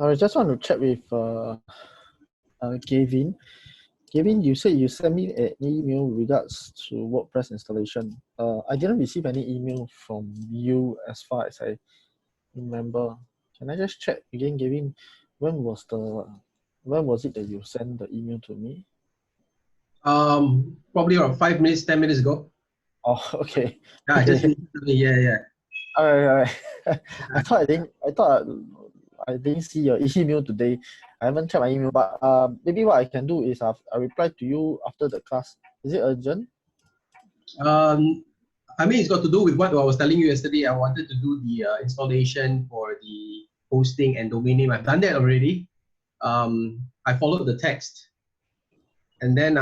I just want to check with Gavin. Gavin, you said you sent me an email regards to WordPress installation. I didn't receive any email from you as far as I remember. Can I just check again, Gavin? When was it that you sent the email to me? Probably around 5 minutes, 10 minutes ago. Oh, okay. Yeah, I just finished. Yeah. All right. I thought I didn't see your email today. I haven't checked my email, but maybe what I can do is I reply to you after the class. Is it urgent? I mean, it's got to do with what I was telling you yesterday. I wanted to do the installation for the hosting and domain name. I've done that already. I followed the text. And then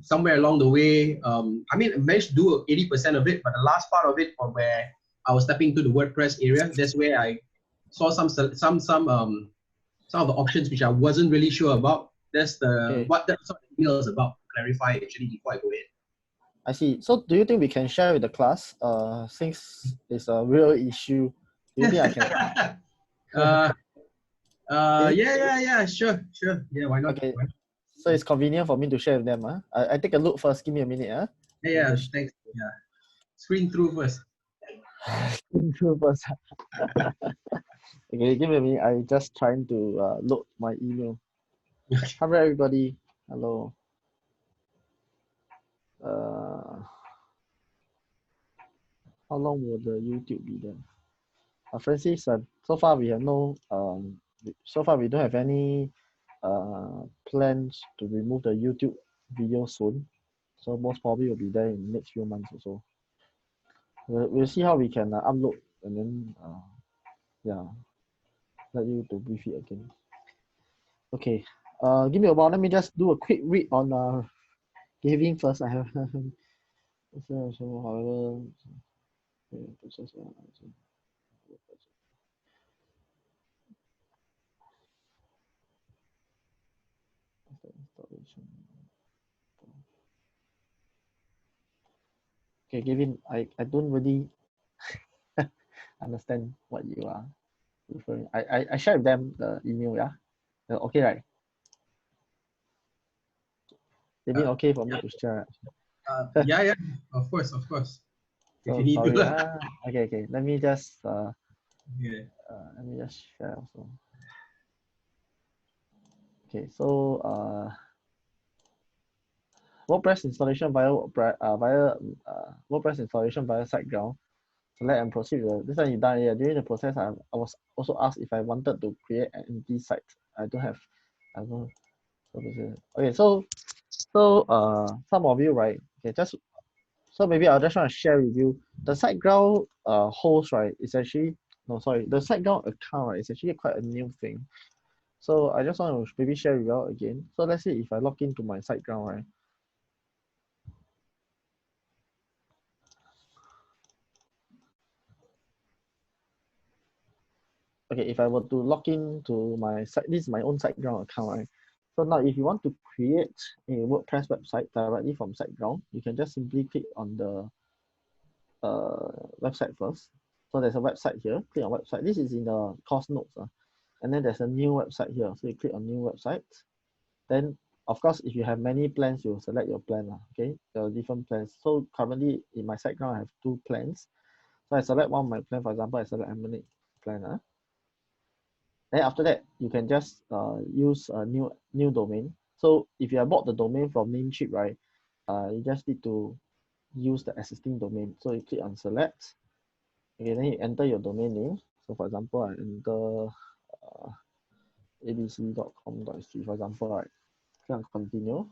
somewhere along the way, I mean, I managed to do 80% of it, but the last part of it, from where I was stepping into the WordPress area, that's where I saw some of the options which I wasn't really sure about. That's what that sort of email is about. To clarify actually before I go ahead. I see. So do you think we can share with the class? Since it's a real issue, do you think I can? Yeah, sure. Yeah, why not? Okay. Why not? So it's convenient for me to share with them. I take a look first. Give me a minute. Yeah, thanks. Yeah. Screen through first. True first. Okay, give me a minute. I just trying to load my email. Hello everybody. Hello. How long will the YouTube be there? Francis, so far we have no so far we don't have any plans to remove the YouTube video soon. So most probably will be there in the next few months or so. We'll see how we can upload and then let you to brief it again. Okay. Give me a while. Let me just do a quick read on Gavin first. I have so however process installation. Okay, Gavin, I don't really understand what you are referring. I share with them the email, yeah? Okay, right? Gavin, okay for me to share. Yeah, of course. If So you need sorry, to. okay. Let me just Yeah. let me just share also. Okay, so WordPress installation via WordPress installation via SiteGround. Select and proceed with this one you done. Yeah, during the process, I was also asked if I wanted to create an empty site. I don't have. I don't. Okay, so some of you, right? Okay, just so maybe I'll just want to share with you the SiteGround host, right? Is actually no, sorry, the SiteGround account, right? Is actually quite a new thing. So I just want to maybe share with you all again. So let's say if I log into my SiteGround, right? Okay, if I were to log in to my site, this is my own SiteGround account, right? So now if you want to create a WordPress website directly from SiteGround, you can just simply click on the website first. So there's a website here, click on website. This is in the course notes. And then there's a new website here. So you click on new website. Then of course, if you have many plans, you select your plan. Okay, there are different plans. So currently in my SiteGround, I have 2 plans. So I select one of my plan, for example, I select Equinet plan. Then after that, you can just use a new domain. So if you have bought the domain from Namecheap, right, you just need to use the existing domain. So you click on select. Okay, then you enter your domain name. So for example, I enter abc.com.sg, for example, right? Click on continue.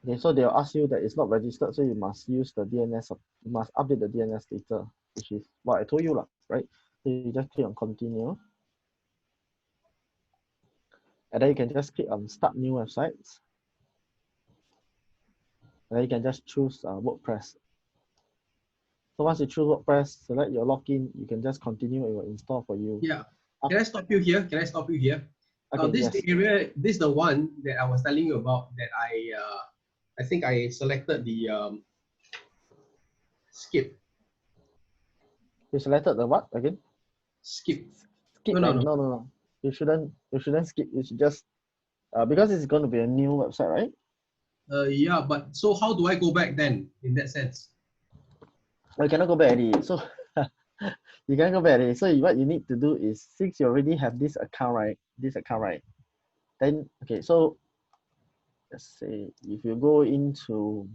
Okay, so they'll ask you that it's not registered, so you must use the DNS. You must update the DNS data, which is what I told you, right? So you just click on continue. And then you can just click on start new websites. And then you can just choose WordPress. So once you choose WordPress, select your login, you can just continue, it will install for you. Yeah. Can I stop you here? Okay, This yes. is the area. This is the one that I was telling you about. That I think I selected the skip. You selected the what again? Skip. skip No, no, and no. no. You shouldn't skip. You should just because it's going to be a new website, right? Yeah, but so how do I go back then in that sense? You cannot go back already. So you cannot go back already. So what you need to do is, since you already have this account, right? Then okay. So let's say if you go into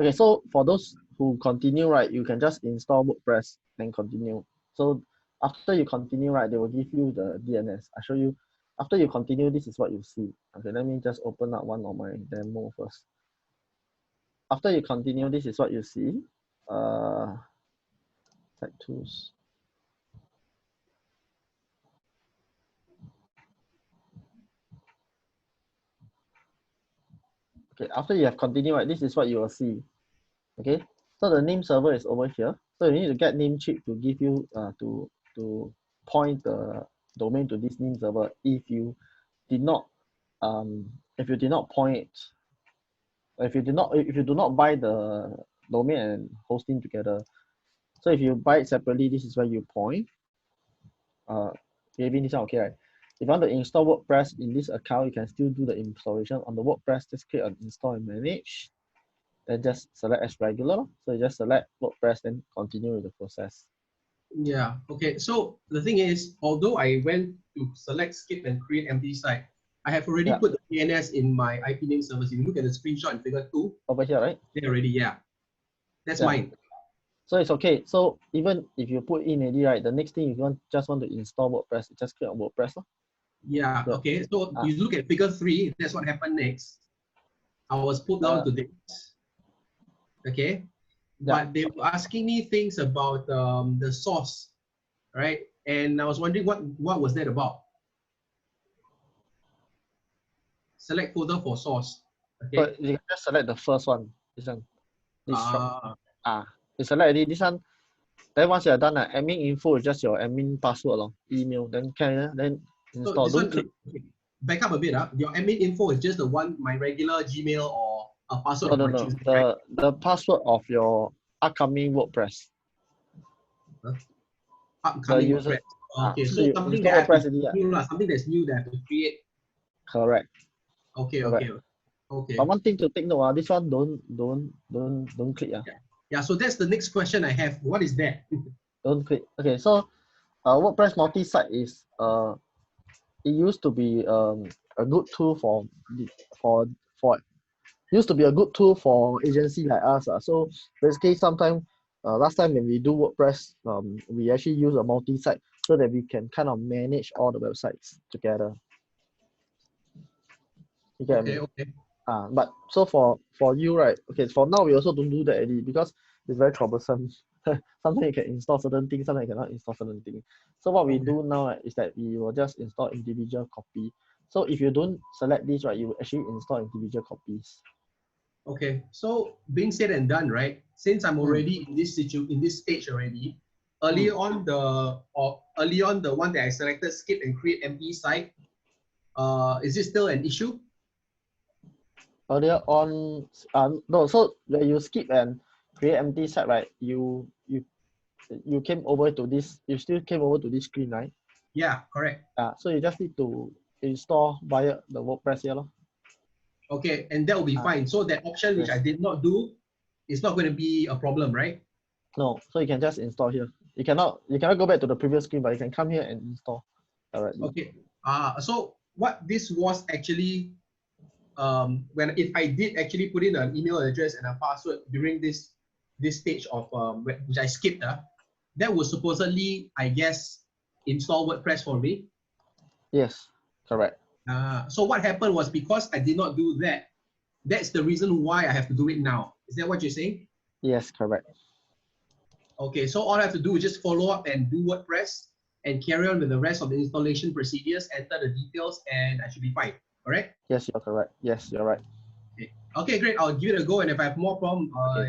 okay. So for those who continue, right, you can just install WordPress and continue. So after you continue, right, they will give you the DNS. I show you. After you continue, this is what you see. Okay, let me just open up one of my demo first. After you continue, this is what you see. Site tools. Okay, after you have continued, right, this is what you will see. Okay, so the name server is over here. So you need to get Namecheap to give you to point the domain to this name server. Did not if you did not point if you do not buy the domain and hosting together. So if you buy it separately, this is where you point. Maybe this one okay, right? If you want to install WordPress in this account, you can still do the installation on the WordPress. Just click on install and manage. Then just select as regular. So you just select WordPress, then continue with the process. Yeah. Okay. So the thing is, although I went to select skip and create empty site, I have already put the DNS in my IP name service. If you look at the screenshot in figure 2, Over here, right? there already, yeah. That's Yeah. mine. So it's okay. So even if you put in already, right, the next thing if you just want to install WordPress, you just click on WordPress. Yeah. Yeah. Okay. So you look at figure 3, that's what happened next. I was put down to this. Okay. But they were asking me things about the source, right? And I was wondering what was that about? Select folder for source. Okay. So you can just select the first one. This one. This shop. You select already. This one. Then once you're done, admin info is just your admin password, email. Then install. So this one, back up a bit. Your admin info is just the one, my regular Gmail or a password of my choosing, right? The password of your upcoming WordPress. Upcoming WordPress. Okay, so something that I have to new, something that's new that I have to create. Correct. Okay. But one thing to take note, this one don't click. Yeah, so that's the next question I have. What is that? Don't click. Okay, so WordPress multi-site is it used to be a good tool for used to be a good tool for agency like us. So basically sometimes last time when we do WordPress, we actually use a multi-site so that we can kind of manage all the websites together. You get me? Okay. But so for you, right? Okay, for now we also don't do that already because it's very troublesome. Sometimes you can install certain things, sometimes you cannot install certain things. So what we do now is that we will just install individual copy. So if you don't select this, right, you will actually install individual copies. Okay, so being said and done, right? Since I'm already in this stage already, early on the one that I selected, skip and create empty site, is it still an issue? Earlier on, no. So when you skip and create empty site, right? You came over to this. You still came over to this screen, right? Yeah, correct. So you just need to install via the WordPress here, Okay, and that will be fine. So that option which I did not do is not going to be a problem, right? No, so you can just install here. You cannot go back to the previous screen, but you can come here and install directly. Okay. So what this was actually, if I did actually put in an email address and a password during this stage of which I skipped, that was supposedly, I guess, install WordPress for me. Yes, correct. So what happened was because I did not do that, that's the reason why I have to do it now. Is that what you're saying? Yes, correct. Okay, so all I have to do is just follow up and do WordPress and carry on with the rest of the installation procedures, enter the details, and I should be fine. Correct? Yes, you're correct. Yes, you're right. Okay, great. I'll give it a go, and if I have more problem, I'll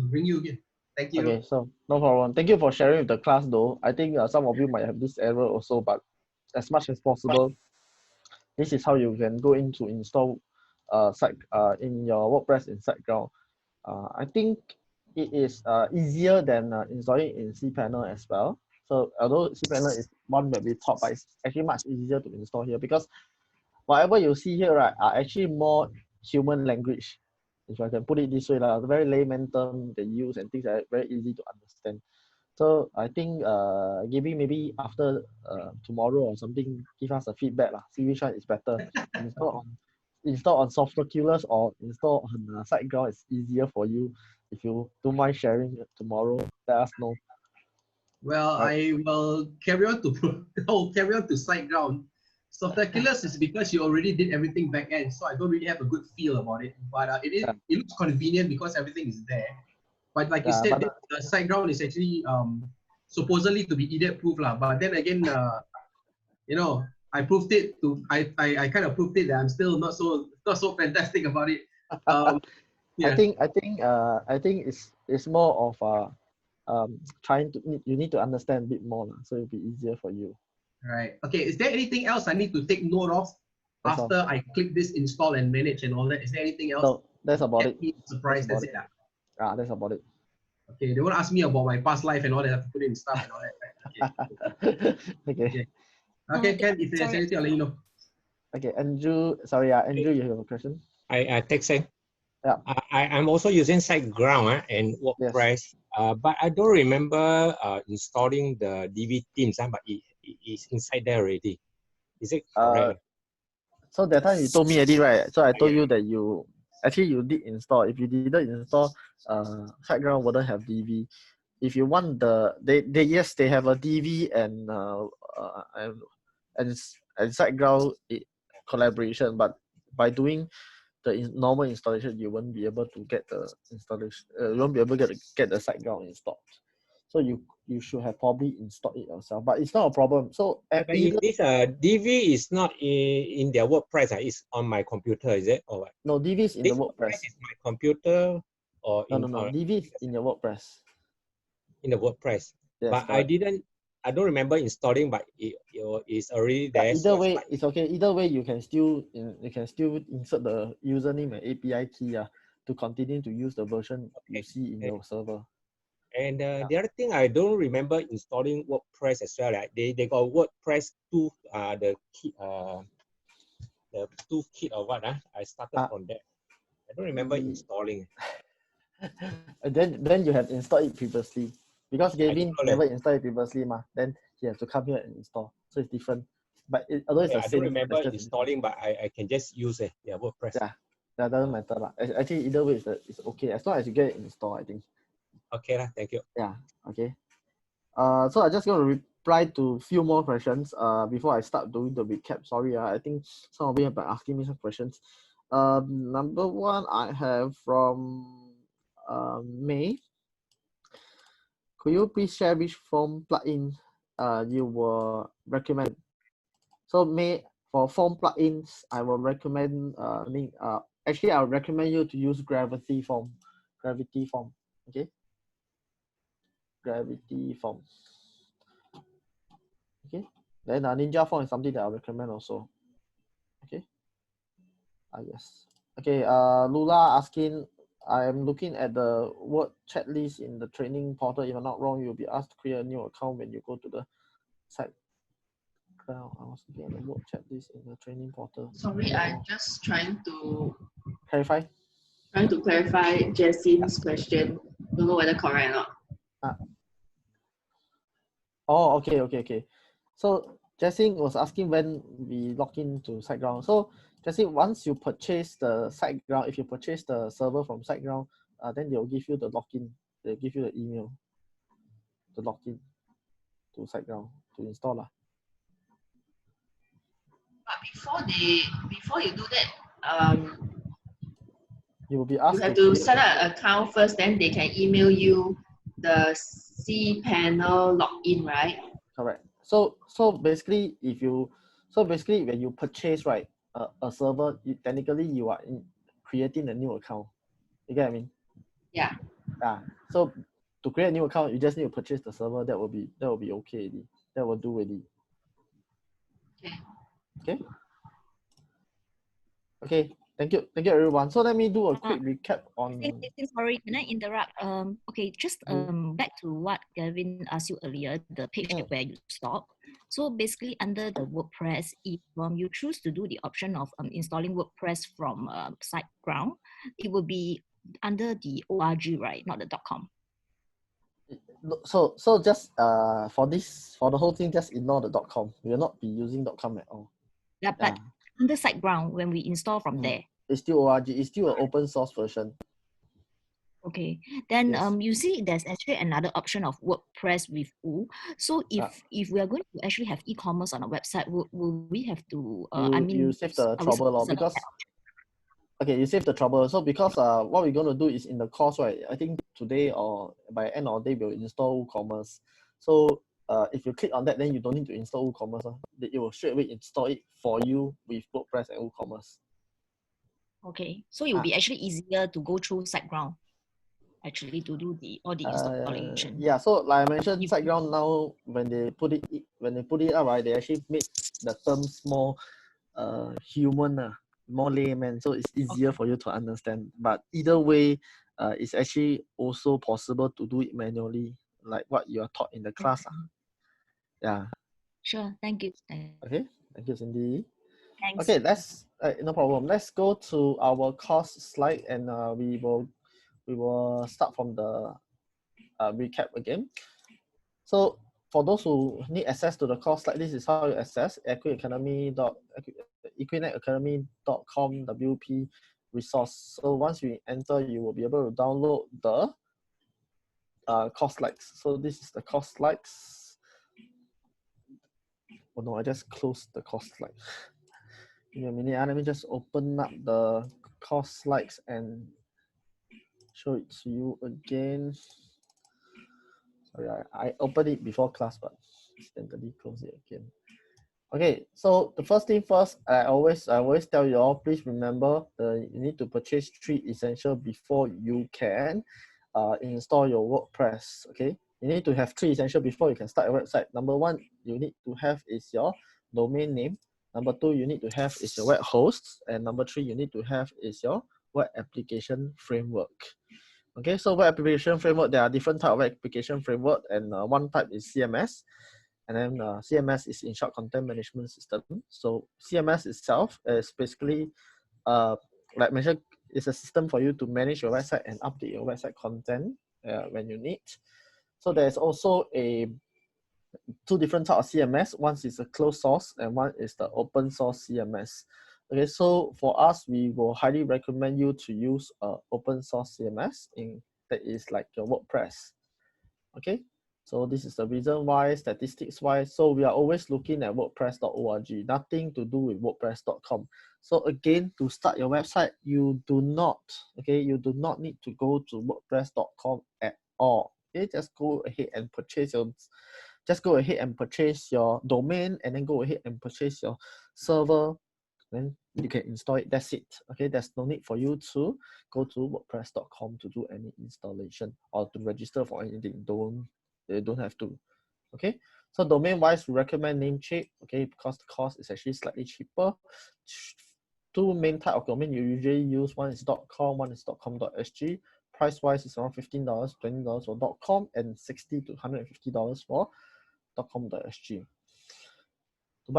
ring you again. Thank you. Okay, so no problem. Thank you for sharing with the class, though. I think some of you might have this error also, but as much as possible, this is how you can go in to install site in your WordPress in SiteGround. I think it is easier than installing in cPanel as well. So although CSSWinner is one that we taught, but it's actually much easier to install here because whatever you see here, right, are actually more human language. If I can put it this way, very layman term they use and things that are very easy to understand. So I think giving maybe after tomorrow or something, give us a feedback, see which one is better. Install on Software or install on SiteGround is easier for you. If you don't mind sharing tomorrow, let us know. Well, Right. I will carry on to SiteGround. Software is because you already did everything back end, so I don't really have a good feel about it. But it looks convenient because everything is there. But like you said, the SiteGround is actually supposedly to be idiot proof lah. But then again, you know, I proved it to I kind of proved it that I'm still not so fantastic about it. Yeah. I think it's more of trying to you need to understand a bit more, so it'll be easier for you. Right. Okay. Is there anything else I need to take note of That's after all. I click this install and manage and all that? Is there anything else? So that's about it. Surprise. That's it. That's about it. Okay. They won't ask me about my past life and all that. I have to put in stuff and all that. Right? Okay. Okay, Ken. If there's anything, I'll let you know. Okay, Andrew. Sorry, Andrew, you have a question? Teck Seng. Yeah. I'm also using SiteGround and WordPress, but I don't remember installing the DV themes, but it is inside there already. Is it correct? So that time you told me already, right? So I told you that you did install. If you didn't install, SiteGround wouldn't have DV. If you want they have a DV and SiteGround collaboration, but by doing the normal installation, you won't be able to get the installation. You won't be able to get the SiteGround installed. So you should have probably installed it yourself, but it's not a problem. So but if this DV is not in their WordPress, it's on my computer, is it? Or what? No, DV is in the WordPress. Is my computer or no, DV is in your WordPress. In the WordPress, yes, but correct. I don't remember installing, but it's already there. Either way, it's okay. Either way, you can still insert the username and API key to continue to use the version you see in your server. And the other thing, I don't remember installing WordPress as well. Like they got WordPress 2, the toolkit or what? I started from that. I don't remember installing. And then you have installed it previously. Because Gavin never installed it previously, then he has to come here and install. So it's different. But although it's the same. I don't remember installing, but I can just use it. Yeah, WordPress. Yeah, that doesn't matter. Actually, either way, it's okay. As long as you get it installed, I think. Okay, thank you. Yeah, okay. So I'm just going to reply to a few more questions before I start doing the recap. Sorry, I think some of you have been asking me some questions. Number one, I have from May. Could you please share which form plugin you will recommend? So May, for form plugins, I will recommend actually I would recommend you to use Gravity Form. Okay. Gravity Form. Okay. Then Ninja Form is something that I recommend also. Okay. Yes. Okay. Lula asking, I am looking at the word chat list in the training portal. If I'm not wrong, you'll be asked to create a new account when you go to the site. I was looking at the word chat list in the training portal. Sorry, I'm just trying to clarify Jessim's question. Don't know whether correct or not. Oh, okay. So Jessim was asking when we log into SiteGround. So Jessim, once you purchase the SiteGround, if you purchase the server from SiteGround, then they'll give you the login. They'll give you the email to log in to SiteGround to install. But before you do that, you will be asked. You have to set up an account first, then they can email you the cPanel login, right? Correct. So basically, when you purchase a server, technically you are creating a new account. You get what I mean? Yeah. So to create a new account, you just need to purchase the server. That will be okay. That will do already. Okay. Thank you everyone. So let me do a quick recap on. Sorry, can I interrupt? Okay, just back to what Gavin asked you earlier, the page where you stop. So basically, under the WordPress, if you choose to do the option of installing WordPress from SiteGround, it will be under the .org, right? Not the .com. So just for the whole thing, just ignore the .com. We will not be using .com at all. Yeah, but under SiteGround, when we install from there, it's still .org. It's still an open source version. Okay, then Yes. you see there's actually another option of WordPress with U. So if we are going to actually have e-commerce on a website, will we have to you save the trouble because okay, you save the trouble. So because what we're going to do is in the course, right? I think today or by end of the day we'll install WooCommerce. So if you click on that, then you don't need to install WooCommerce. It will straight away install it for you with WordPress and WooCommerce. Okay, so it will be actually easier to go through SiteGround actually to do all the installation. Yeah, so like I mentioned, SiteGround now when they put it up, right, they actually make the terms more human, more layman, so it's easier for you to understand. But either way, it's actually also possible to do it manually, like what you are taught in the class. Yeah. Sure, thank you. Okay, thank you, Cindy. Thanks. Okay, let's no problem. Let's go to our course slide, and we will start from the recap again. So for those who need access to the course slide, this is how you access equinetacademy.com WP resource. So once you enter, you will be able to download the course slides. So this is the course slides. Oh no, I just closed the course slide. Give me a minute. Let me just open up the course slides and show it to you again. Sorry, I opened it before class, but accidentally close it again. Okay, so the first thing first, I always tell you all, please remember you need to purchase 3 essentials before you can install your WordPress. Okay, you need to have 3 essentials before you can start your website. Number 1, you need to have is your domain name. Number 2, you need to have is your web host, and number 3, you need to have is your web application framework. Okay, so web application framework, there are different types of application framework, and one type is CMS. And then CMS is in short content management system. So CMS itself is basically, like mentioned, it's a system for you to manage your website and update your website content when you need. So there's also 2 different types of CMS. One is a closed source and one is the open source CMS. Okay, so for us, we will highly recommend you to use open source CMS that is like your WordPress. Okay. So this is the reason why, statistics wise. So we are always looking at WordPress.org, nothing to do with WordPress.com. So again, to start your website, you do not need to go to WordPress.com at all. Okay, just go ahead and purchase your domain, and then go ahead and purchase your server. Then you can install it. That's it. Okay, there's no need for you to go to WordPress.com to do any installation or to register for anything. They don't have to. Okay, so domain wise, we recommend Namecheap. Okay, because the cost is actually slightly cheaper. 2 main type of domain you usually use. One is .com, one is .com.sg. Price wise is around $15, $20 for .com, and $60 to $150 for .com.sg. To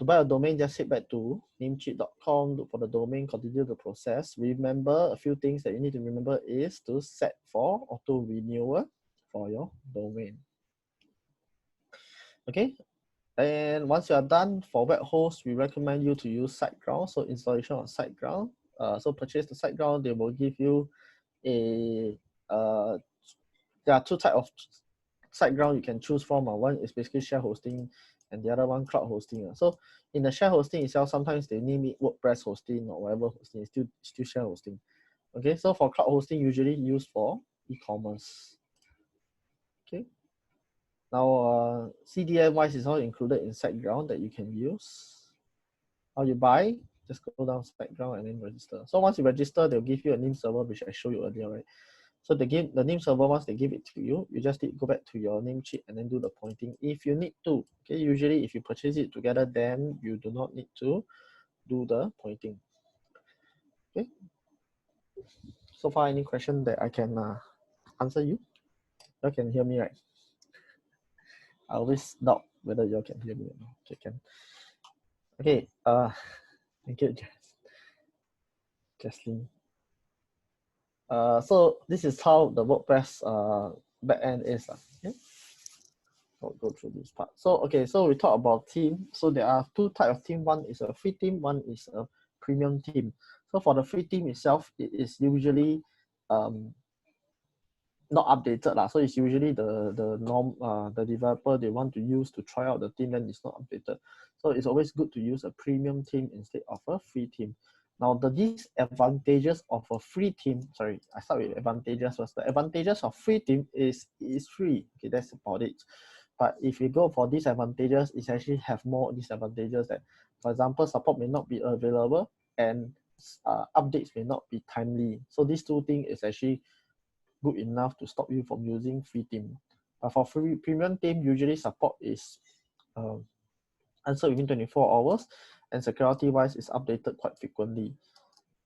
buy a domain, just head back to namecheap.com, look for the domain, continue the process. Remember, a few things that you need to remember is to set for auto renewal for your domain. Okay, and once you are done for web host, we recommend you to use SiteGround. So installation of SiteGround. So purchase the SiteGround. They will give you there are 2 types of SiteGround you can choose from. One is basically share hosting, and the other one cloud hosting. So in the share hosting itself, sometimes they name it WordPress hosting or whatever hosting, it's still share hosting. Okay, so for cloud hosting, usually used for e-commerce. Okay. Now CDN wise is all included in SiteGround that you can use. How you buy? Just go down SiteGround and then register. So once you register, they'll give you a name server, which I showed you earlier, right? So the name server, once they give it to you, you just need to go back to your Namecheap and then do the pointing if you need to. Okay, usually if you purchase it together, then you do not need to do the pointing. Okay. So far, any question that I can answer you? You can hear me, right? I always doubt whether you can hear me or not. Okay, can. Okay. Thank you, Jaslyn. So this is how the WordPress backend is. Okay. I'll go through this part. So okay, so we talk about theme. So there are two types of theme. One is a free theme, one is a premium theme. So for the free theme itself, it is usually not updated lah. So it's usually the developer they want to use to try out the theme, then it's not updated. So it's always good to use a premium theme instead of a free theme. Now the disadvantages of a free theme, sorry, I start with advantages first. The advantages of free theme is free. Okay, that's about it. But if you go for disadvantages, it actually have more disadvantages that, for example, support may not be available and updates may not be timely. So these two things is actually good enough to stop you from using free theme. But for free premium theme, usually support is answered within 24 hours, and security-wise is updated quite frequently.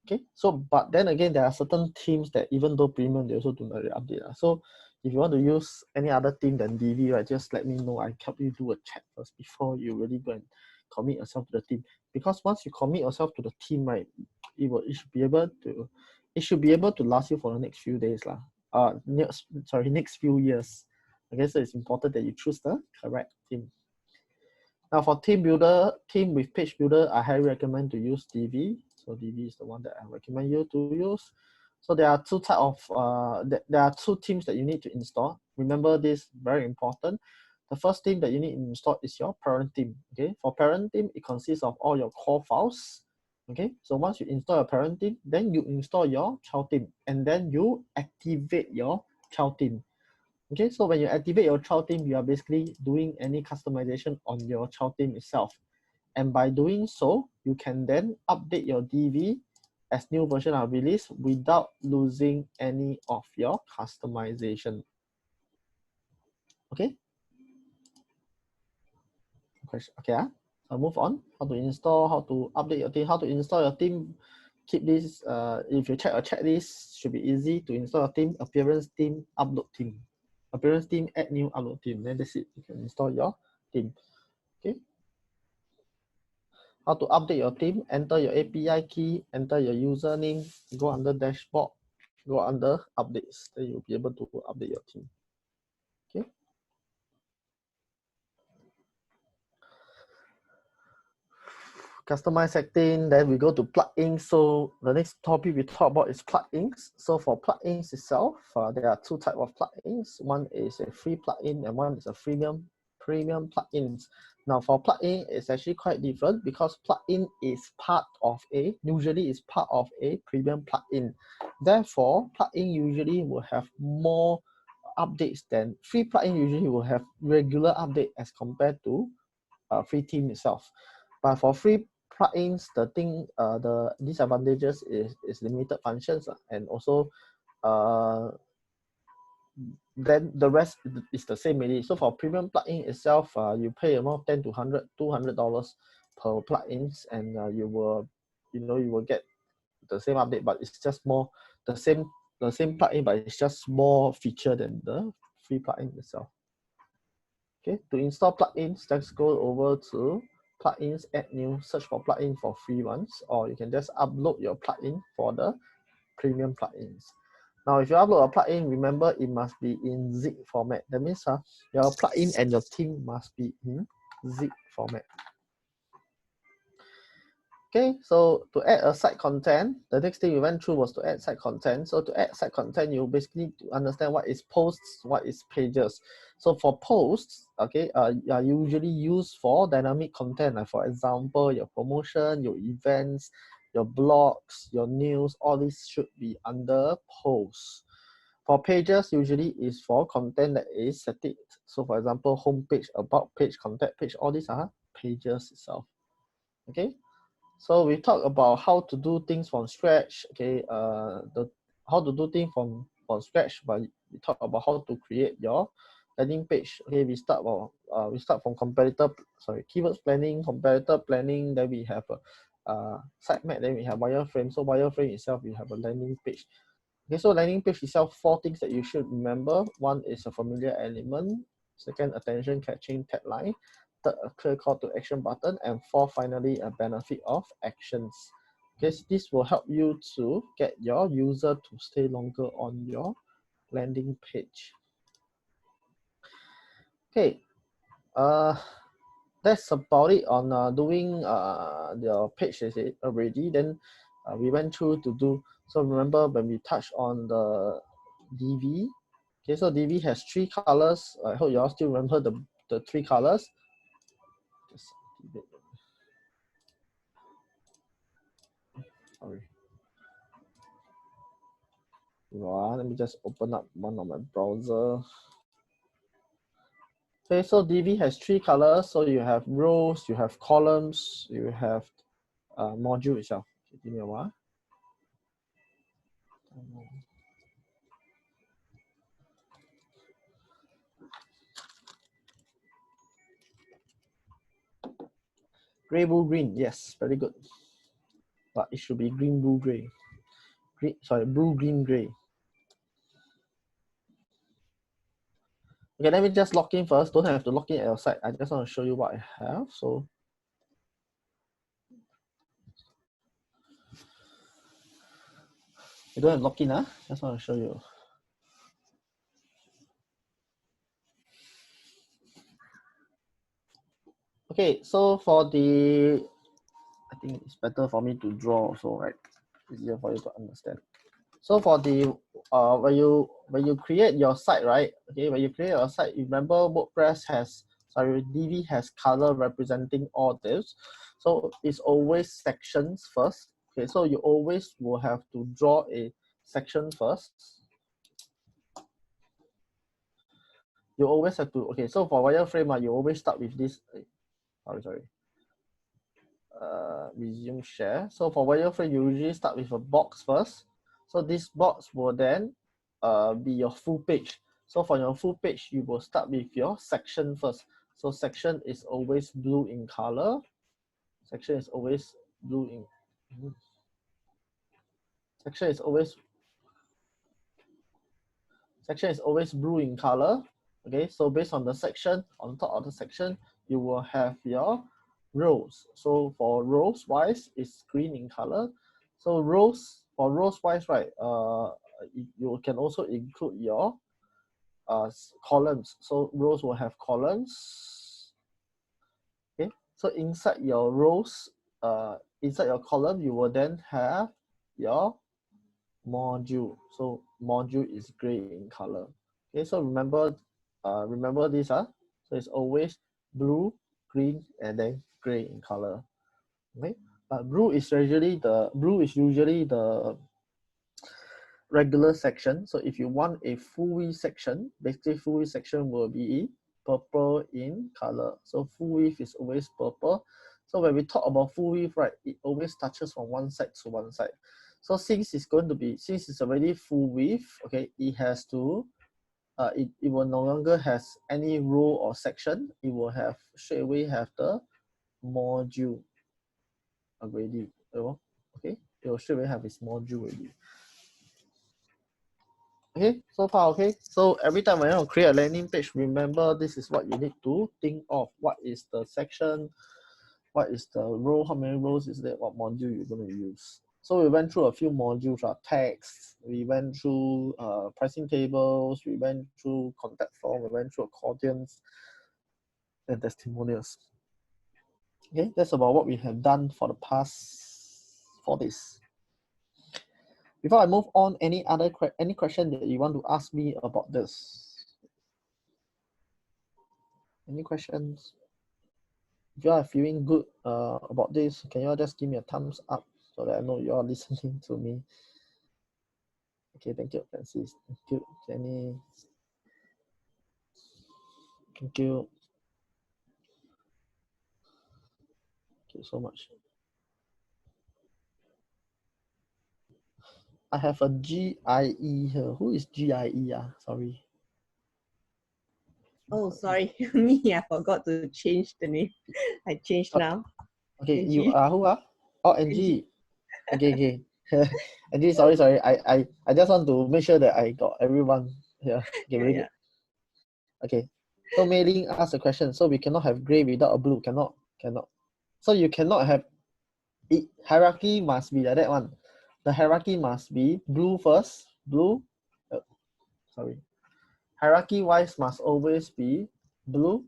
Okay, so but then again, there are certain themes that even though premium, they also do not really update. So if you want to use any other theme than DV, right, just let me know. I help you do a check first before you really go and commit yourself to the theme. Because once you commit yourself to the theme, right, it should be able to last you for the next few days lah. Next few years. Okay, so it's important that you choose the correct theme. Now for theme with page builder, I highly recommend to use DV. So DV is the one that I recommend you to use. So there are two types of there are two themes that you need to install. Remember this, very important. The first theme that you need to install is your parent theme. Okay, for parent theme, it consists of all your core files. Okay, so once you install your parent theme, then you install your child theme, and then you activate your child theme. Okay, so when you activate your child theme, you are basically doing any customization on your child theme itself. And by doing so, you can then update your DV as new version are released without losing any of your customization. Okay. Okay, I'll move on. How to install, how to update your theme, how to install your theme. Keep this, if you check a checklist, should be easy to install a theme, appearance theme, upload theme. Appearance theme, add new, upload theme. Then that's it. You can install your theme. Okay. How to update your theme, enter your API key, enter your username, go under dashboard, go under updates. Then you'll be able to update your theme. Okay. Customize setting, then we go to plugins. So the next topic we talk about is plugins. So for plugins itself, there are two types of plugins. One is a free plugin and one is a premium plugins. Now for plugin, it's actually quite different because plugin is usually is part of a premium plugin. Therefore, plugin usually will have more updates than free plugin usually will have regular update as compared to free theme itself. But for free plugins, the disadvantages is limited functions and also then the rest is the same really. So for premium plugin itself, you pay around $10 to $200 per plugins, and you will get the same update, but it's just more the same plugin, but it's just more feature than the free plugin itself. Okay, to install plugins, let's go over to plugins, add new, search for plugin for free ones, or you can just upload your plugin for the premium plugins. Now, if you upload a plugin, remember it must be in zip format. That means your plugin and your theme must be in zip format. Okay, so to add a site content, the next thing we went through was to add site content. So to add site content, you basically need to understand what is posts, what is pages. So for posts, okay, are usually used for dynamic content. Like for example, your promotion, your events, your blogs, your news, all this should be under posts. For pages, usually is for content that is static. So for example, homepage, about page, contact page, all these are pages itself. Okay. So we talk about how to do things from scratch. Okay, how to do things from scratch, but we talk about how to create your landing page. Okay, we start from keywords planning, competitor planning. Then we have sitemap, then we have wireframe. So wireframe itself, you have a landing page. Okay, so landing page itself, 4 things that you should remember. One is a familiar element. Second, attention catching tagline. Third, a clear call to action button. And 4, finally, a benefit of actions. Okay, so this will help you to get your user to stay longer on your landing page. Okay, that's about it on doing the page already. Then we went through to do, so remember when we touched on the DV. Okay, so DV has 3 colors. I hope you all still remember the 3 colors. Just sorry. Let me just open up one on my browser. Okay, so DV has 3 colors. So you have rows, you have columns, you have module itself. Okay, give me a while. Gray, blue, green. Yes, very good. But it should be green, blue, gray. Green, sorry, blue, green, gray. Okay, let me just log in first. Don't have to log in at your site. I just want to show you what I have. So you don't have login, huh? Just want to show you. Okay, so for the, I think it's better for me to draw also, right? Easier for you to understand. So for the when you create your site, right? Okay, when you create your site, remember WordPress has, sorry, DV has color representing all this. So it's always sections first. Okay, so you always will have to draw a section first. You always have to, okay, so for wireframe, you always start with this. Sorry. Resume share. So for wireframe, you usually start with a box first. So this box will then be your full page. So for your full page, you will start with your section first. So section is always blue in color. Section is always blue in. Section is always blue in color. Okay, so based on the section, on top of the section, you will have your rows. So for rows wise, it's green in color. So rows, for rows wise, right, you can also include your columns. So rows will have columns. Okay, so inside your rows, inside your column, you will then have your module. So module is gray in color. Okay, so remember this, so it's always blue, green, and then gray in color. Okay, but blue is usually the regular section. So if you want a full width section, basically full width section will be purple in color. So full width is always purple. So when we talk about full width, right, it always touches from one side to one side. So since it's already full width, okay, it has to, it will no longer has any row or section. It will have straight away have the module already. Okay, it will straight away have its module already. Okay, so far okay. So every time when you want to create a landing page, remember this is what you need to think of. What is the section? What is the row? How many rows is there? What module you're going to use? So we went through a few modules, text, we went through pricing tables, we went through contact form, we went through accordions and testimonials. Okay, that's about what we have done for the past 4 days. Before I move on, any question that you want to ask me about this? Any questions? If you are feeling good about this, can you all just give me a thumbs up so that I know you are listening to me? Okay, thank you, Francis. Thank you, Jenny. Thank you. Thank you so much. I have a GIE here. Who is GIE? Sorry. Oh, sorry, me. I forgot to change the name. I changed now. Okay, you are who are? Oh, NG. Okay. NG, sorry. I just want to make sure that I got everyone here. Okay, very good. Okay. So Mei Ling asked a question. So we cannot have gray without a blue. Cannot. So you cannot have it. Hierarchy must be like that one. The hierarchy must be blue first. Hierarchy wise must always be blue.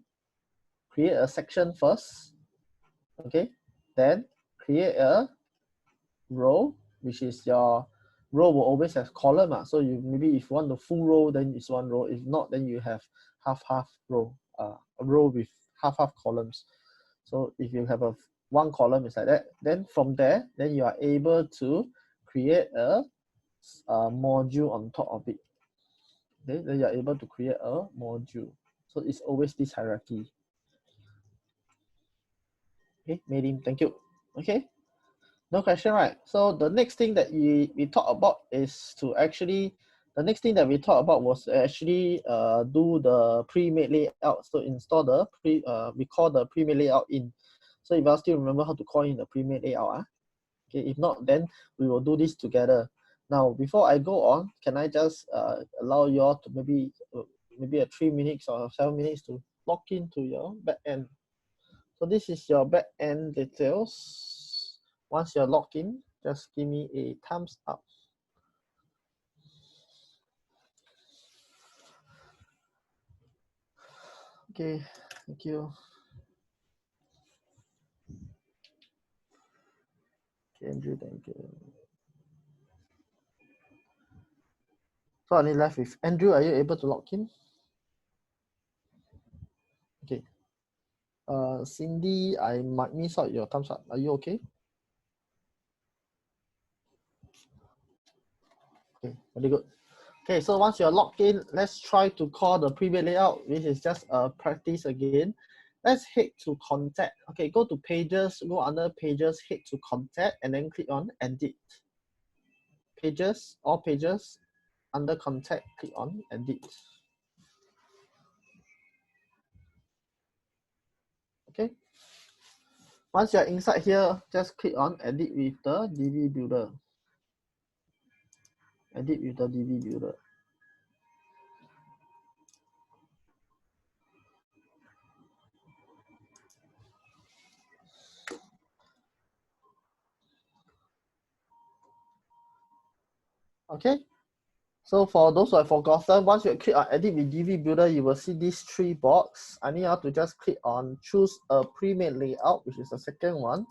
Create a section first. Okay. Then create a row, which is your row will always have column. So you maybe if you want the full row, then it's one row. If not, then you have half row, a row with half columns. So if you have one column is like that, then from there, then you are able to create a module on top of it. Okay, then you are able to create a module. So it's always this hierarchy. Okay, Mei, thank you. Okay. No question, right? So the next thing that we talk about is to actually, the next thing that we talked about was actually do the pre-made layout. So install the we call the pre-made layout in. So if I still remember how to call in the pre-made layout, okay. If not, then we will do this together. Now, before I go on, can I just allow you all to maybe a 3 minutes or 7 minutes to log into your backend. So this is your backend details. Once you're logged in, just give me a thumbs up. Okay, thank you. Okay, Andrew, thank you. So I only left with Andrew. Are you able to log in? Okay. Cindy, I might miss out your thumbs up. Are you okay? Okay, very good. Okay, so once you're logged in, let's try to call the pre-made layout, which is just a practice again. Let's head to contact. Okay, go to pages, go under pages, head to contact, and then click on edit. Pages, all pages, under contact, click on edit. Okay. Once you're inside here, just click on edit with the DB builder. Edit with the DB builder. Okay. So for those who have forgotten, once you click on edit with DB builder, you will see these 3 boxes. I need you to just click on choose a pre-made layout, which is the second one.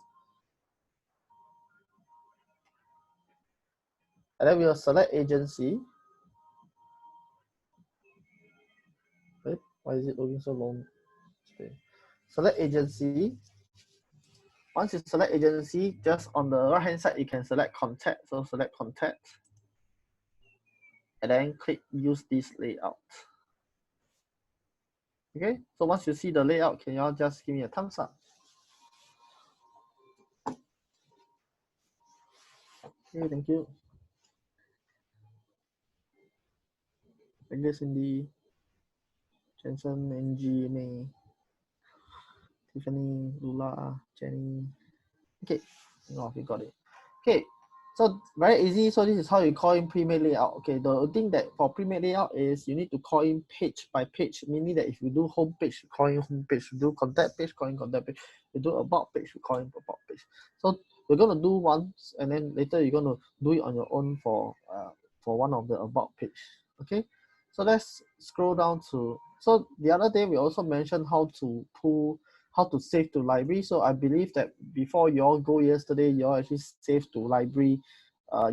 And then we will select agency. Wait, why is it loading so long? Okay. Select agency. Once you select agency, just on the right hand side, you can select contact. So select contact. And then click use this layout. Okay, so once you see the layout, can y'all just give me a thumbs up? Okay, thank you. Thank you, Cindy, Jensen, Angie, May, Tiffany, Lula, Jenny. Okay, no, we got it. Okay, so very easy. So this is how you call in pre-made layout. Okay, the thing that for pre-made layout is you need to call in page by page, meaning that if you do home page, call in home page. You do contact page, call in contact page. You do about page, you call in about page. So you're gonna do once, and then later you're gonna do it on your own for one of the about page. Okay, so let's scroll down to. So the other day we also mentioned how to pull. How to save to library. So I believe that before you all go yesterday, you all actually saved to library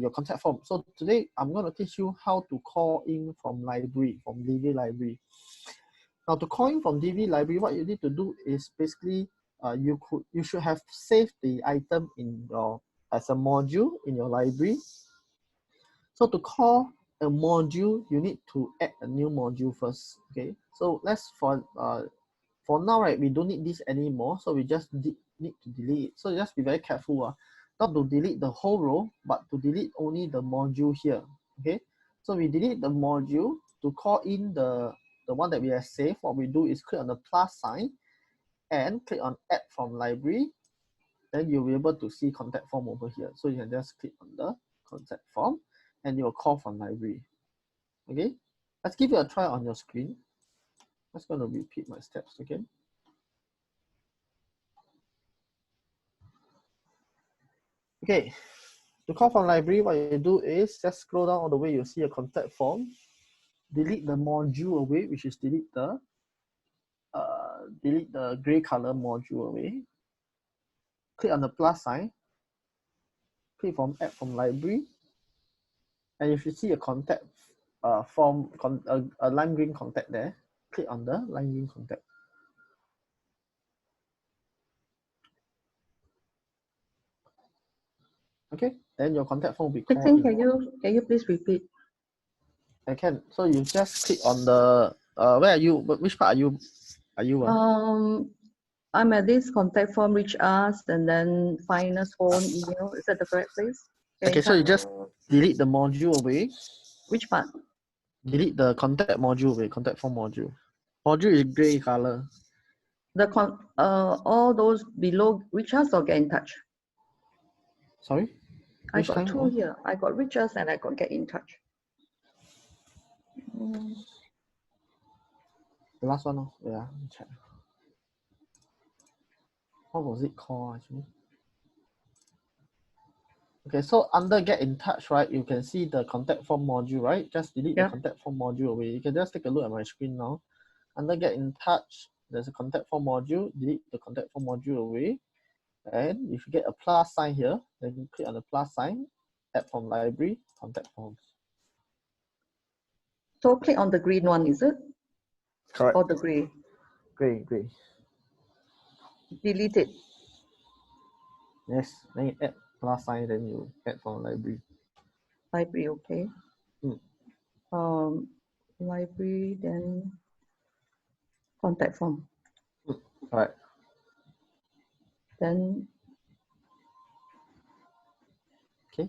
your contact form. So today I'm going to teach you how to call in from library, from DV library. Now to call in from DV library, what you need to do is basically you should have saved the item in your as a module in your library. So to call a module, you need to add a new module first. Okay, so let's for now, right, we don't need this anymore, so we just need to delete it. So just be very careful, not to delete the whole row, but to delete only the module here. Okay, so we delete the module to call in the one that we have saved. What we do is click on the plus sign and click on add from library. then you'll be able to see contact form over here. So you can just click on the contact form and you'll call from library. Okay, let's give it a try on your screen. I'm just going to repeat my steps again. Okay, to call from library, what you do is just scroll down all the way, you'll see a contact form. Delete the module away, which is delete the gray color module away. Click on the plus sign. Click from add from library, and you should see a contact form, a lime green contact there. Click on the lime green contact. Okay, then your contact form will be called. Can you please repeat? I can. So you just click on the where are you? Which part are you? I'm at this contact form, reach us, and then find us phone, email. Is that the correct place? Okay, so you just delete the module away. Which part? Delete the contact module away, contact form module. Module is gray color. All those below reach us or get in touch? Sorry? I Which got time? two here. I got reach us and I got get in touch. The last one, yeah, let me check. What was it called actually? Okay, so under get in touch, right, you can see the contact form module, right? Just delete the contact form module away. You can just take a look at my screen now. Under get in touch, there's a contact form module. Delete the contact form module away. And if you get a plus sign here, then you click on the plus sign, add from library, contact forms. So click on the green one, is it? Correct. Or the gray? Gray. Delete it. Yes, then you add plus sign, then you add from library. Library, okay. Library, then contact form. Right. Then. Okay.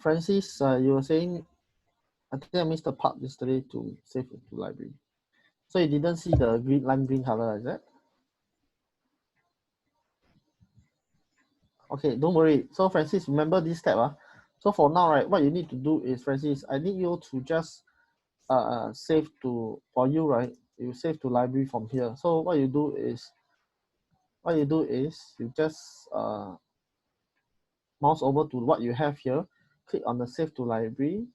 Francis, you were saying, I think I missed the part yesterday to save it to library. So you didn't see the lime green color, is it? Okay, don't worry. So Francis, remember this step. So for now, right, what you need to do is, Francis, I need you to just save to, for you, right, you save to library from here. So what you do is you just mouse over to what you have here, click on the save to library,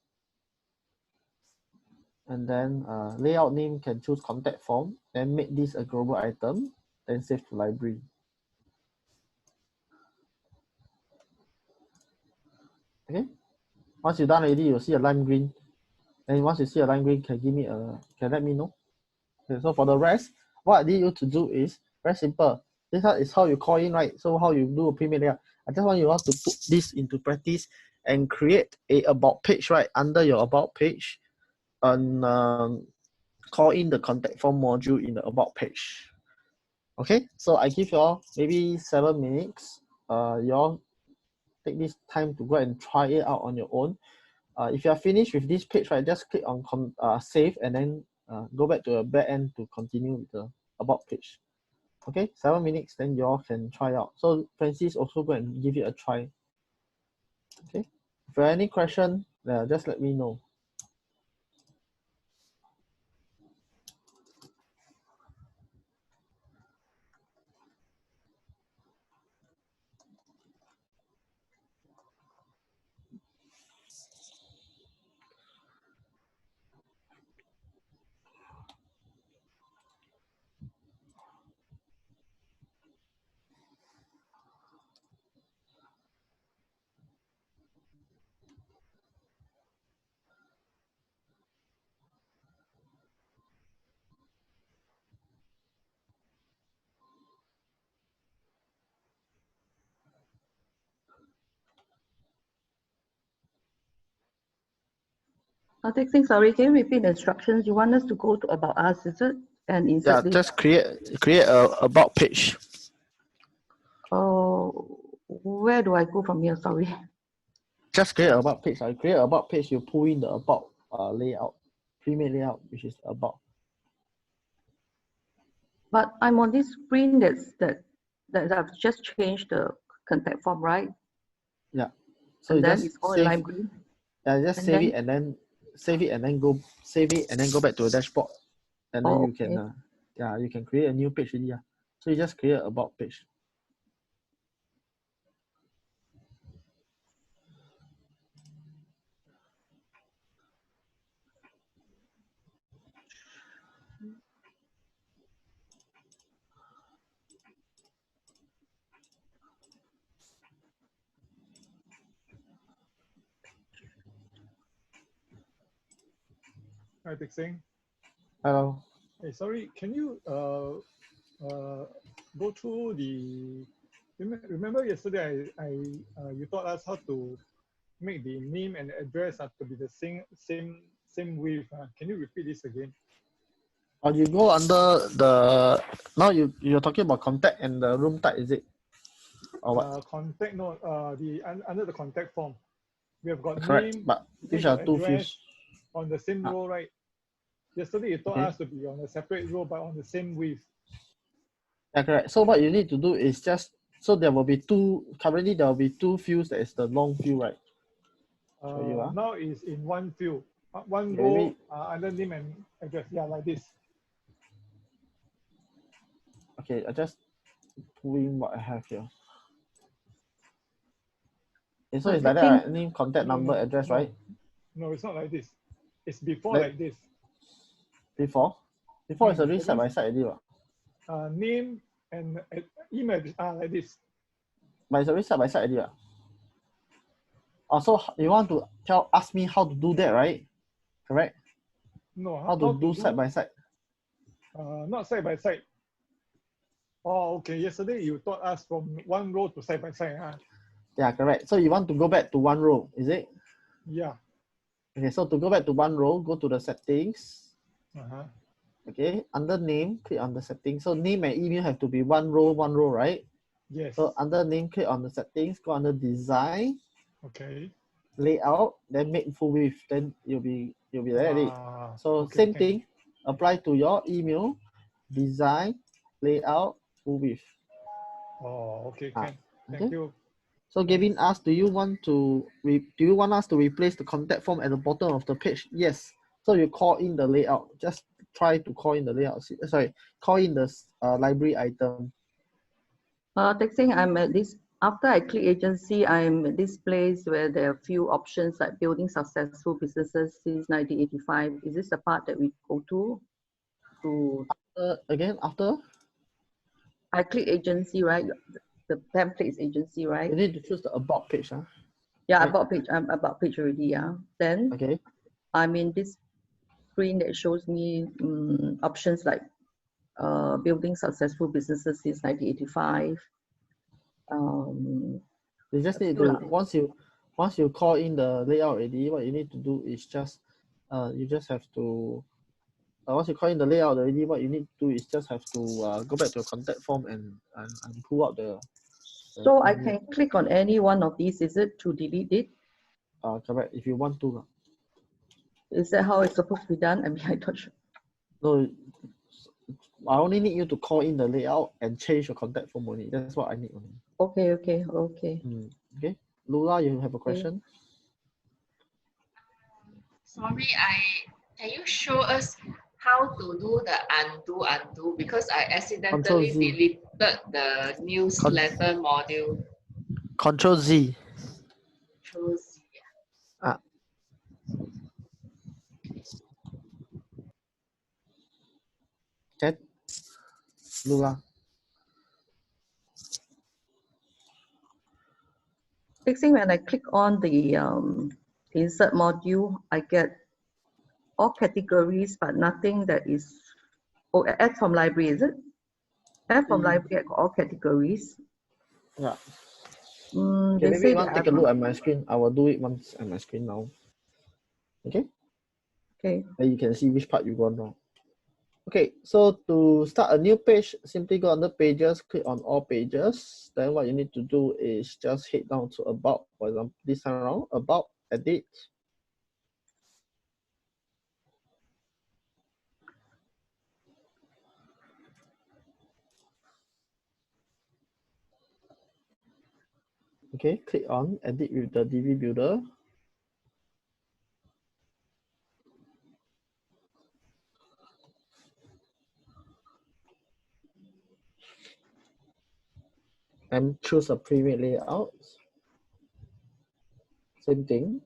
and then layout name can choose contact form, then make this a global item, then save to library. Okay, once you're done already, you'll see a lime green. And once you see a lime green, can let me know. Okay, so for the rest, what I need you to do is very simple. This is how you call in, right? So how you do a premier layout. I just want you to put this into practice and create a about page, right? Under your about page, and call in the contact form module in the about page. Okay, so I give you all maybe 7 minutes. You all take this time to go and try it out on your own. If you are finished with this page, right, just click on save and then go back to the back end to continue with the about page. Okay, 7 minutes, then you all can try out. So Francis also go and give it a try. Okay, if you have any question, just let me know. Teck Seng, sorry, can you repeat the instructions? You want us to go to about us, is it? And insert this. Just create a about page. Where do I go from here? Sorry. Just create a about page. I create a about page. You pull in the about layout, pre-made layout, which is about. But I'm on this screen that I've just changed the contact form, right? Yeah. So And you then just it's all in save. library. Yeah, just And save then, it and then save it and then go back to the dashboard, and then oh, you can okay. yeah, you can create a new page already. Yeah. So you just create about page. Hi, Teck Seng. Hello. Hey, sorry, can you go through the? Remember yesterday, you taught us how to make the name and address to be the same width. Can you repeat this again? Or you go under the now you're talking about contact and the room type, is it? Or what? Contact note. Under the contact form, we have got Correct. name, But we which got are two address fields? on the same row, right? Yesterday you taught Okay. us to be on a separate row, but on the same width. Yeah, correct. So what you need to do is just so there will be two. Currently there will be two fields. That is the long field, right? Show you. Now is in one field, one Okay, row maybe- under name and address. Yeah, like this. Okay, I just pull in what I have here. Okay, so it's like that, right? Name, contact number, address, right? No, it's not like this. It's before Like- like this. Before it's already that side by means- side already, what? Name and email address like this. But it's already side by side already, what? Oh, so you want to ask me how to do that, right? Correct? No, How to do side by side? not side by side. Oh, okay. Yesterday you taught us from one row to side by side. Yeah, correct. So you want to go back to one row, is it? Yeah. Okay, so to go back to one row, go to the settings. Uh-huh. Okay, under name, click on the settings. So name and email have to be one row, right? Yes. So under name, click on the settings, go under design, Okay. layout, then make full width. Then you'll be ready. So okay, same thing, apply to your email, design, layout, full width. Oh, okay, Ah, Ken. okay. Thank you. So Gavin asked, do you want us to replace the contact form at the bottom of the page? Yes. So you call in the layout. Just try to call in the layout. Sorry, call in the library item. Teck Seng, I'm at this, after I click agency, I'm at this place where there are a few options like building successful businesses since 1985. Is this the part that we go to? Again, after? I click agency, right? The template is agency, right? You need to choose the about page. Huh? Yeah, Okay. about page. I'm about page already, yeah. Then Okay. I'm in this screen that shows me options like building successful businesses since 1985. You just need to, once you call in the layout already, what you need to do is just, you just have to, once you call in the layout already, what you need to do is just have to go back to your contact form and pull out the so I can click on any one of these, is it, to delete it? correct, if you want to. Is that how it's supposed to be done? I mean, I don't sure. No, I only need you to call in the layout and change your contact form only. That's what I need only. Okay. Okay. Lula, you have a question? Sorry, can you show us how to do the undo because I accidentally Control Z. deleted the newsletter module. Control Z. Control Z. Okay. Lula. Fixing when I click on the insert module, I get all categories, but nothing that is, oh, add from library, is it? Add from library, I got all categories. Yeah. They Maybe say you want to take a look at my screen. I will do it once at my screen now. Okay. Okay. Then you can see which part you gone wrong. Okay, so to start a new page, simply go under pages, click on all pages. Then what you need to do is just head down to about, for example, this time around, about, edit. Okay, click on edit with the DV builder. And choose a premade layout. Same thing.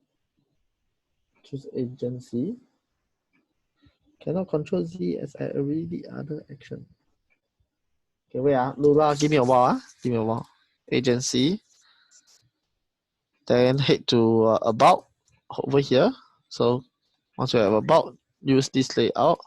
Choose agency. Cannot control Z as I already did other action. Okay, wait, Lula, give me a while. Give me a while. Agency. Then head to about over here. So once you have about, use this layout.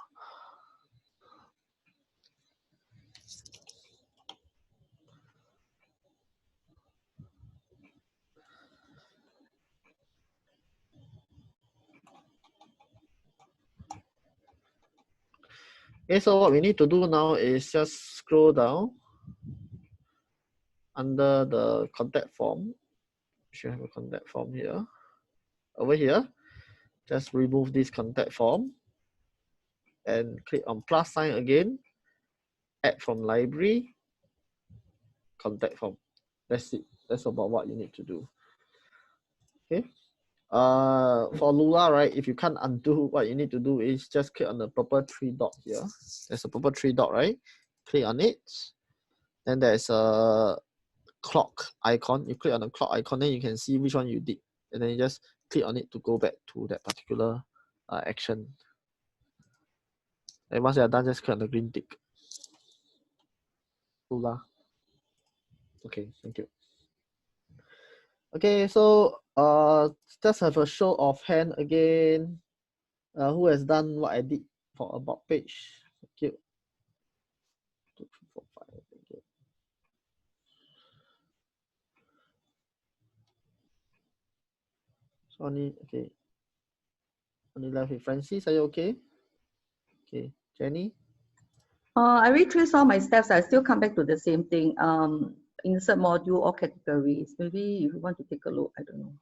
Okay, so what we need to do now is just scroll down under the contact form. You should have a contact form here. Over here, just remove this contact form and click on plus sign again. Add from library, contact form. That's it. That's about what you need to do. Okay. For Lula, right, if you can't undo, what you need to do is just click on the purple 3 dot here. There's a purple 3 dot, right? Click on it. Then there's a clock icon. You click on the clock icon, then you can see which one you did. And then you just click on it to go back to that particular action. And once you're done, just click on the green tick. Lula. Okay, thank you. Okay, so just have a show of hand again. Who has done what I did for about page? Thank you. 2, 3, 4, 5. Thank you. So only okay. Only left with Francis. Are you okay? Okay, Jenny. I retrace all my steps. I still come back to the same thing. Insert module or categories. Maybe if you want to take a look, I don't know.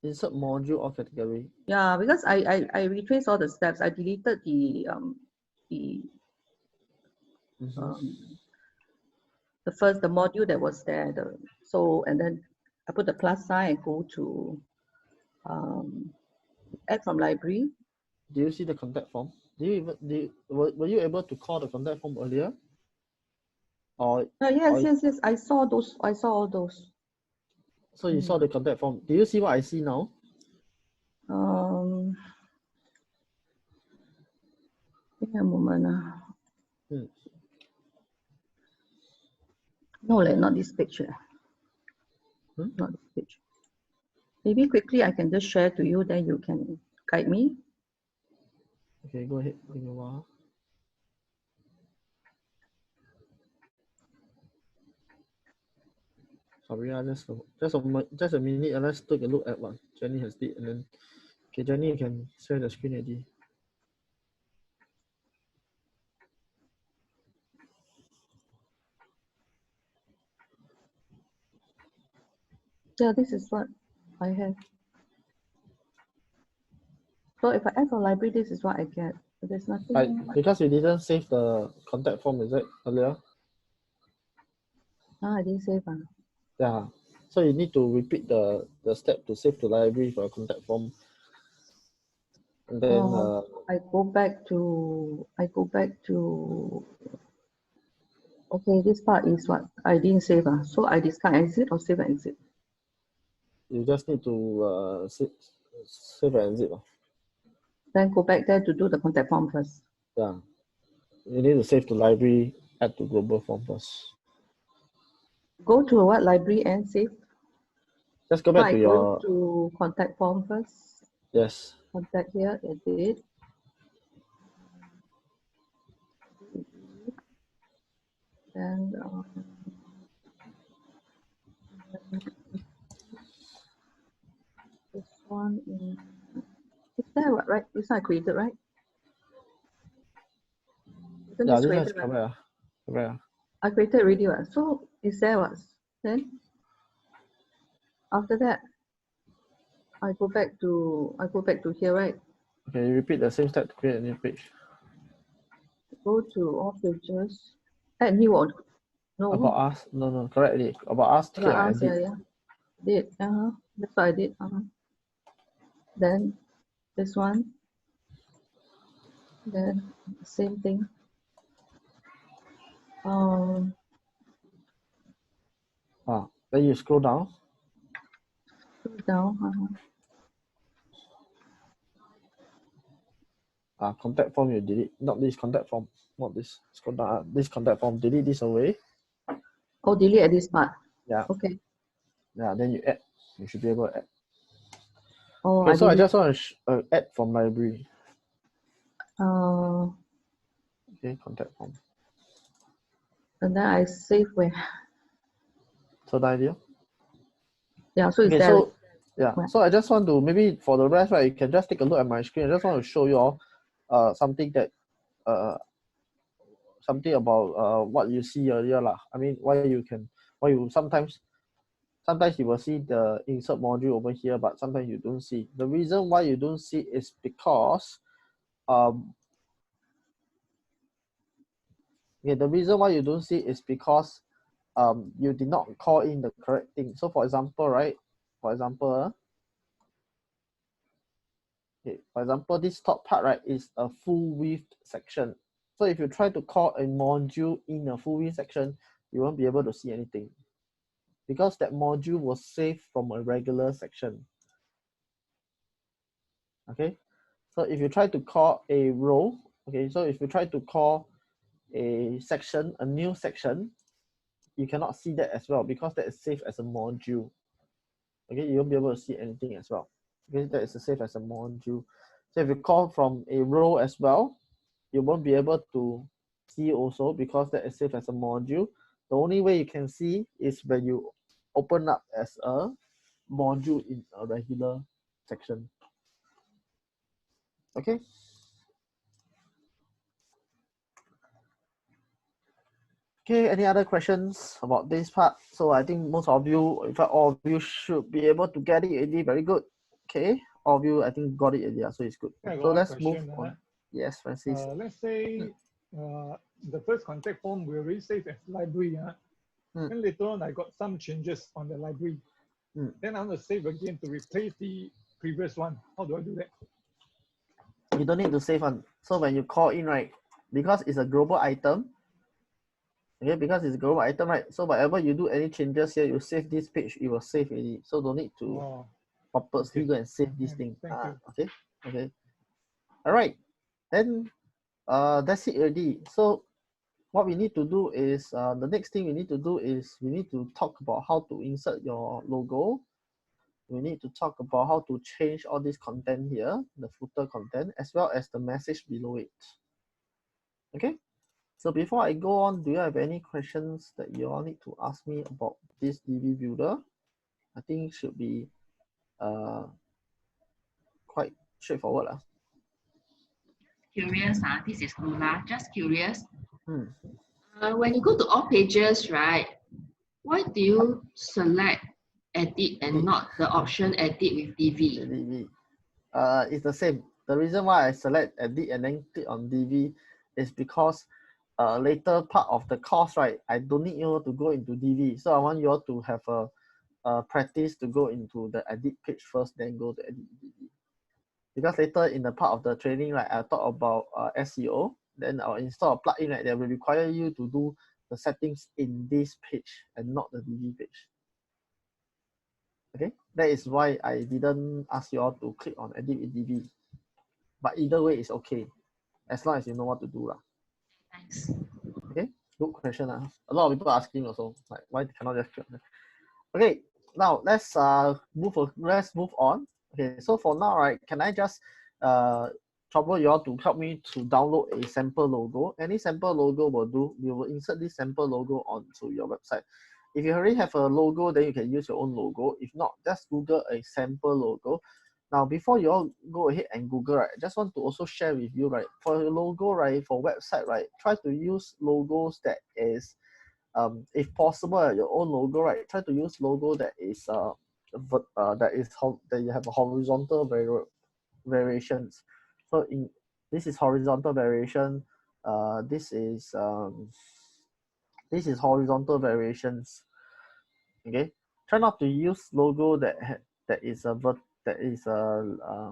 Insert module or category. Yeah, because I retraced all the steps. I deleted the module that was there. And then I put the plus sign and go to add from library. Do you see the contact form? Were you able to call the contact form earlier? Or yes. I saw those. I saw all those. So you saw the contact form. Do you see what I see now? Give me a moment. No, not this page. Not this page. Maybe quickly I can just share to you, then you can guide me. Okay, go ahead. Give me a while. Sorry, just a minute. Let's take a look at what Jenny has did, and then okay, Jenny, you can share the screen already. Yeah, this is what I have. So if I add from library, this is what I get. But there's nothing. Because you didn't save the contact form, is it earlier? I didn't save. Yeah. So you need to repeat the step to save to library for a contact form. And then I go back to okay, this part is what I didn't save. So I discard exit or save and exit. You just need to save and exit. Then go back there to do the contact form first. Yeah. You need to save to library, add to global form first. Go to what library and save? Just go back to your. Go to contact form first. Yes. Contact here, edit. And this one is there, right? This one I created, right? Isn't Yeah, this this created, one is correct. I created already. So is there what? Then after that, I go back to here, right? Okay, you repeat the same step to create a new page. Go to all features. Add new one. No. About us. No, correctly. About us. About us, yeah. Did, that's what I did. Then this one, then same thing. Then you scroll down. Contact form you delete, not this contact form, not this. Scroll down. This contact form, delete this away. Oh, delete at this part. Yeah. Okay. Yeah. Then you add. You should be able to add. Oh, Okay, so I delete. just want to add from library. Okay, contact form. And then I save where? So the idea. Yeah. So it's Okay, there. so yeah, so I just want to, maybe for the rest, right, you can just take a look at my screen. I just want to show you all something that something about what you see earlier lah. I mean, why you sometimes you will see the insert module over here, but sometimes you don't see. The reason why you don't see is because the reason why you don't see is because you did not call in the correct thing. So for example, right? For example, this top part, right, is a full width section. So if you try to call a module in a full width section, you won't be able to see anything because that module was saved from a regular section. Okay, so if you try to call a row, okay, so if you try to call a section, a new section, you cannot see that as well because that is saved as a module. Okay, you won't be able to see anything as well. Okay, that is saved as a module. So if you call from a row as well, you won't be able to see also because that is saved as a module. The only way you can see is when you open up as a module in a regular section. Okay. Okay, any other questions about this part? So I think most of you, in fact, all of you should be able to get it already. Very good. Okay, all of you, I think, got it already, so it's good. So let's move on. Yes, Francis. Let's say the first contact form we already saved as library. Then later on, I got some changes on the library. Then I want to save again to replace the previous one. How do I do that? You don't need to save one. So when you call in, right, because it's a global item, okay, because it's a global item, right? So whatever you do, any changes here, you save this page, it will save already. So don't need to purposely go and save this thing. Okay, okay. All right. Then that's it already. So what we need to do is the next thing we need to do is we need to talk about how to insert your logo. We need to talk about how to change all this content here, the footer content, as well as the message below it. Okay, so before I go on, do you have any questions that you all need to ask me about this DB builder? I think it should be quite straightforward. Curious, this is Lula, just curious. When you go to all pages, right, why do you select edit and not the option edit with DV? It's the same. The reason why I select edit and then click on DV is because later part of the course, right, I don't need you to go into DV. So I want you all to have a practice to go into the edit page first, then go to edit DV. Because later in the part of the training, right, I talk about SEO, then I'll install a plugin, right, that will require you to do the settings in this page and not the DV page. Okay, that is why I didn't ask you all to click on edit with DV. But either way, it's okay, as long as you know what to do. Thanks. Okay, good question. A lot of people asking also, like, why cannot just click? Okay, now let's move on. Okay, so for now, right, can I just trouble you all to help me to download a sample logo? Any sample logo will do. We will insert this sample logo onto your website. If you already have a logo, then you can use your own logo. If not, just Google a sample logo. Now, before you all go ahead and Google, right, I just want to also share with you, right, for your logo, right, for website, right, try to use logos that is, if possible, your own logo, right, try to use logo that is that you have a horizontal variations. So this is horizontal variation. This is horizontal variations. Okay. Try not to use logo that is a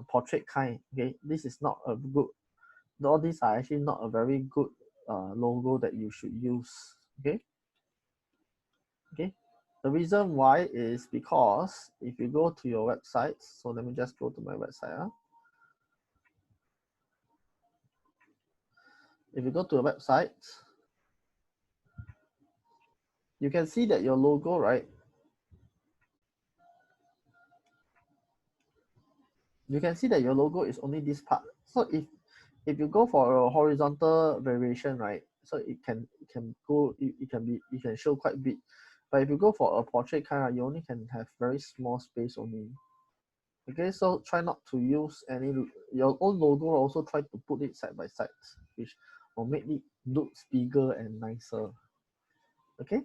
portrait kind. Okay, this is not a good. All these are actually not a very good logo that you should use. Okay. Okay. The reason why is because if you go to your website, so let me just go to my website. If you go to a website, you can see that your logo, right? You can see that your logo is only this part. So if you go for a horizontal variation, right? So it can show quite big. But if you go for a portrait kind, you only can have very small space only. Okay, so try not to use your own logo. Also try to put it side by side, which will make it look bigger and nicer. Okay.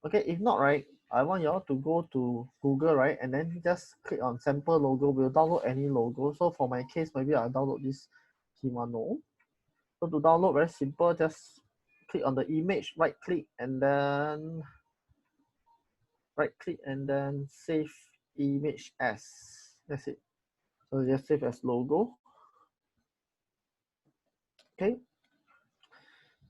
Okay, if not, right, I want you all to go to Google, right, and then just click on sample logo. We'll download any logo. So for my case, maybe I'll download this Kimono. So to download, very simple, just click on the image, right click, and then save image as. That's it. So just save as logo. Okay.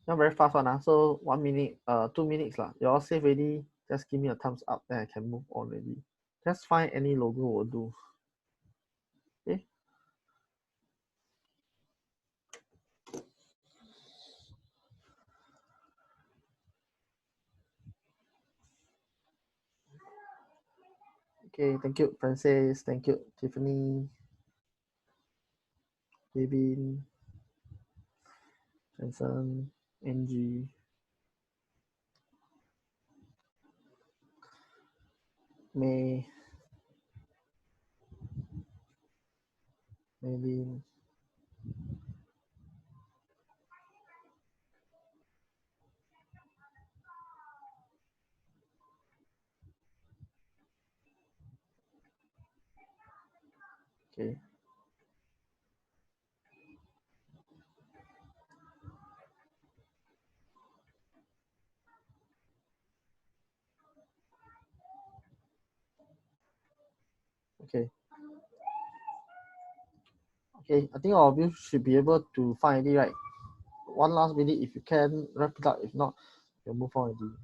Not very fast one. So 1 minute, 2 minutes lah. You all save ready. Just give me a thumbs up, then I can move on already. Just find any logo will do. Okay. Okay, thank you, Francis. Thank you, Tiffany. Kevin, Jensen, Angie, May, Maylin. Okay. Okay. Okay, I think all of you should be able to find it, right? One last minute, if you can, wrap it up. If not, you'll move on already.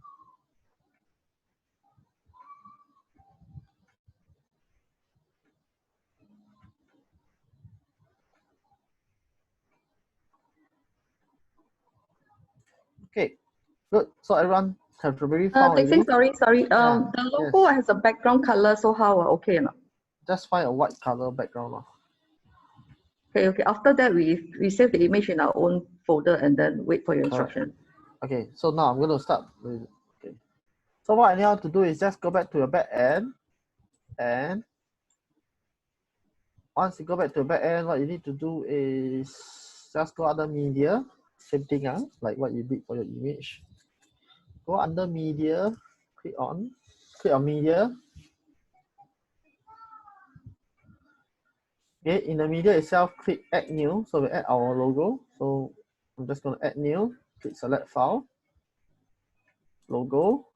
Okay, good. So everyone have already found Teck Seng, already? sorry. Yeah, The logo yes. has a background color, so how? Okay or not? Just find a white color background. Okay. After that, we save the image in our own folder and then wait for your instruction. Okay, so now I'm going to start with, okay. So what I need you to do is just go back to your back end, and once you go back to the back end, what you need to do is just go under media, same thing, like what you did for your image. Go under media, click on media. Okay, in the media itself, click add new. So we add our logo. So I'm just going to add new, click select file, logo,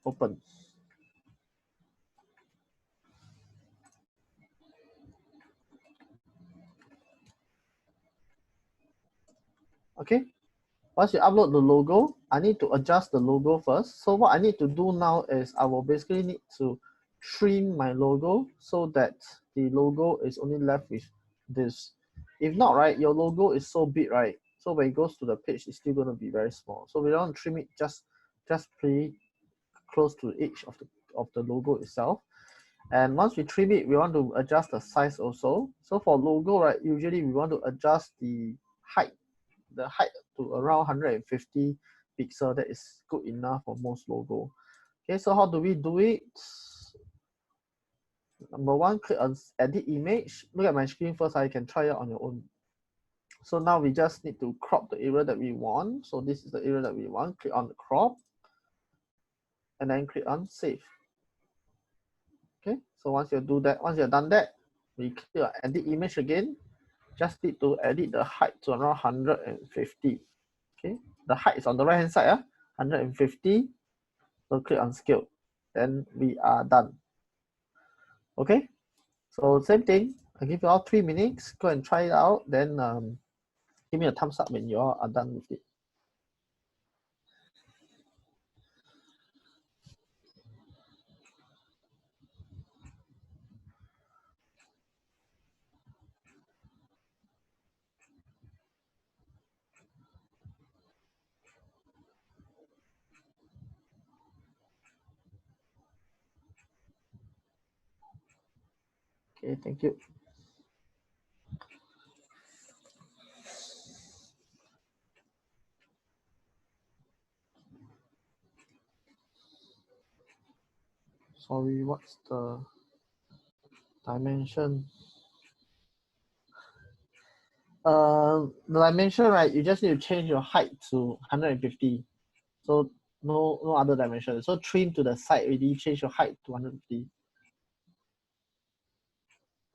open. Okay, once you upload the logo, I need to adjust the logo first. So what I need to do now is I will basically need to trim my logo so that the logo is only left with this. If not, right, your logo is so big, right? So when it goes to the page, it's still going to be very small. So we don't trim it just pretty close to the edge of the logo itself. And once we trim it, we want to adjust the size also. So for logo, right, usually we want to adjust the height to around 150 pixel. That is good enough for most logo. Okay, so how do we do it? Number one, click on edit image. Look at my screen first. I can try it on your own. So now we just need to crop the area that we want. So this is the area that we want. Click on the crop and then click on save. Okay, so once you do that, once you're done that, we click on edit image again. Just need to edit the height to around 150. Okay, the height is on the right hand side, 150. So click on scale. then we are done. Okay, so same thing. I give you all 3 minutes. Go and try it out. Then give me a thumbs up when you all are done with it. Okay, thank you. Sorry, what's the dimension? The dimension, right? You just need to change your height to 150. So no other dimension. So trim to the side already, change your height to 150.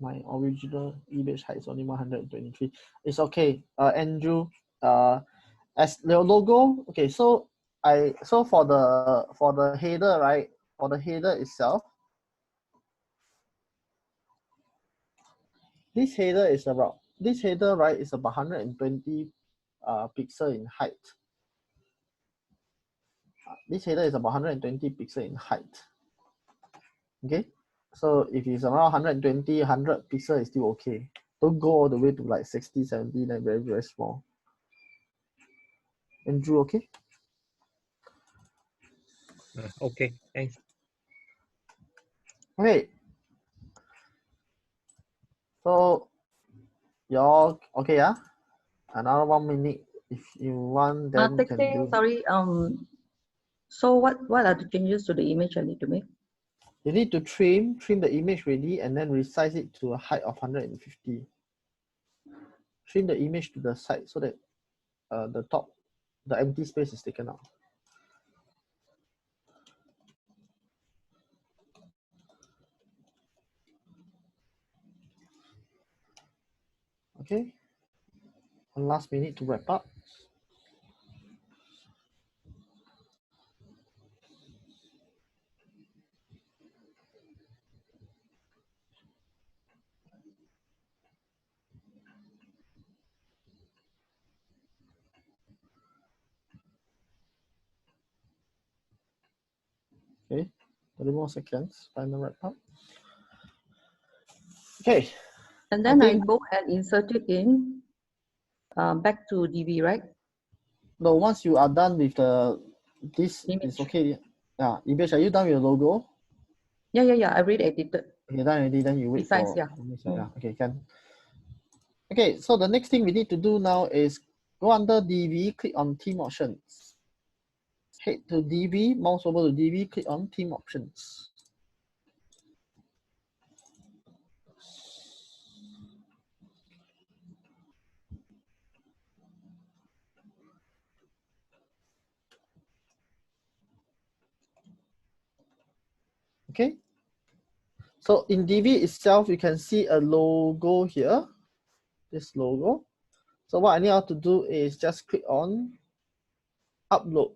My original image height is only 123. It's okay. Andrew, as your logo, okay, so for the header, right? For the header itself, this header, right, is about 120 pixel in height. This header is about 120 pixel in height. Okay, so if it's around 120, 100 pixel is still okay. Don't go all the way to like 60, 70, then very, very small. Andrew, okay? Okay, thanks. Okay. So y'all okay, yeah? Another 1 minute. If you want, then you Teck can Seng, do. sorry. So what are the changes to the image I need to make? You need to trim the image really, and then resize it to a height of 150. Trim the image to the side so that the empty space is taken out. Okay. One last minute to wrap up. Okay, 30 more seconds, final wrap up. Okay. And then I go and insert it in back to DB, right? No, once you are done with this image. It's okay. Yeah, image, are you done with your logo? Yeah, I already edited. Okay, done already, then you wait Besides, for yeah. Yeah, okay, can. Okay, so the next thing we need to do now is go under DB, click on theme options. Head to DB, mouse over to DB, click on theme options. Okay, so in DB itself, you can see a logo here, this logo. So what I need you to do is just click on upload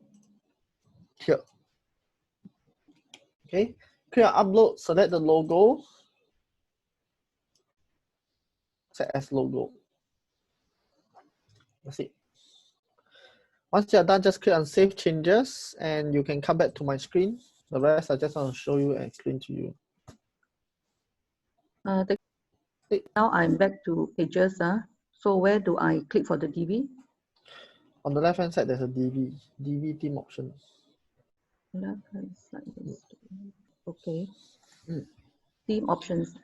here. Okay, click on upload, select the logo, set as logo. That's it. Once you're done, just click on save changes and you can come back to my screen. The rest I just want to show you and explain to you. Now I'm back to pages. So where do I click for the DB? On the left hand side, there's a DB theme option. Left hand side. Okay. Theme options.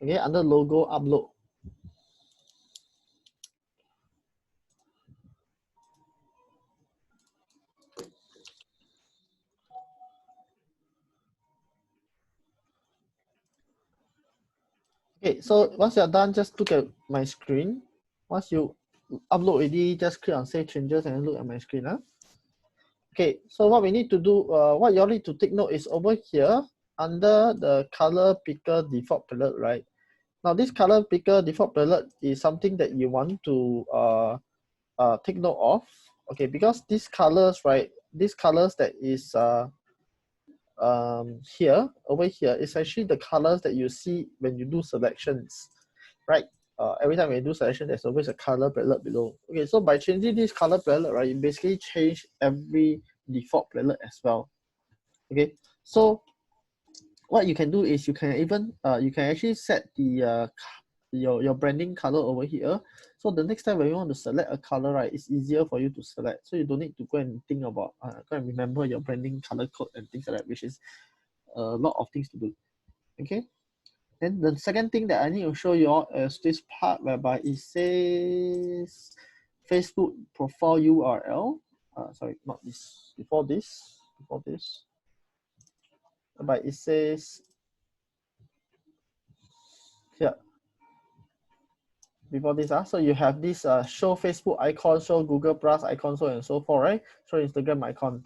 Okay, under logo, upload. Okay, so once you're done, just look at my screen. Once you upload already, just click on save changes and look at my screen. Okay, so what we need to do, what you all need to take note is over here under the color picker default palette, right? Now this color picker default palette is something that you want to take note of, okay, because these colors, right, these colors that is here, over here, is actually the colors that you see when you do selections, right? Every time when you do selection, there's always a color palette below. Okay, so by changing this color palette, right, you basically change every default palette as well. Okay, so what you can do is you can even you can actually set the your branding color over here. So the next time when you want to select a color, right, it's easier for you to select. So you don't need to go and think about go and remember your branding color code and things like that, which is a lot of things to do. Okay. Then the second thing that I need to show you all is this part whereby it says Facebook profile URL. Sorry, not this. Before this. But it says here. Before this, so you have this show Facebook icon, show Google Plus icon, so and so forth, right? Show Instagram icon.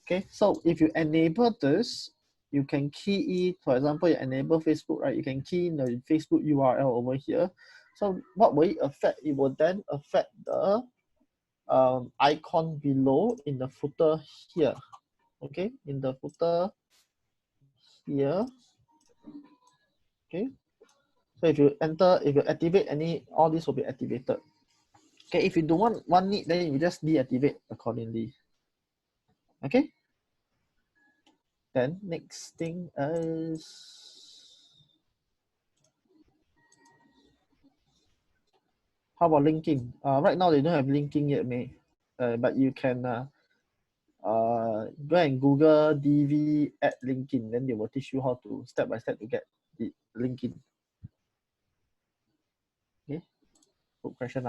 Okay, so if you enable this, you can key it. For example, you enable Facebook, right? You can key in the Facebook URL over here. So what will it affect? It will then affect the icon below in the footer here. Okay, in the footer here. Okay, so if you enter, if you activate any, all this will be activated. Okay, if you don't want one need, then you just deactivate accordingly. Okay. Then next thing is how about linking? Right now they don't have linking yet, but you can go and Google DV add linking. Then they will teach you how to step by step to get the linking. Okay, good question.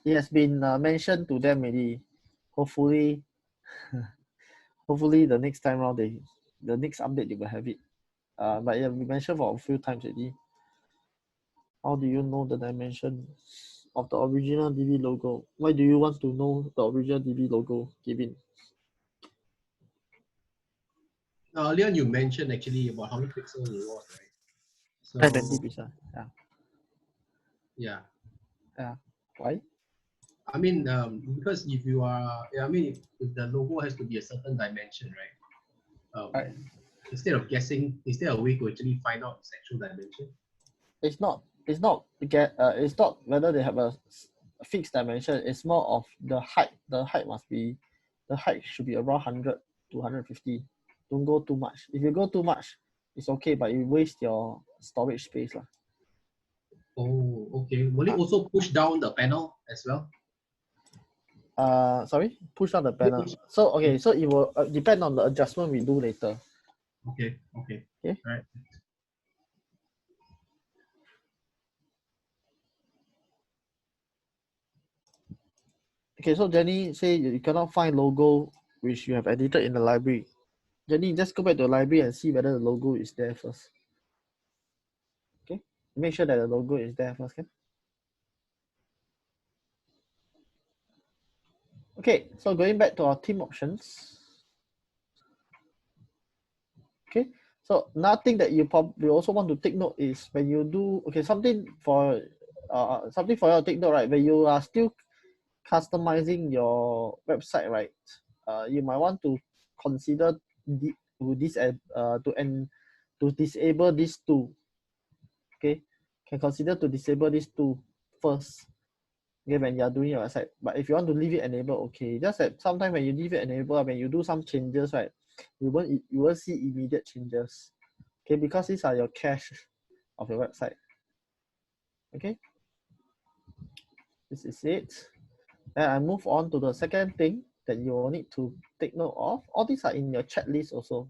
It has been mentioned to them already. Hopefully, hopefully the next time around the next update they will have it. But yeah, we mentioned for a few times already. How do you know the dimension of the original DB logo? Why do you want to know the original DB logo, Kevin? Earlier you mentioned actually about how many pixels it was, right? So 20%. Yeah. Yeah. Yeah. Why? I mean, because if you are, I mean, if the logo has to be a certain dimension, right? Right. Instead of guessing, is there a way to actually find out its actual dimension? It's not. It's not whether they have a fixed dimension. It's more of the height. The height should be around 100 to 150. Don't go too much. If you go too much, it's okay, but you waste your storage space. Oh, okay. Will it also push down the panel as well? Sorry, push on the panel. So okay, so it will depend on the adjustment we do later. Okay. Okay. Right. Okay, so Jenny say you cannot find logo which you have edited in the library. Jenny, just go back to the library and see whether the logo is there first. Okay, make sure that the logo is there first. Okay. Okay, so going back to our theme options. Okay, so nothing that you probably also want to take note is when you do something for you to take note, right? When you are still customizing your website, right? You might want to consider to disable these two. Okay, can consider to disable these two first. Okay, when you are doing your website. But if you want to leave it enabled, okay. Just that sometimes when you leave it enabled, when you do some changes, right, you won't see immediate changes. Okay, because these are your cache of your website. Okay, this is it. Then I move on to the second thing that you will need to take note of. All these are in your checklist also.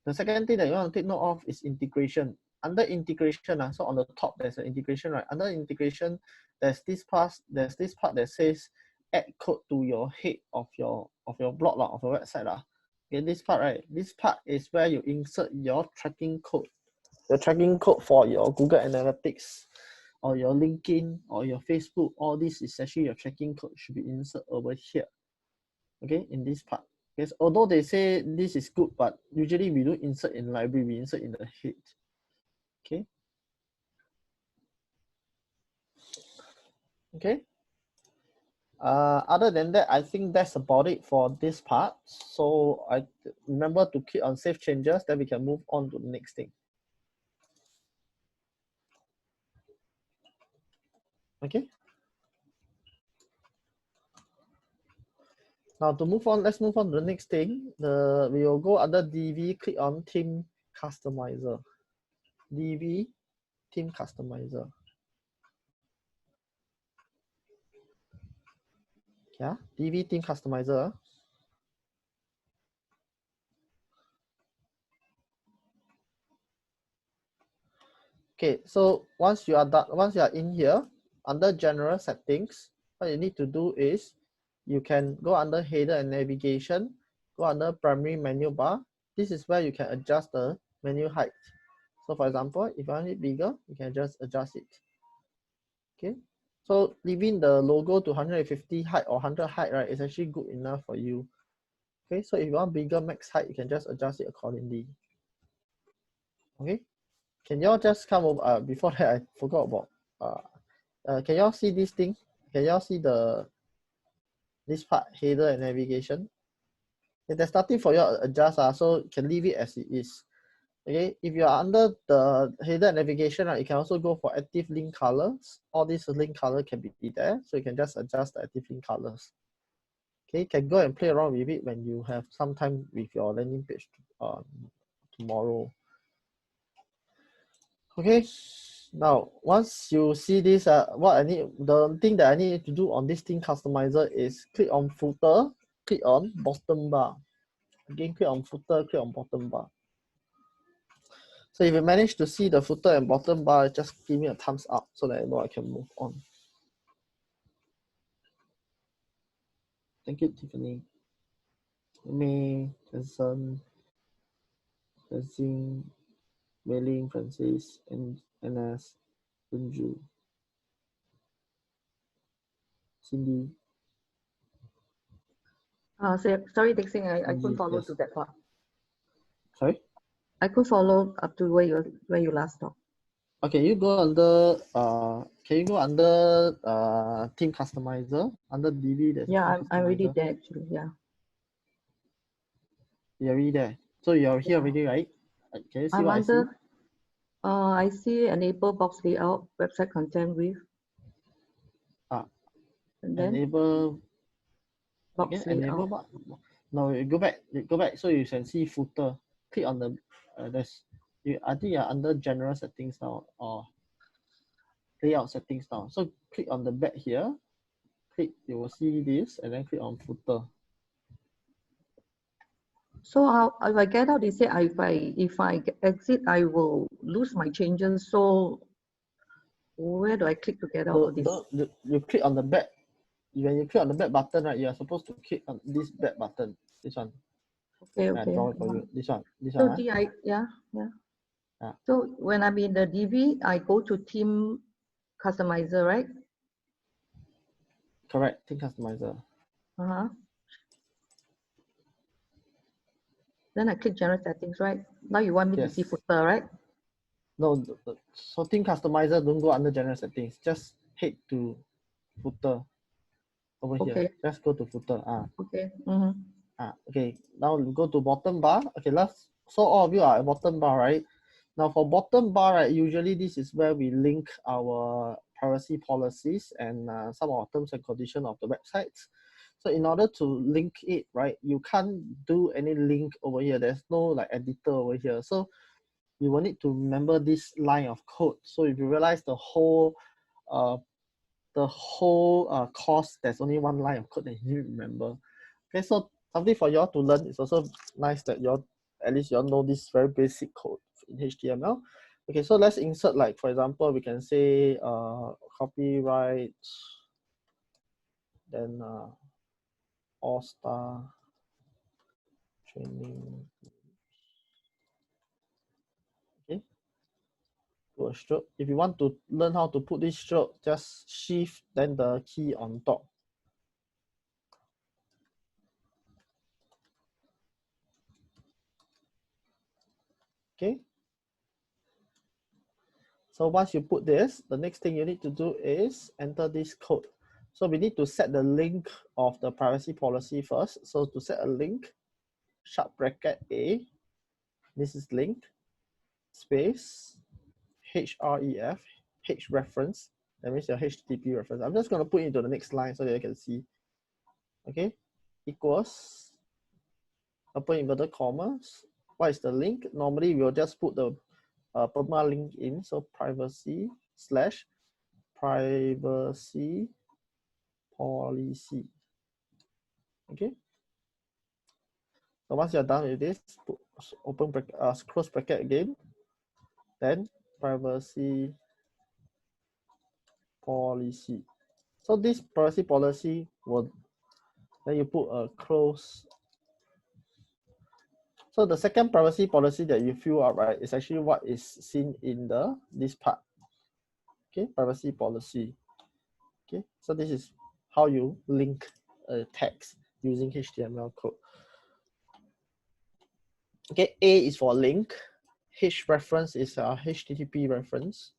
The second thing that you want to take note of is integration. Under integration, so on the top there's an integration, right? Under integration, there's this part that says add code to your head of your blog of your website. Okay, this part, right? This part is where you insert your tracking code. The tracking code for your Google Analytics or your LinkedIn or your Facebook, all this is actually your tracking code should be inserted over here. Okay, in this part. Yes, although they say this is good, but usually we don't insert in library, we insert in the head. Okay. Okay. Other than that, I think that's about it for this part. So I remember to click on save changes, then we can move on to the next thing. Okay. Now to move on, let's move on to the next thing. We will go under DV, click on theme customizer. DV theme customizer. Yeah, DV theme customizer. Okay, so once you are done, once you are in here, under general settings, what you need to do is you can go under header and navigation, go under primary menu bar. This is where you can adjust the menu height. So for example, if you want it bigger, you can just adjust it. Okay, so leaving the logo to 150 height or 100 height, right, is actually good enough for you. Okay, so if you want bigger max height, you can just adjust it accordingly. Okay, can y'all just come over, before that I forgot about, can y'all see this thing? Can y'all see this part, header and navigation? Okay, there's nothing for you to adjust, so you can leave it as it is. Okay, if you are under the header and navigation, right, you can also go for active link colors. All these link color can be there, so you can just adjust the active link colors. Okay, you can go and play around with it when you have some time with your landing page tomorrow. Okay, now once you see this, the thing that I need to do on this theme customizer is click on footer, click on bottom bar. Again, click on footer, click on bottom bar. So if you manage to see the footer and bottom bar, just give me a thumbs up so that I know I can move on. Thank you, Tiffany. May, Jensen, Zing, Mei-Ling, Francis, and NS, Bunju, Cindy. Sorry, Teck Seng, I couldn't follow yes. to that part. Sorry? I could follow up to where you last stopped. Okay, you go under can you go under theme customizer under DV? Yeah, I'm already there actually. Yeah. You're already there. So you're here already, right? Can you see what I see? I see enable box layout, website content with. And then enable box again, layout. enable box. No, you go back so you can see footer. Click on the I think you're under general settings now or layout settings now. So click on the back here. Click, you will see this, and then click on footer. So if I get out, they say if I exit, I will lose my changes. So where do I click to get out of this? You click on the back. When you click on the back button, right, you are supposed to click on this back button. This one. Okay. I draw it for you. This one. So yeah. So when I'm in the DV, I go to theme customizer, right? Correct. Theme customizer. Then I click general settings, right? Now you want me to see footer, right? No, so theme customizer don't go under general settings. Just head to footer over here. Just go to footer. Okay. Okay. Now go to bottom bar. Okay, so all of you are at bottom bar, right? Now for bottom bar, right, usually this is where we link our privacy policies and some of our terms and conditions of the websites. So in order to link it, right, you can't do any link over here. There's no like editor over here. So you will need to remember this line of code. So if you realize the whole course, there's only one line of code that you remember. Okay, so something for y'all to learn. It's also nice that at least y'all know this very basic code in HTML. Okay, so let's insert, like, for example, we can say copyright, then all-star training. Okay, put a stroke. If you want to learn how to put this stroke, just shift then the key on top. Okay, so once you put this, the next thing you need to do is enter this code. So we need to set the link of the privacy policy first. So to set a link, sharp bracket A, this is link, space, href, h reference, that means your HTTP reference. I'm just going to put it into the next line so that you can see. Okay, equals, open inverted commas. What is the link? Normally we'll just put the permalink in, so privacy slash privacy policy. Okay. So once you're done with this, put open bracket, close bracket again, then privacy policy. So this privacy policy will, then you put a close. So the second privacy policy that you fill out, right, is actually what is seen in this part. Okay, privacy policy. Okay, so this is how you link a text using HTML code. Okay, A is for link, H reference is a HTTP reference.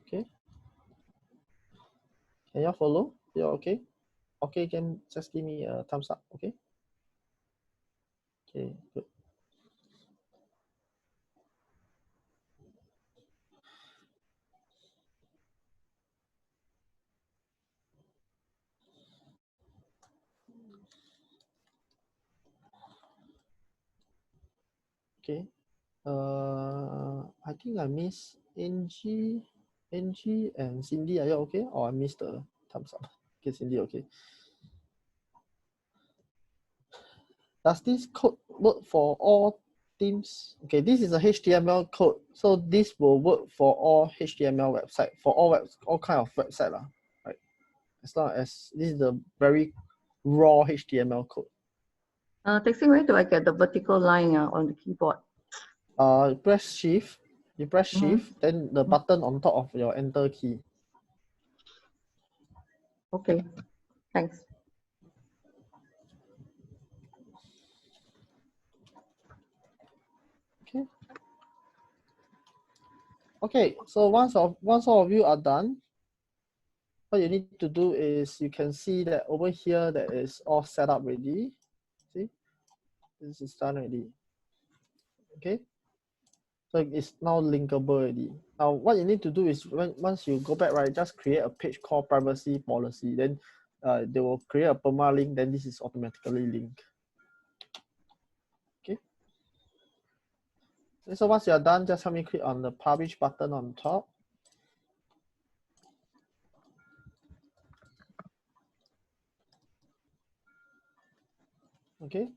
Okay, can you follow? You're okay? Okay, can just give me a thumbs up. Okay. Okay, good. Okay. I think I missed Angie and Cindy. Are you okay? Or I missed the thumbs up. Okay, Cindy, okay. Does this code work for all themes? Okay, this is a HTML code, so this will work for all HTML website, for all kind of website, right? As long as this is the very raw HTML code. Teck Seng, where do I get the vertical line on the keyboard? Press shift. You press shift, then the button on top of your enter key. Okay, thanks. Okay. Okay, so once all of you are done, what you need to do is you can see that over here that is all set up ready. See, this is done already. Okay, so it's now linkable already. Now what you need to do is once you go back, right, just create a page called privacy policy. Then they will create a permalink. Then this is automatically linked. Okay. And so once you are done, just help me click on the publish button on top. Okay.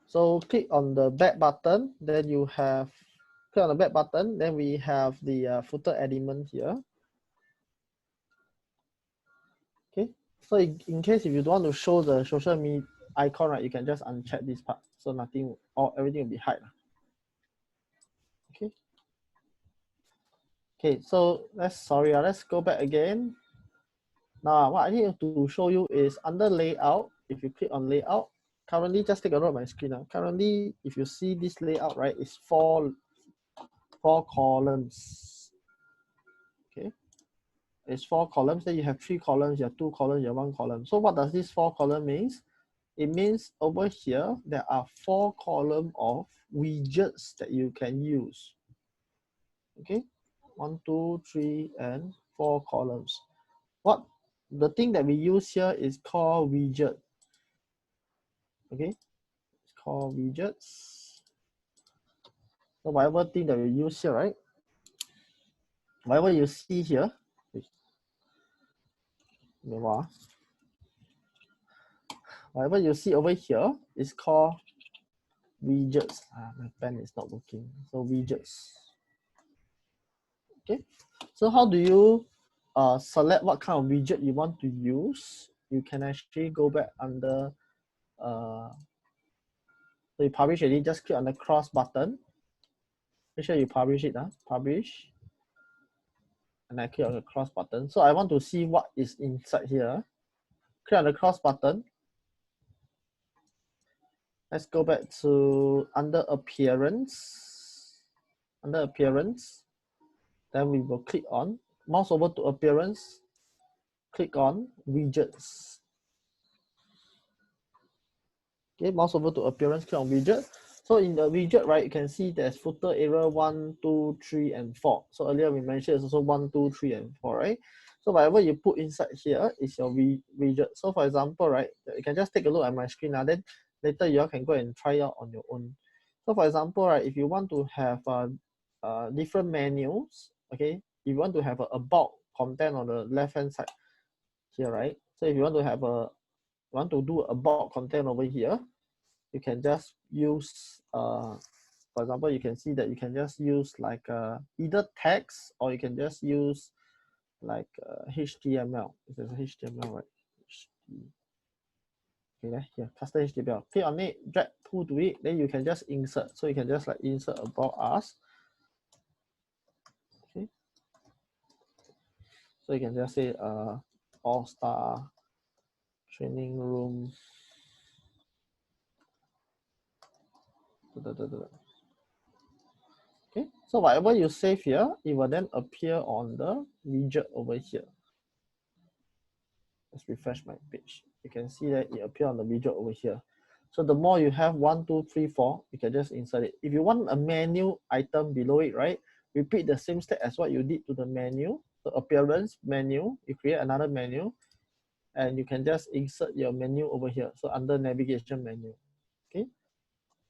So click on the back button, then you have, click on the back button, then we have the footer element here. Okay, so in case if you don't want to show the social media icon, right, you can just uncheck this part. So nothing, or everything will be hide. Okay. Okay, so let's go back again. Now what I need to show you is under layout, if you click on layout, currently just take a look at my screen. Currently, if you see this layout, right, it's four columns. Okay, it's 4 columns. Then you have 3 columns, you have 2 columns, you have 1 column. So what does this 4 column means? It means over here there are 4 columns of widgets that you can use. Okay, 1, 2, 3, and 4 columns. What the thing that we use here is called widget. Okay, it's called widgets. So whatever thing that we use here, right? Whatever you see here, whatever you see over here is called widgets. My pen is not working. So widgets. Okay. So how do you select what kind of widget you want to use? You can actually go back under. So you publish already. Just click on the cross button. Make sure you publish it. Publish. And I click on the cross button. So I want to see what is inside here. Click on the cross button. Let's go back to under appearance. Under appearance, then we will click on mouse over to appearance, click on widgets. Okay, mouse over to appearance, click on widget. So in the widget, right, you can see there's footer area 1, 2, 3, and 4. So earlier we mentioned it's also 1, 2, 3, and 4, right? So whatever you put inside here is your widget. So for example, right, you can just take a look at my screen now. Then later you all can go and try out on your own. So for example, right, if you want to have different menus, okay, if you want to have a about content on the left hand side here, right? So if you want to have want to do about content over here, you can just use, for example, you can see that you can just use like either text or you can just use like HTML. This is HTML, right? Okay, here, custom HTML. Click on it, drag, pull to it, then you can just insert. So you can just like insert about us. Okay. So you can just say all-star training room. Okay, so whatever you save here, it will then appear on the widget over here. Let's refresh my page. You can see that it appears on the widget over here. So the more you have 1, 2, 3, 4, you can just insert it. If you want a menu item below it, right, repeat the same step as what you did to the menu. The appearance menu, you create another menu, and you can just insert your menu over here. So under navigation menu, okay.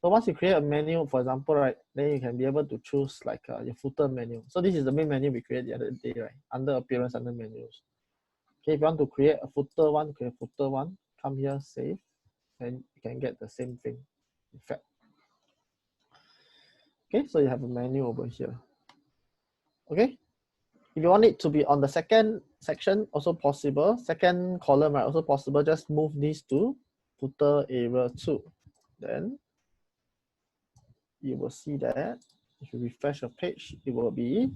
So once you create a menu, for example, right, then you can be able to choose like your footer menu. So this is the main menu we created the other day, right? Under appearance, under menus. Okay, if you want to create a footer one, create a footer one, come here, save, and you can get the same thing effect. Okay, so you have a menu over here. Okay, if you want it to be on the second section, also possible. Second column, right, also possible. Just move these to footer area 2. Then you will see that if you refresh your page, it will be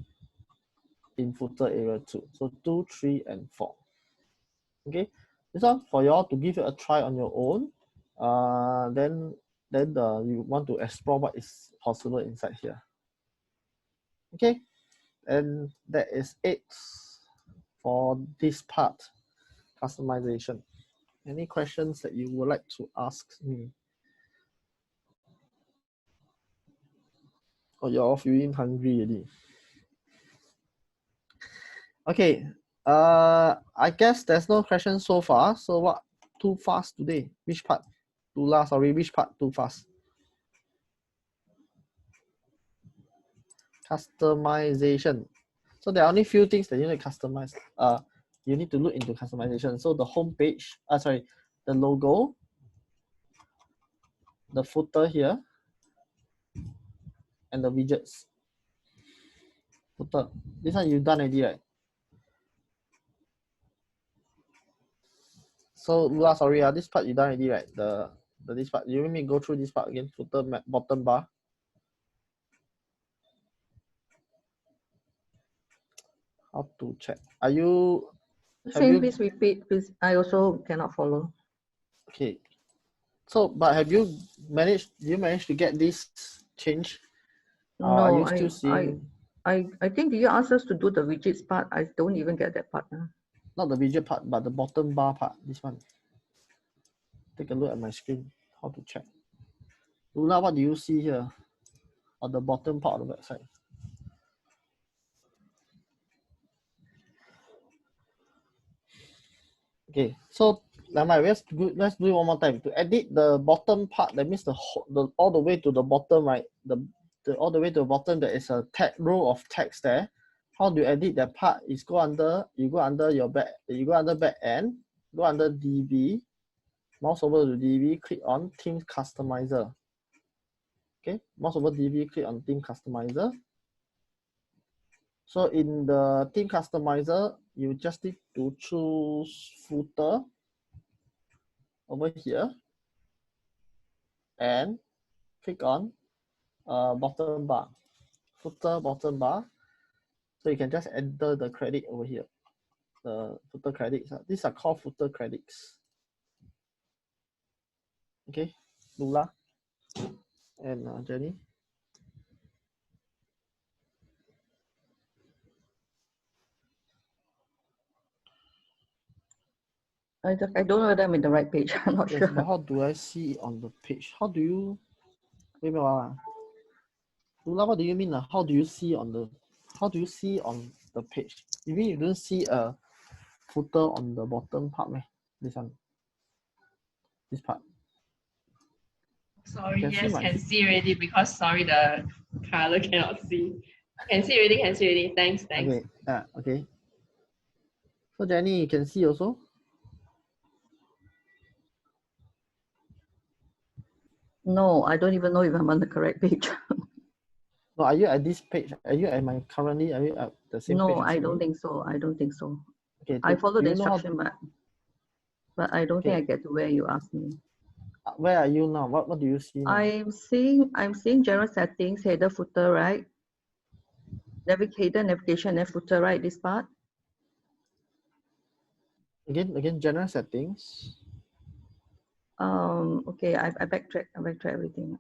in footer area 2. So 2, 3, and 4. Okay, this one for y'all to give it a try on your own. Then you want to explore what is possible inside here. Okay, and that is it for this part, customization. Any questions that you would like to ask me? Or you're all feeling hungry already? Okay, I guess there's no questions so far. So what, too fast today? Which part? Too last, sorry, which part too fast? Customization. So there are only few things that you need to customize. You need to look into customization. So the home page, the logo, the footer here, and the widgets. Footer. This one you've done already, right? So Lula, sorry, this part you done already, right? This part. You want me to go through this part again? Footer, bottom bar. How to check? Are you? Please repeat, please. I also cannot follow. Okay. So, but have you managed? Do you manage to get this change? No, are you still seeing? I think you asked us to do the widgets part. I don't even get that part now. Not the widget part, but the bottom bar part. This one. Take a look at my screen. How to check? Luna, what do you see here on the bottom part of the website? Okay, so let's do it one more time. To edit the bottom part, that means all the way to the bottom, right? All the way to the bottom, there is a row of text there. How do you edit that part? Is you go under back end, go under DB, mouse over to DB, click on theme customizer. Okay, mouse over DB, click on theme customizer. So in the theme customizer, you just need to choose footer over here and click on bottom bar, footer bottom bar. So you can just enter the credit over here, the footer credits. These are called footer credits. Okay, Lula. And Jenny? I don't know whether I'm in the right page. I'm not Yes, sure. but how do I see it on the page? How do you, wait, Lula, what do you mean? How do you see on the page? You mean you don't see a footer on the bottom part, meh? This one. This part. Sorry, Can yes, see can see already because sorry the color cannot see. Can see already, can see already. Thanks, thanks. Okay, okay. So Jenny, you can see also? No, I don't even know if I'm on the correct page. No, are you at this page? Are you at my currently? Are you at the same page? No, as I me? don't think so. I don't think so. Okay. I follow the you know how- instruction, but I don't think I get to where you asked me. Where are you now? What do you see now? I'm seeing general settings, header, footer, right? Header, navigation, and footer, right? This part. Again, general settings. Okay, I backtrack everything.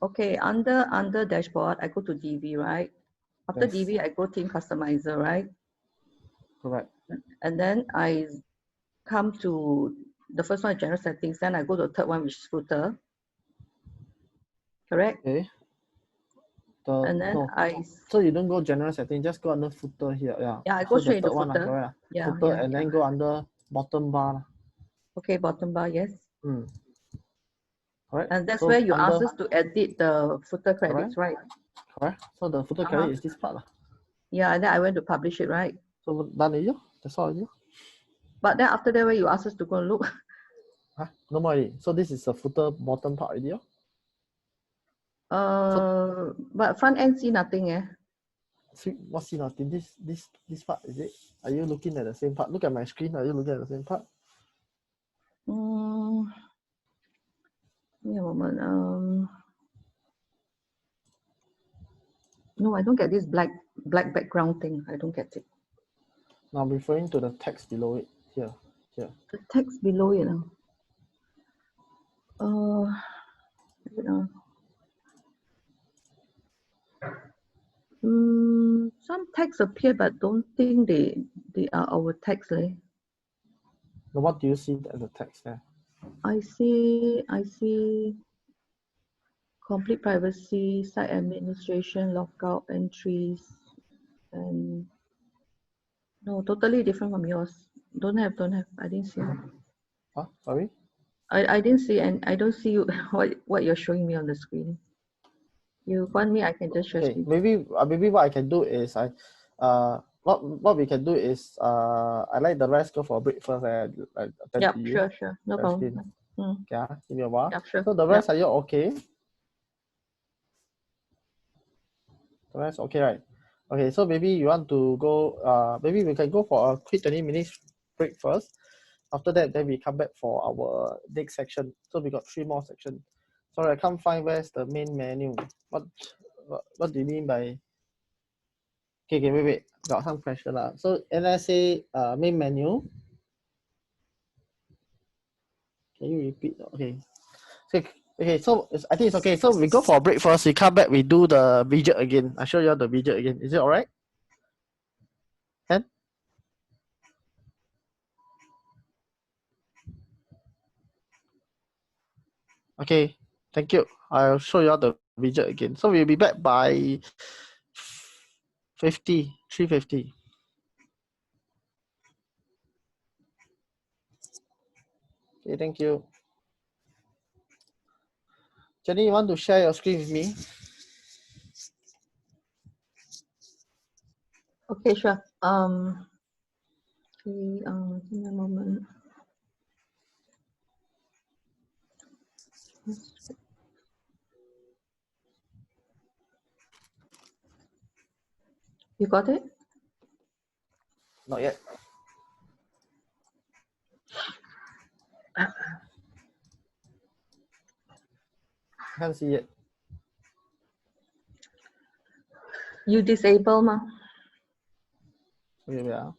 Okay, under dashboard, I go to DV, right? After Yes. DV, I go theme customizer, right? Correct. And then I come to the first one, general settings. Then I go to the third one, which is footer. Correct? Okay. And then So you don't go general setting, just go under footer here. Yeah. Yeah, I go So straight the into third one, footer. correct. Yeah, footer, yeah, and then yeah. go under bottom bar. Okay, bottom bar, yes. Correct. And that's so where you ask us to edit the footer credits, right? Correct. So the footer credit is this part. Yeah, and then I went to publish it, right? So done already. That's all already. But then after that, where you ask us to go and look. Huh? No more already. So this is the footer bottom part already. But front end see nothing, eh? What's see nothing? This part, is it? Are you looking at the same part? Look at my screen. Are you looking at the same part? Give me a moment. No, I don't get this black background thing. I don't get it. Now I'm referring to the text below it. Here. The text below it. Some text appear, but don't think they are our text. Now what do you see as a text there? I see complete privacy, site administration, lockout entries, and no, totally different from yours. Don't have. I didn't see. Huh? Sorry? I didn't see, and I don't see you, what you're showing me on the screen. You want me? I can just share screen. Maybe what I can do is what we can do is I let the rest go for a break first. Yeah, sure, no problem. Yeah, give me a while. Yeah, sure. So the rest are you okay? The rest okay, right? Okay, so maybe you want to go. Maybe we can go for a quick 20 minutes break first. After that, then we come back for our next section. So we got 3 more sections. Sorry, I can't find where's the main menu. What do you mean by? Okay, wait. Got some question lah. So NSA main menu. Can you repeat? Okay. So I think it's okay. So we go for a break first. We come back. We do the widget again. I show you the widget again. Is it all right? Can? Okay. Thank you. I'll show you the widget again. So we'll be back by 3:50. Okay, thank you. Jenny, you want to share your screen with me? Okay, sure. Okay, give me a moment. You got it? Not yet. Can't see it. You disable ma? Okay, yeah.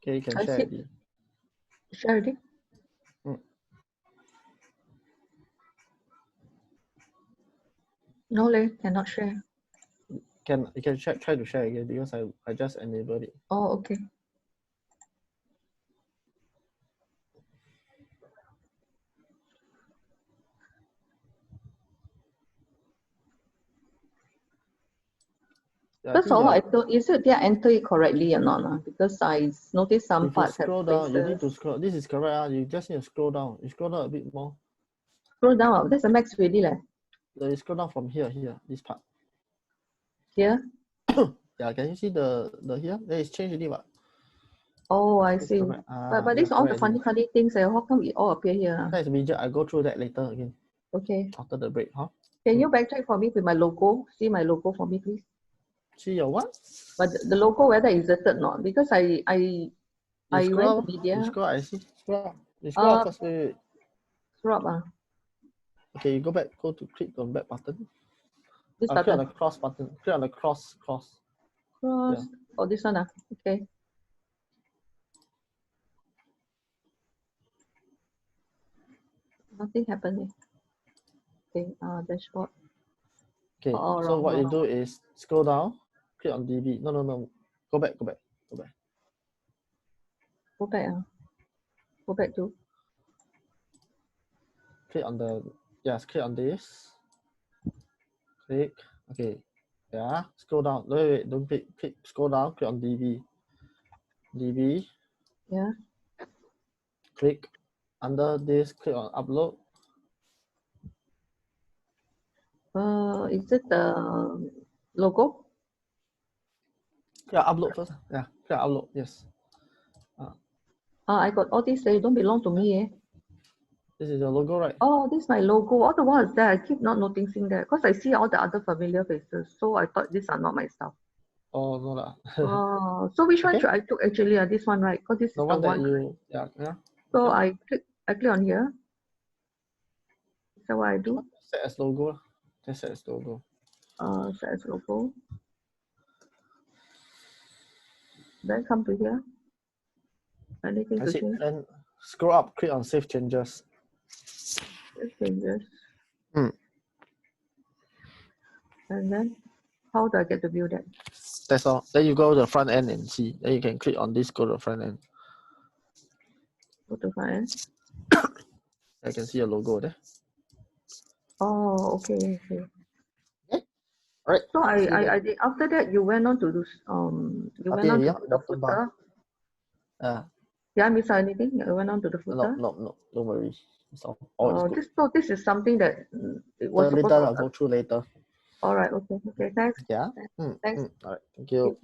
Okay, you can I share see. it. Share already? No, cannot share. You can try to share again because I just enabled it. Oh, okay. Yeah, First of all, I thought, is it they enter it correctly or not? Because I noticed some if you parts have scroll down, you need to places. scroll. This is correct. You just need to scroll down. You scroll down a bit more. Scroll down. That's a max already. You scroll down from here, this part. Here? Yeah, can you see the here? There is changed already, but. Oh, I It's see. correct. But these all the funny things. How come it all appear here? That's major. I go through that later again. Okay. After the break, huh? Can you backtrack for me with my logo? See my logo for me, please. See your what? But the logo whether inserted or not, because I went to media. You scroll. I see. Scroll up. You scroll up first. Wait. Scroll up. Okay, you go back. Go to click on back button. This Click button. on the cross button. Click on the cross. Cross. Yeah. Oh, this one. Okay. Nothing happening. Okay. Dashboard. Okay. Oh, so wrong, what you wrong. do is scroll down. Click on DB. No. Go back. Go back. Go back to. Click on the. Yes. Click on this. Click. Okay. Yeah. Scroll down. Wait. Don't click. Click. Scroll down. Click on DB. DB. Yeah. Click under this. Click on upload. Is it the logo? Yeah, upload first. Yeah, upload. Yes. I got all these. They don't belong to me. This is your logo, right? Oh, this is my logo. All the while is there. I keep not noticing that because I see all the other familiar faces. So I thought these are not my stuff. Oh, no lah. Oh, so which one should I took actually? This one, right? Because this is The the one that one. you, yeah. So Okay. I click on here. Is that what I do? Set as logo. Just set as logo. Set as logo. Then come to here. Anything to change? Then scroll up, click on save changes. Save changes. Hmm. And then how do I get to view that? That's all. Then you go to the front end and see. Then you can click on this, go to the front end. Go to front end. I can see your logo there. Oh, okay. Okay. All right. So I did, after that you went on to do you went on to the footer. Did I miss anything? You went on to the footer? No, don't worry. It's all is good. This is something that it was supposed later to. I'll go through later. All right. Okay. Thanks. Yeah. Thanks. All right. Thank you.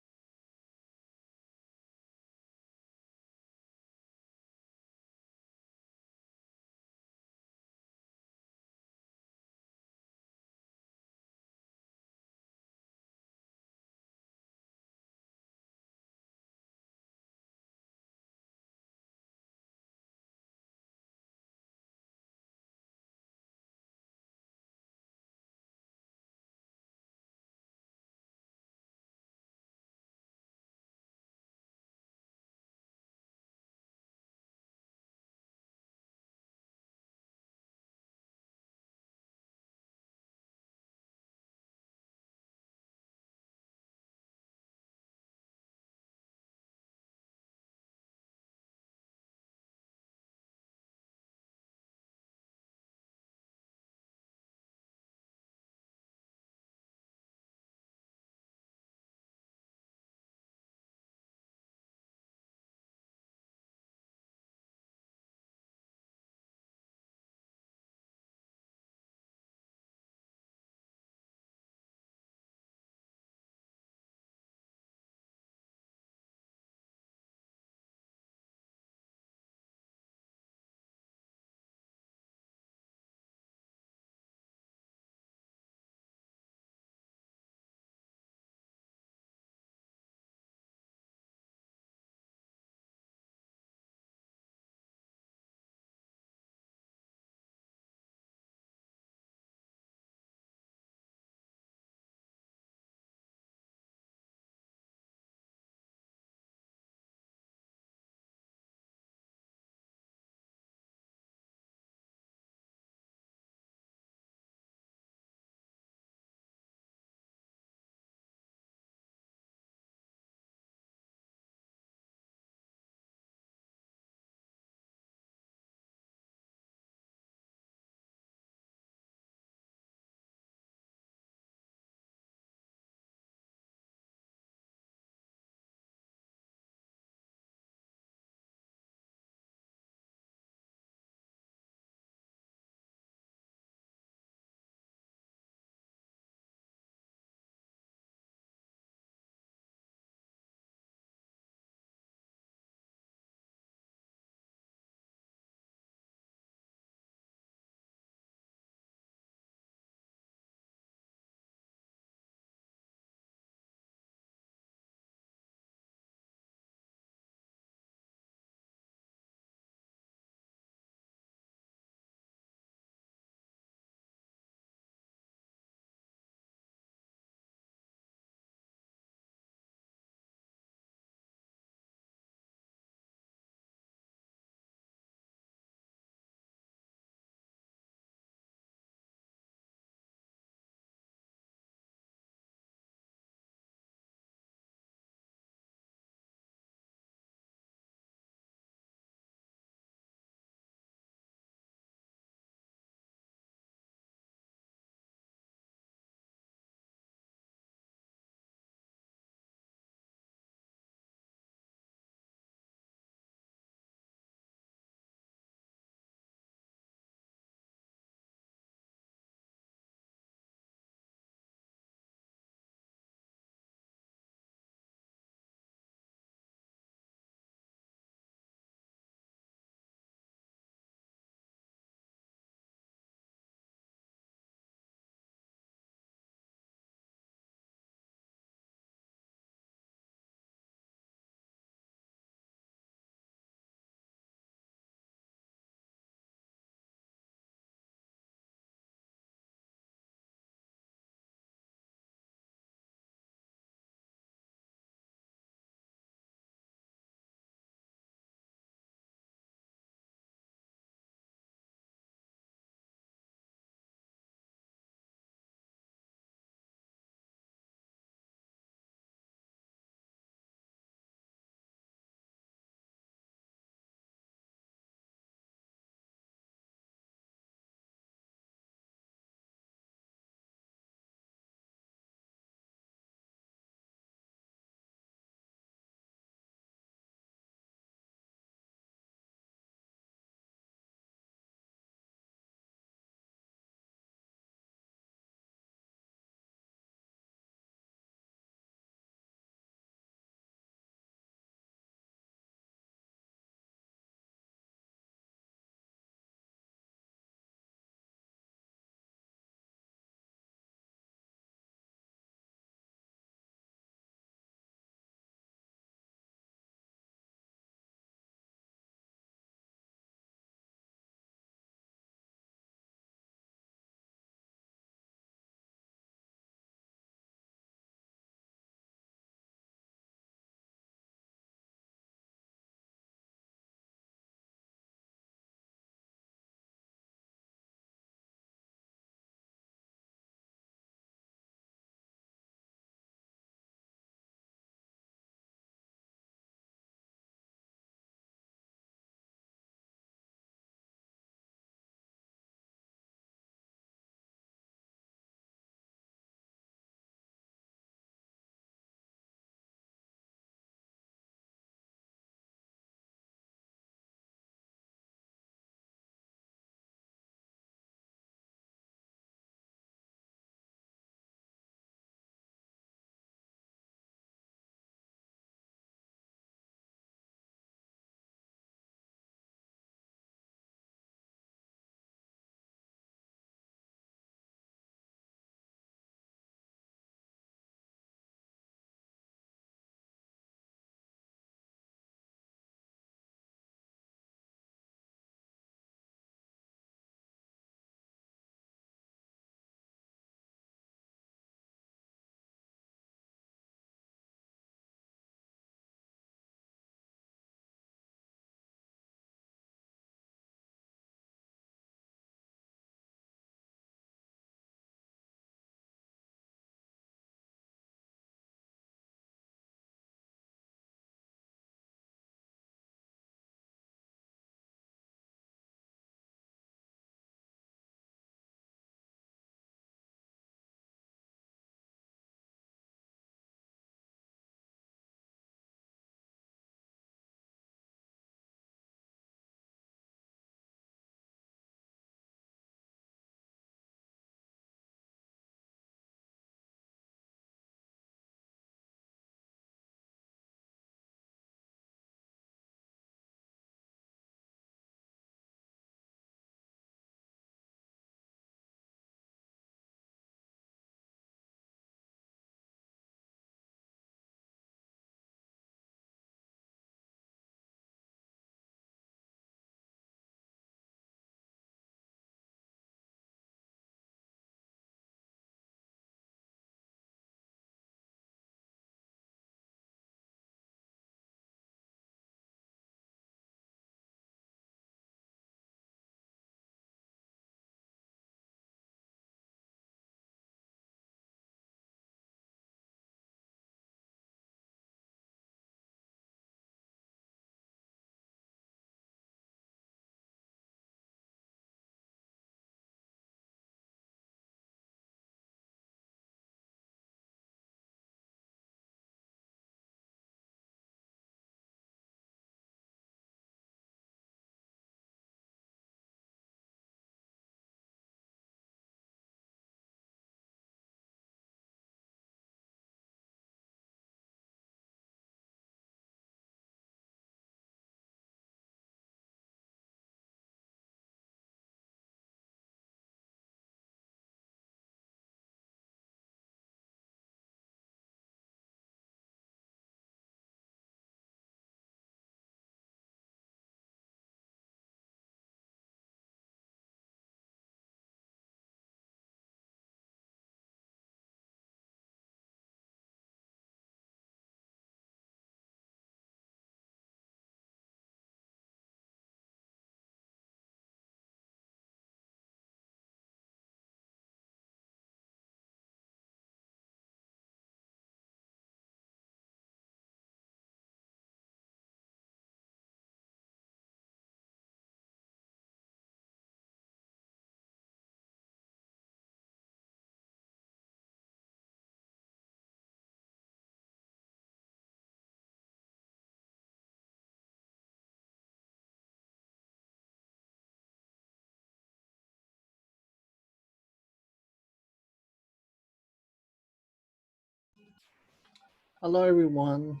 Hello everyone.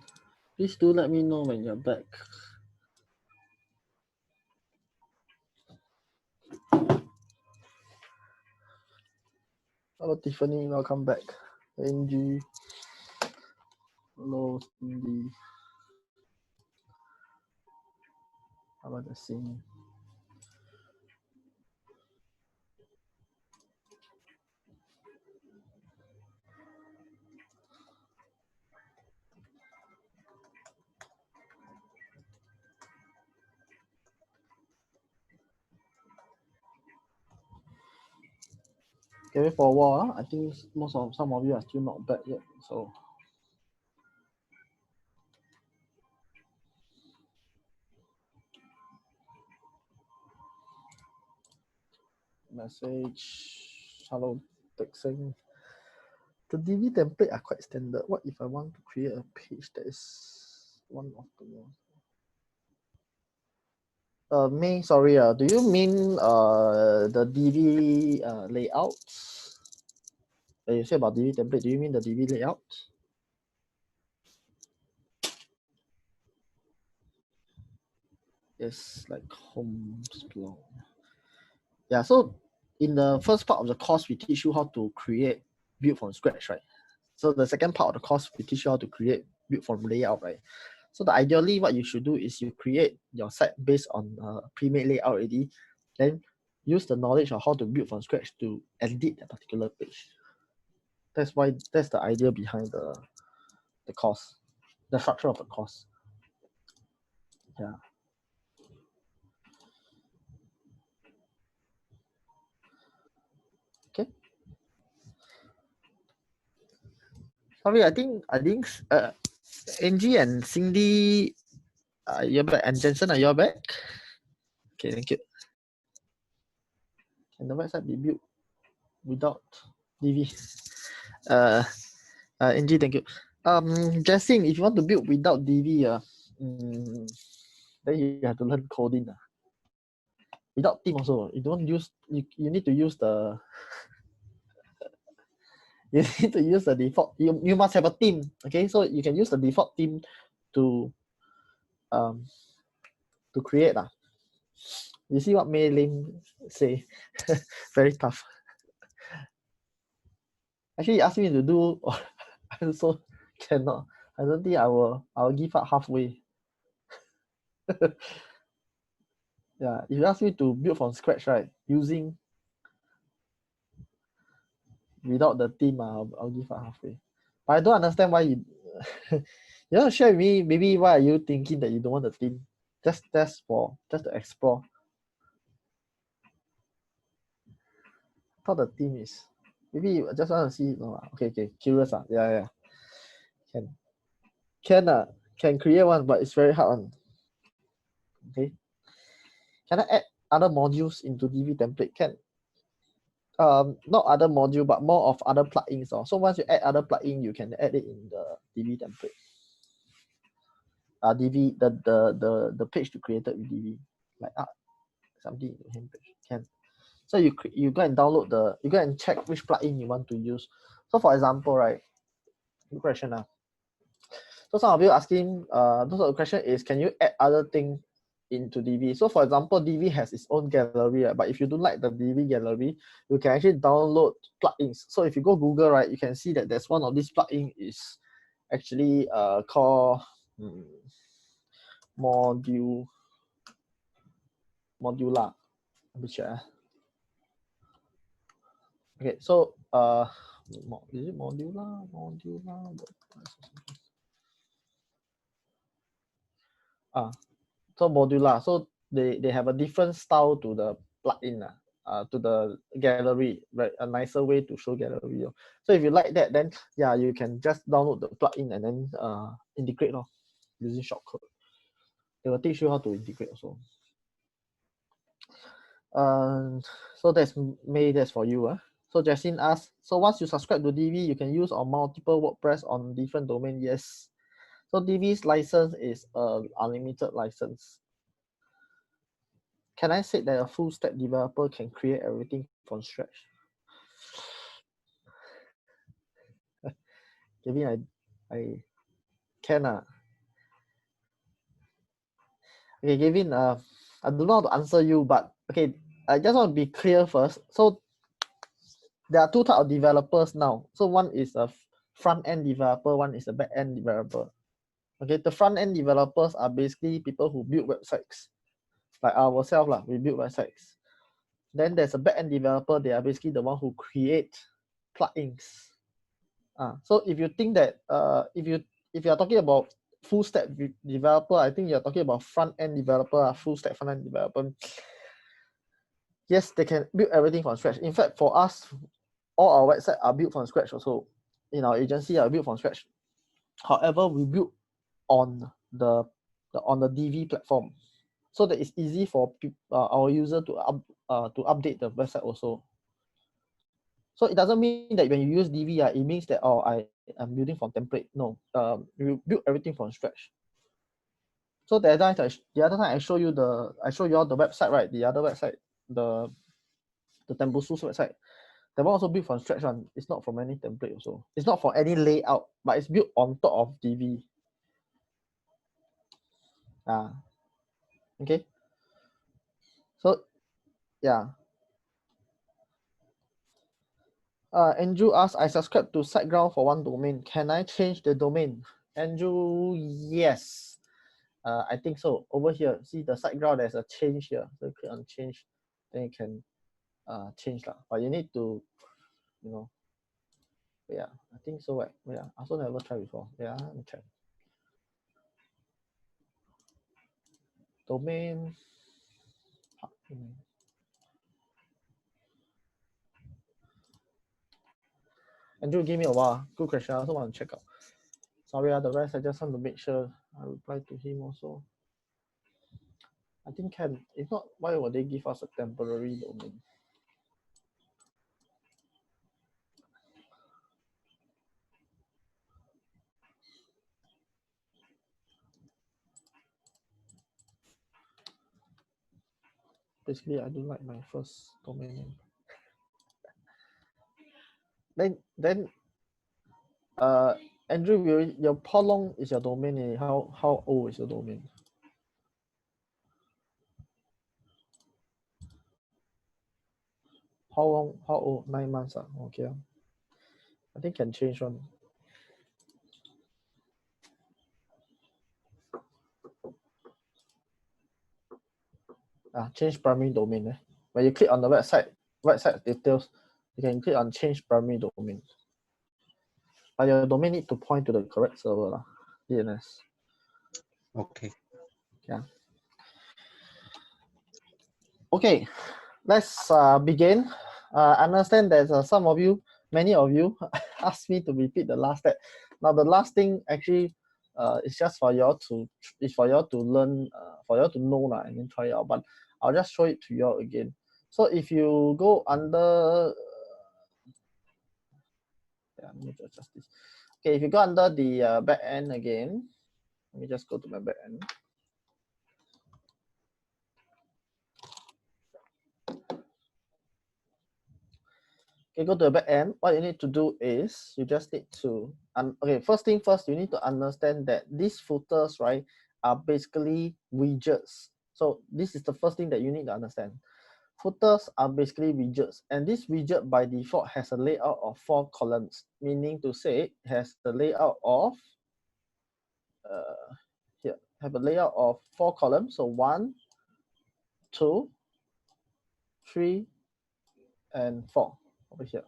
Please do let me know when you're back. Hello Tiffany, welcome back. Angie. Hello Cindy. How about the scene? Okay, wait for a while. I think some of you are still not back yet. So message. Hello, Teck Seng. The DV template are quite standard. What if I want to create a page that is one of the most? May, sorry, do you mean the DV layouts? You say about DV template, do you mean the DV layout? Yes, like home flow. Yeah, so in the first part of the course, we teach you how to create build from scratch, right? So the second part of the course, we teach you how to create build from layout, right? So ideally, what you should do is you create your site based on pre-made layout already, then use the knowledge of how to build from scratch to edit a particular page. That's the idea behind the course, the structure of the course. Yeah. Okay. Sorry, I think Angie and Cindy, you're back, and Jensen, are you back? Okay, thank you. Can the website be built without DV? Angie, thank you. Jensen, if you want to build without DV, then you have to learn coding. Without theme also, you don't use you need to use the you need to use the default. You must have a theme, okay? So you can use the default theme to create. You see what Mei Ling say? Very tough. Actually, you asked me to do, I also cannot. I don't think I'll give up halfway. Yeah, if you ask me to build from scratch, right, using without the theme, I'll give up halfway. But I don't understand why you you want to share with me, maybe why are you thinking that you don't want the theme? Just to explore. I thought the theme is maybe you just want to see. No, okay, curious. Yeah. Can create one, but it's very hard one. Okay. Can I add other modules into DV template? Can. Not other module, but more of other plugins. So once you add other plugin, you can add it in the DV template. DV the page to created with DV, like something in the home page can. So you go and download you go and check which plugin you want to use. So for example, right, good question now. So some of you asking, the question is, can you add other things into DV? So for example, DV has its own gallery, right? But if you don't like the DV gallery, you can actually download plugins. So if you go Google, right, you can see that there's one of these plugins is actually called modular. Let me check. Okay, so is it modular? So modular. So they have a different style to the plugin, to the gallery, right? A nicer way to show gallery. So if you like that, then yeah, you can just download the plugin and then integrate using shortcode. They will teach you how to integrate also. So that's for you. So Jaslyn asked, so once you subscribe to DV, you can use on multiple WordPress on different domain. Yes. So DV's license is an unlimited license. Can I say that a full stack developer can create everything from scratch? Kevin, Can. Okay, Gavin, I don't know how to answer you, but okay, I just want to be clear first. So there are two types of developers now. So one is a front-end developer, one is a back-end developer. Okay, the front-end developers are basically people who build websites. Like ourselves, we build websites. Then there's a back-end developer, they are basically the one who create plugins. So if you think that if you are talking about full stack developer, I think you're talking about front-end developer, full stack front-end developer. Yes, they can build everything from scratch. In fact, for us, all our websites are built from scratch also. In our agency are built from scratch. However, we build on the DV platform, so that it's easy for our user to update the website also. So it doesn't mean that when you use DV, it means that I'm building from template. No, you build everything from scratch. So the other time I show you all the website, right? The other website, the Tembusu's website, that one also built from scratch one. It's not from any template also. It's not for any layout, but it's built on top of DV. Okay. So yeah. Andrew asked, I subscribe to SiteGround for one domain. Can I change the domain? Andrew, yes. I think so. Over here, see the SiteGround, there's a change here. So click on change, then you can change lah. But you need to, yeah, I think so. Right? Yeah, I also never tried before. Yeah, let me check. Domain. Andrew, give me a while. Good question. I also want to check out. Sorry, the rest I just want to make sure I reply to him also. I think can. If not, why would they give us a temporary domain? Basically, I don't like my first domain name. Then Andrew, how long is your domain name? How old is your domain? How long? How old? 9 months. Okay. I think can change one. Change primary domain. When you click on the website details, you can click on change primary domain. But your domain need to point to the correct server, DNS. Okay. Yeah. Okay, let's begin. I understand that many of you asked me to repeat the last step. Now the last thing actually is just for y'all to learn, for y'all to know and then try it out. But I'll just show it to y'all again. So if you go under, let me adjust this. Okay, if you go under the back end again, let me just go to my back end. Okay, go to the back end. What you need to do is you just need to, okay, first thing first, you need to understand that these footers, right, are basically widgets. So this is the first thing that you need to understand. Footers are basically widgets, and this widget by default has a layout of 4 columns, meaning to say it has the layout of have a layout of 4 columns. So 1, 2, 3, and 4 over here.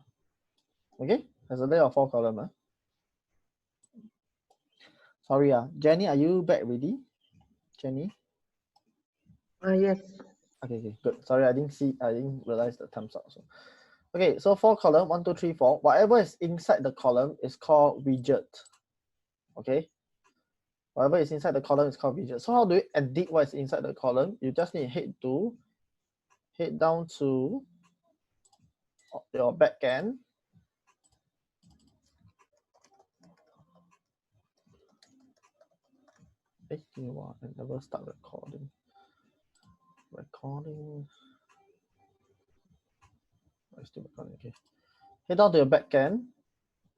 Okay, has a layout of 4 columns. Sorry, Jenny, are you back ready? Jenny? Yes. Okay, good. Sorry, I didn't realize the thumbs up. So, okay, so 4 column, 1, 2, 3, 4. Whatever is inside the column is called widget. Okay, whatever is inside the column is called widget. So how do you edit what is inside the column? You just need to head down to your backend. Give me a while, I never start recording. I still recording. Okay. Head down to your backend.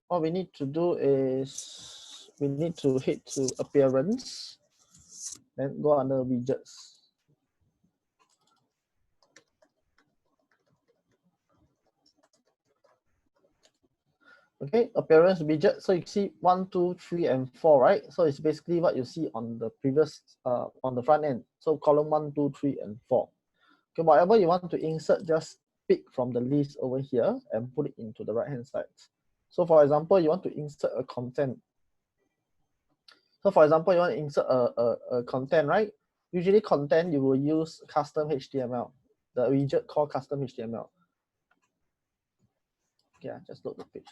What we need to do is we need to hit to appearance, then go under widgets. Okay, appearance widget. So you see 1, 2, 3, and 4, right? So it's basically what you see on the previous on the front end. So column 1, 2, 3, and 4. Okay, whatever you want to insert, just pick from the list over here and put it into the right hand side. So for example, you want to insert a content. So for example, you want to insert a content, right? Usually content, you will use custom HTML, the widget called custom HTML. Yeah, just load the page.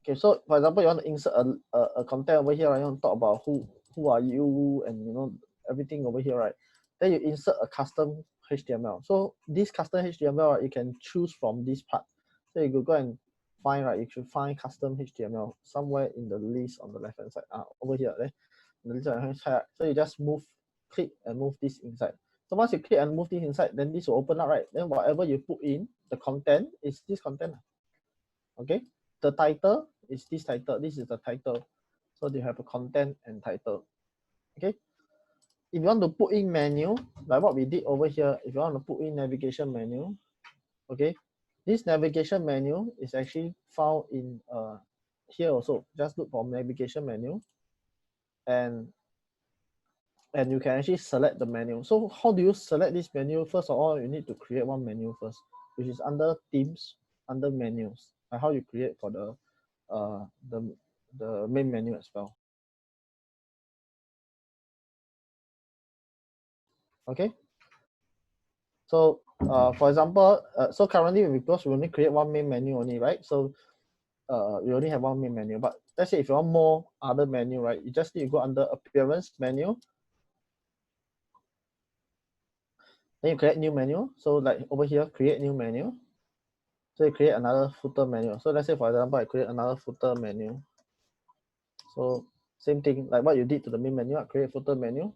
Okay, so for example, you want to insert a content over here, right? You want to talk about who are you and you know everything over here, right? Then you insert a custom HTML. So this custom HTML, right, you can choose from this part. So you could go and find, right? You should find custom HTML somewhere in the list on the left hand side. Over here, right? The list on the left hand side. So you just click and move this inside. So once you click and move this inside, then this will open up, right? Then whatever you put in, the content is this content. Okay, the title is this title. This is the title. So you have a content and title. Okay. If you want to put in menu, like what we did over here, if you want to put in navigation menu, okay, this navigation menu is actually found in here also. Just look for navigation menu, and you can actually select the menu. So how do you select this menu? First of all, you need to create one menu first, which is under themes, under menus. Like how you create for the main menu as well. Okay. So for example, so currently because we only create one main menu only, right? So we only have one main menu. But let's say if you want more other menu, right? You just need to go under appearance menu. Then you create new menu. So like over here, create new menu. So you create another footer menu. So let's say for example, I create another footer menu. So same thing like what you did to the main menu, I create footer menu.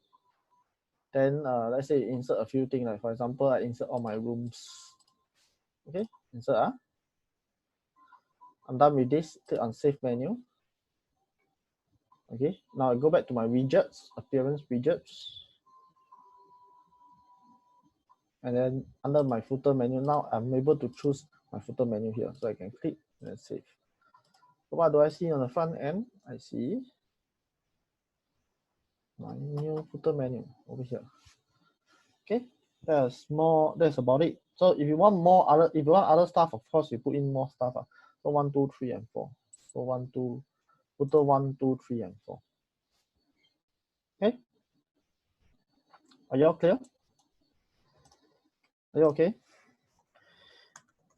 Then let's say insert a few things, like for example, I insert all my rooms. Okay, insert. I'm done with this. Click on save menu. Okay, now I go back to my widgets, appearance widgets. And then under my footer menu, now I'm able to choose my footer menu here. So I can click and save. So what do I see on the front end? I see my new footer menu over here. Okay, that's about it. So if you want other stuff, of course you put in more stuff. So 1, 2, 3, and 4. So footer 1, 2, 3, and 4. Okay. Are you all clear? Are you okay?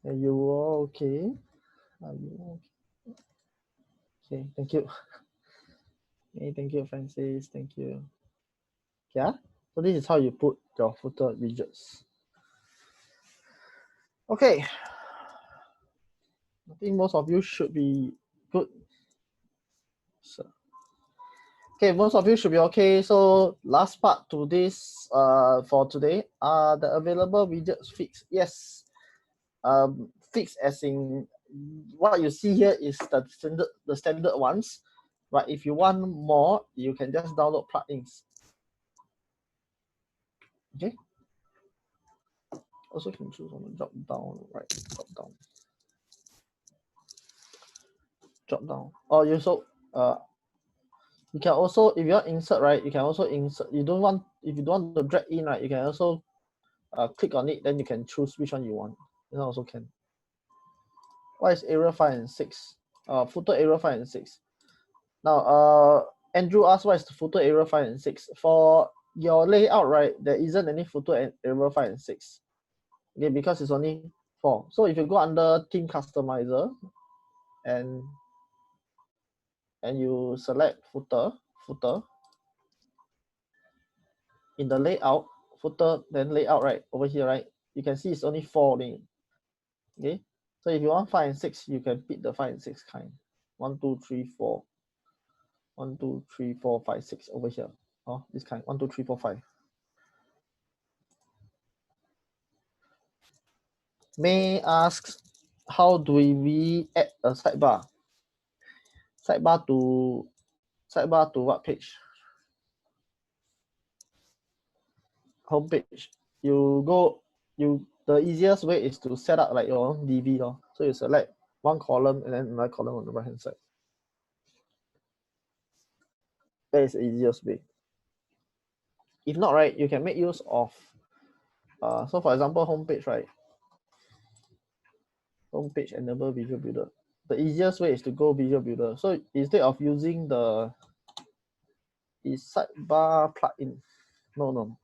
Are you all okay? Are you okay? Okay, thank you. Okay, thank you, Francis. Thank you. Yeah. So this is how you put your footer widgets. Okay. I think most of you should be good. So, okay, most of you should be okay. So last part to this for today are the available widgets fixed. Yes. Fixed as in what you see here is the standard ones. But if you want more, you can just download plugins. Okay. Also can choose on the drop down, right? Drop down. Or you also you can also, if you want insert, right, you can also insert. If you don't want to drag in, right, you can also click on it, then you can choose which one you want. You also can. What is area 5 and 6? Footer area 5 and 6. Now Andrew asked what is the footer area 5 and 6. For your layout, right, there isn't any footer area 5 and 6. Okay, because it's only 4. So if you go under theme customizer and you select footer in the layout, footer, then layout, right, over here, right, you can see it's only 4 only. Okay, so if you want 5 and 6, you can pick the 5 and 6 kind. 1, 2, 3, 4. 1, 2, 3, 4, 5, 6 over here. Oh, this kind. 1, 2, 3, 4, 5. May asks, how do we add a sidebar? Sidebar to what page? Home page. The easiest way is to set up like your own DV. So you select one column and then another column on the right hand side. That is the easiest way. If not, right, you can make use of so for example, homepage, right? Homepage enable Visual Builder. The easiest way is to go Visual Builder. So instead of using the sidebar plugin, no.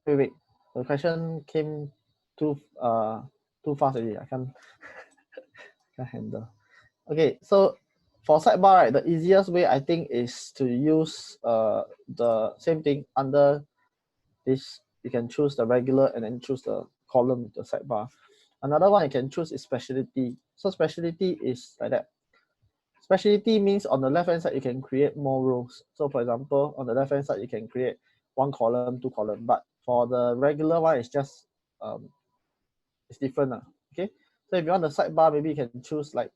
Wait. The question came too fast already. I can't handle. Okay, so for sidebar, right, the easiest way I think is to use the same thing under this. You can choose the regular and then choose the column with the sidebar. Another one you can choose is specialty. So specialty is like that. Specialty means on the left hand side you can create more rows. So for example, on the left hand side you can create 1 column, 2 column. But for the regular one, it's just it's different. Okay. So if you want the sidebar, maybe you can choose like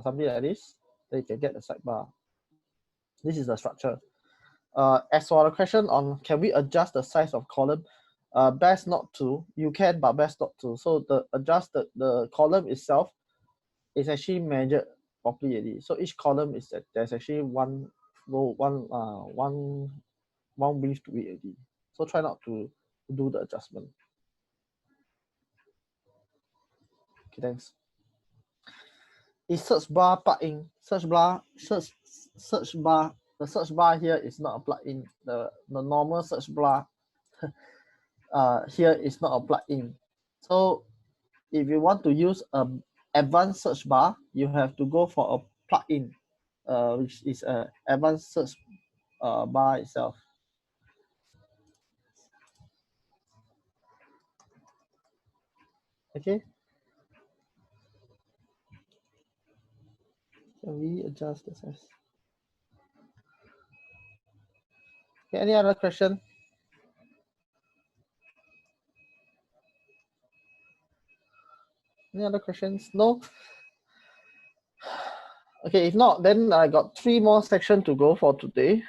something like this. Then you can get the sidebar. This is the structure. As for the question on can we adjust the size of column, best not to. You can, but best not to. So the adjust the column itself is actually measured properly already. So each column is that there's actually one row, one width to it already. So try not to do the adjustment. Okay, thanks. Is search bar plugin? The search bar here is not a plugin. The normal search bar here is not a plugin. So if you want to use an advanced search bar, you have to go for a plugin, which is an advanced search bar itself. Okay. Can we adjust the size? Okay, any other question? Any other questions? No? Okay, if not, then I got 3 more sections to go for today.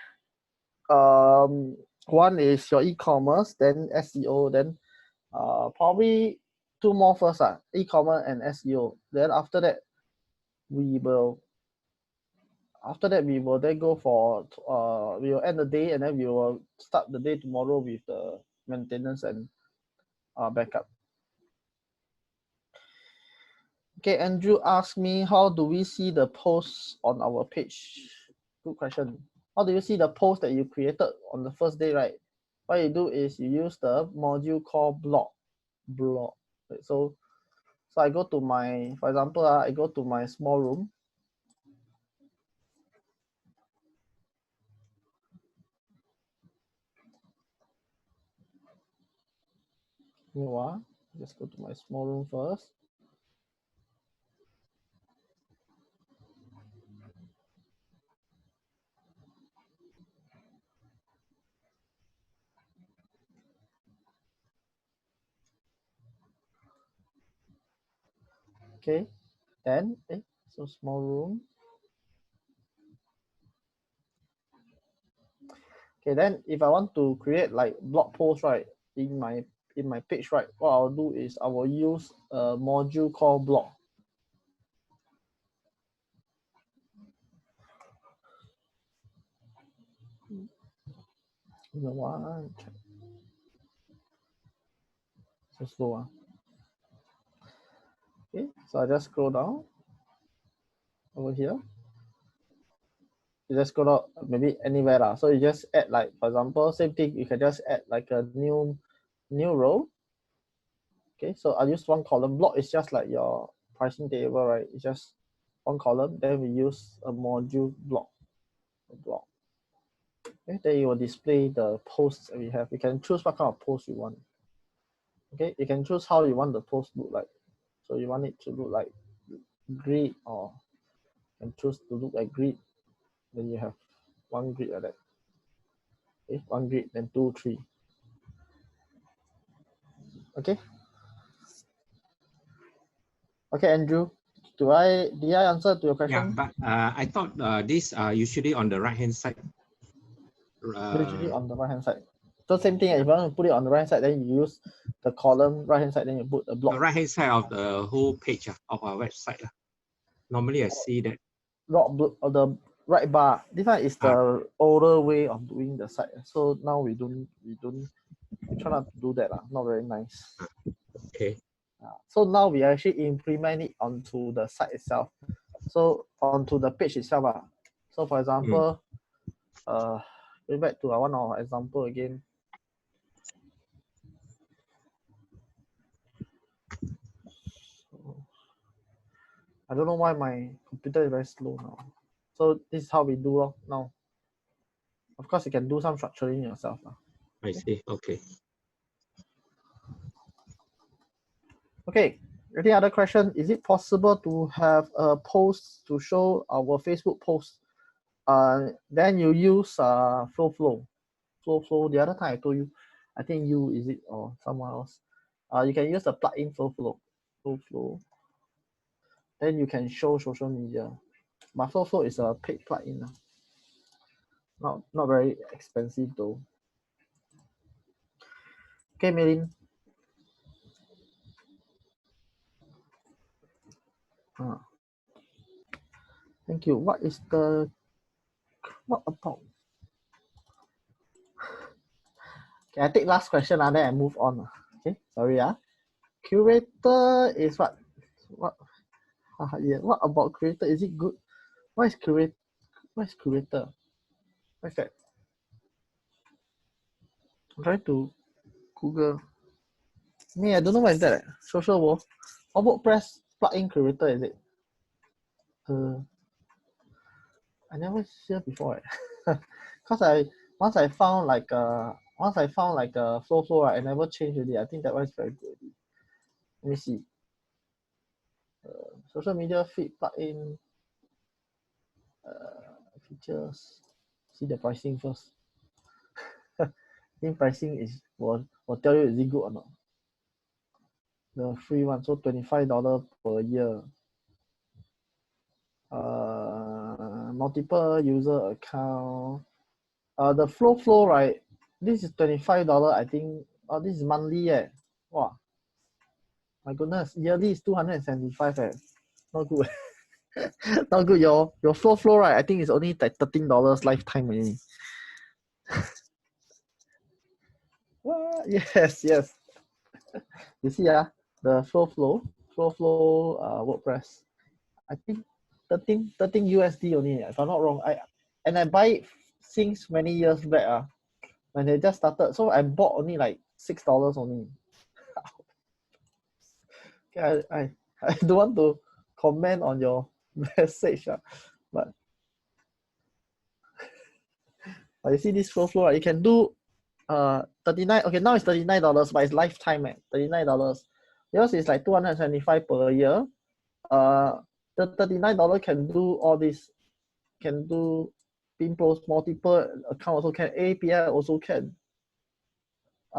One is your e-commerce, then SEO, then probably 2 more first, e-commerce and SEO. Then after that, we will then go for we will end the day and then we will start the day tomorrow with the maintenance and backup. Okay, Andrew asked me, how do we see the posts on our page? Good question. How do you see the post that you created on the first day, right? What you do is you use the module called blog. So I go to my, for example, I go to my small room. Just go to my small room first. Okay, then so small room. Okay, then if I want to create like blog post, right, in my page, right, what I'll do is I will use a module called blog. So slow. Okay, so I just scroll down over here. You just go down maybe anywhere. So you just add like, for example, same thing, you can just add like a new row. Okay, so I use 1 column. Block is just like your pricing table, right? It's just 1 column. Then we use a module block. Okay, then you will display the posts that we have. You can choose what kind of post you want. Okay, you can choose how you want the post to look like. So you want it to look like grid, or you can choose to look like grid. Then you have 1 grid like that. Okay, 1 grid, then 2, 3. Okay. Okay, Andrew, did I answer to your question? Yeah, but I thought these are usually on the right hand side. Usually on the right hand side. So same thing, if you want to put it on the right hand side, then you use the column right hand side, then you put a block. The right hand side of the whole page of our website. Normally I see that. The right bar. This one is the older way of doing the site. So now we try not to do that. Not very nice. Okay. So now we actually implement it onto the site itself. So onto the page itself. So for example, going back to one of our example again. I don't know why my computer is very slow now. So this is how we do now. Of course, you can do some structuring yourself. I see. Okay. Okay. Any other question? Is it possible to have a post to show our Facebook post? Then you use flow. The other time I told you, I think you is it or someone else. You can use the plugin flow. Then you can show social media. But flow is a paid plugin. Not very expensive though. Okay, Melin. Thank you. What about? Okay, I take last question then I move on. Okay, sorry. Curator is what? Yeah. What about curator? Is it good? What is curator? What's that? I'm trying to Google. I don't know what is that. Social World or WordPress plugin curator, is it? I never hear before. Cause once I found like a flow, I never changed really. I think that one is very good. Let me see. Social media feed plugin features. See the pricing first. I think pricing will tell you is it good or not. The free one, so $25 per year. Multiple user account. The flow, right? This is $25. I think. This is monthly. Wow. My goodness, yearly is 275. Not good. Not good. Your flow, right? I think it's only like $13 lifetime only. What? Yes. You see, the flow, WordPress. I think 13 USD only, if I'm not wrong. I buy it since many years back. When they just started, so I bought only like $6 only. Okay, I don't want to comment on your message, but you see this flow, you can do 39. Okay, now it's $39, but it's lifetime at $39. Yours is like 275 per year. The $39 can do all this. Can do pin post, multiple account also can, API also can.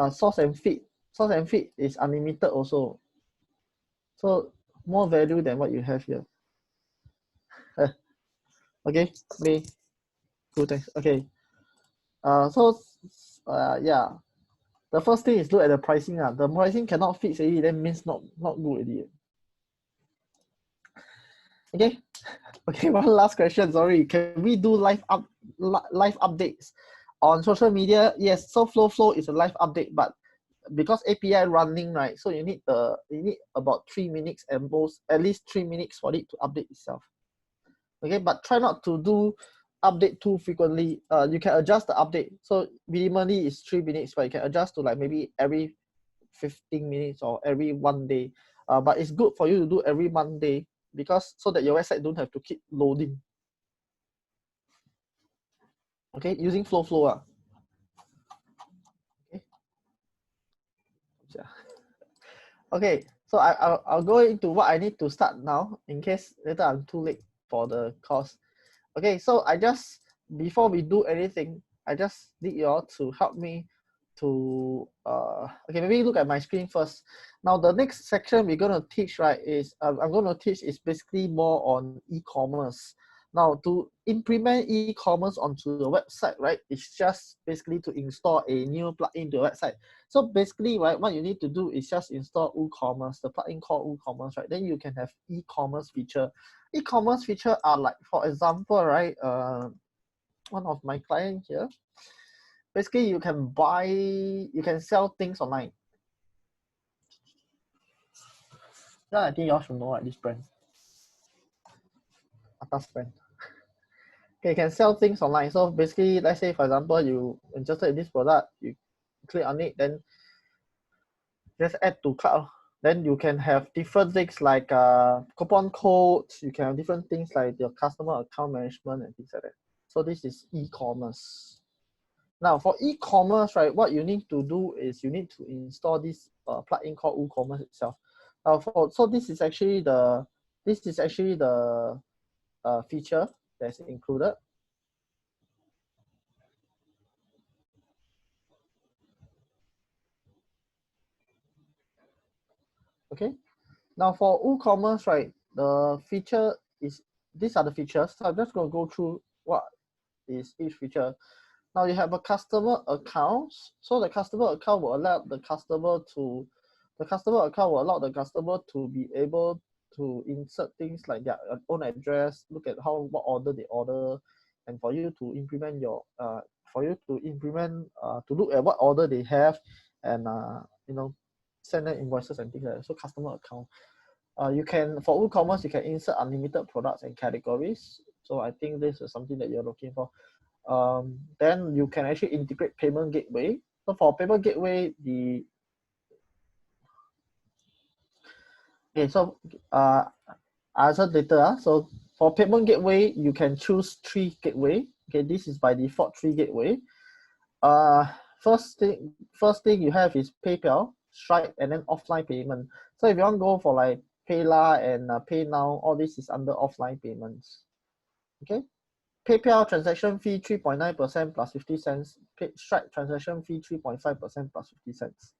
Source and feed is unlimited also. So more value than what you have here. Okay, me. Cool, thanks. Okay. Yeah. The first thing is look at the pricing. The pricing cannot fit already, then means not good already. Okay. Okay, one last question. Sorry. Can we do live updates on social media? Yes. So flow is a live update, but because API running, right? So you need about 3 minutes at least 3 minutes for it to update itself. Okay, but try not to do update too frequently. You can adjust the update. So minimally is 3 minutes, but you can adjust to like maybe every 15 minutes or every 1 day. But it's good for you to do every Monday because so that your website don't have to keep loading. Okay, using flow. Okay. Yeah. Okay, so I'll go into what I need to start now in case later I'm too late for the course. Okay, so before we do anything, I just need you all to help me to okay, maybe look at my screen first. Now the next section we're going to teach, right, is I'm going to teach is basically more on e-commerce. Now to implement e-commerce onto the website, right, it's just basically to install a new plugin to the website. So basically, right, what you need to do is just install WooCommerce, the plugin called WooCommerce, right? Then you can have e-commerce feature. E-commerce feature are like, for example, right, one of my clients here, basically you can sell things online. Yeah, I think you all should know, right, this brand. Atas brand. Okay, you can sell things online. So basically, let's say for example, you interested in this product, you click on it, then just add to cart. Then you can have different things like coupon codes, you can have different things like your customer account management and things like that. So this is e-commerce. Now for e-commerce, right, what you need to do is you need to install this plugin called WooCommerce itself. So this is actually the feature that's included. Okay. Now for WooCommerce, right, the feature is, these are the features. So I'm just going to go through what is each feature. Now you have a customer account. So the customer account will allow the customer to be able to insert things like their own address, look at what order they order, and for you to implement to look at what order they have, and send them invoices and things like that. So customer account. You can, for WooCommerce, you can insert unlimited products and categories. So I think this is something that you're looking for. Then you can actually integrate payment gateway. So for payment gateway, I answer later. So for payment gateway, you can choose 3 gateway. Okay, this is by default 3 gateway. First thing you have is PayPal, Stripe, and then offline payment. So if you want to go for like PayLah and PayNow, all this is under offline payments. Okay. PayPal transaction fee 3.9% plus 50 cents. Stripe transaction fee 3.5% plus 50 cents.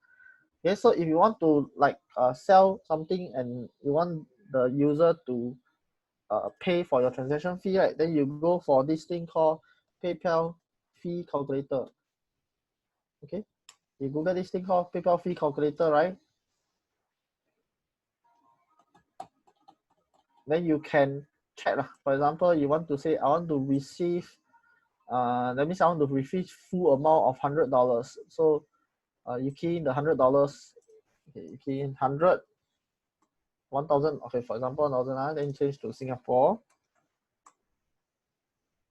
Okay, so if you want to like sell something and you want the user to pay for your transaction fee, right, then you go for this thing called PayPal fee calculator. Okay, you Google this thing called PayPal fee calculator, right? Then you can check. For example, you want to say, I want to receive, that means I want to receive full amount of $100. So you key in the $100. Okay, you key in 100, 1,000. Okay, for example, 1,000. Then change to Singapore.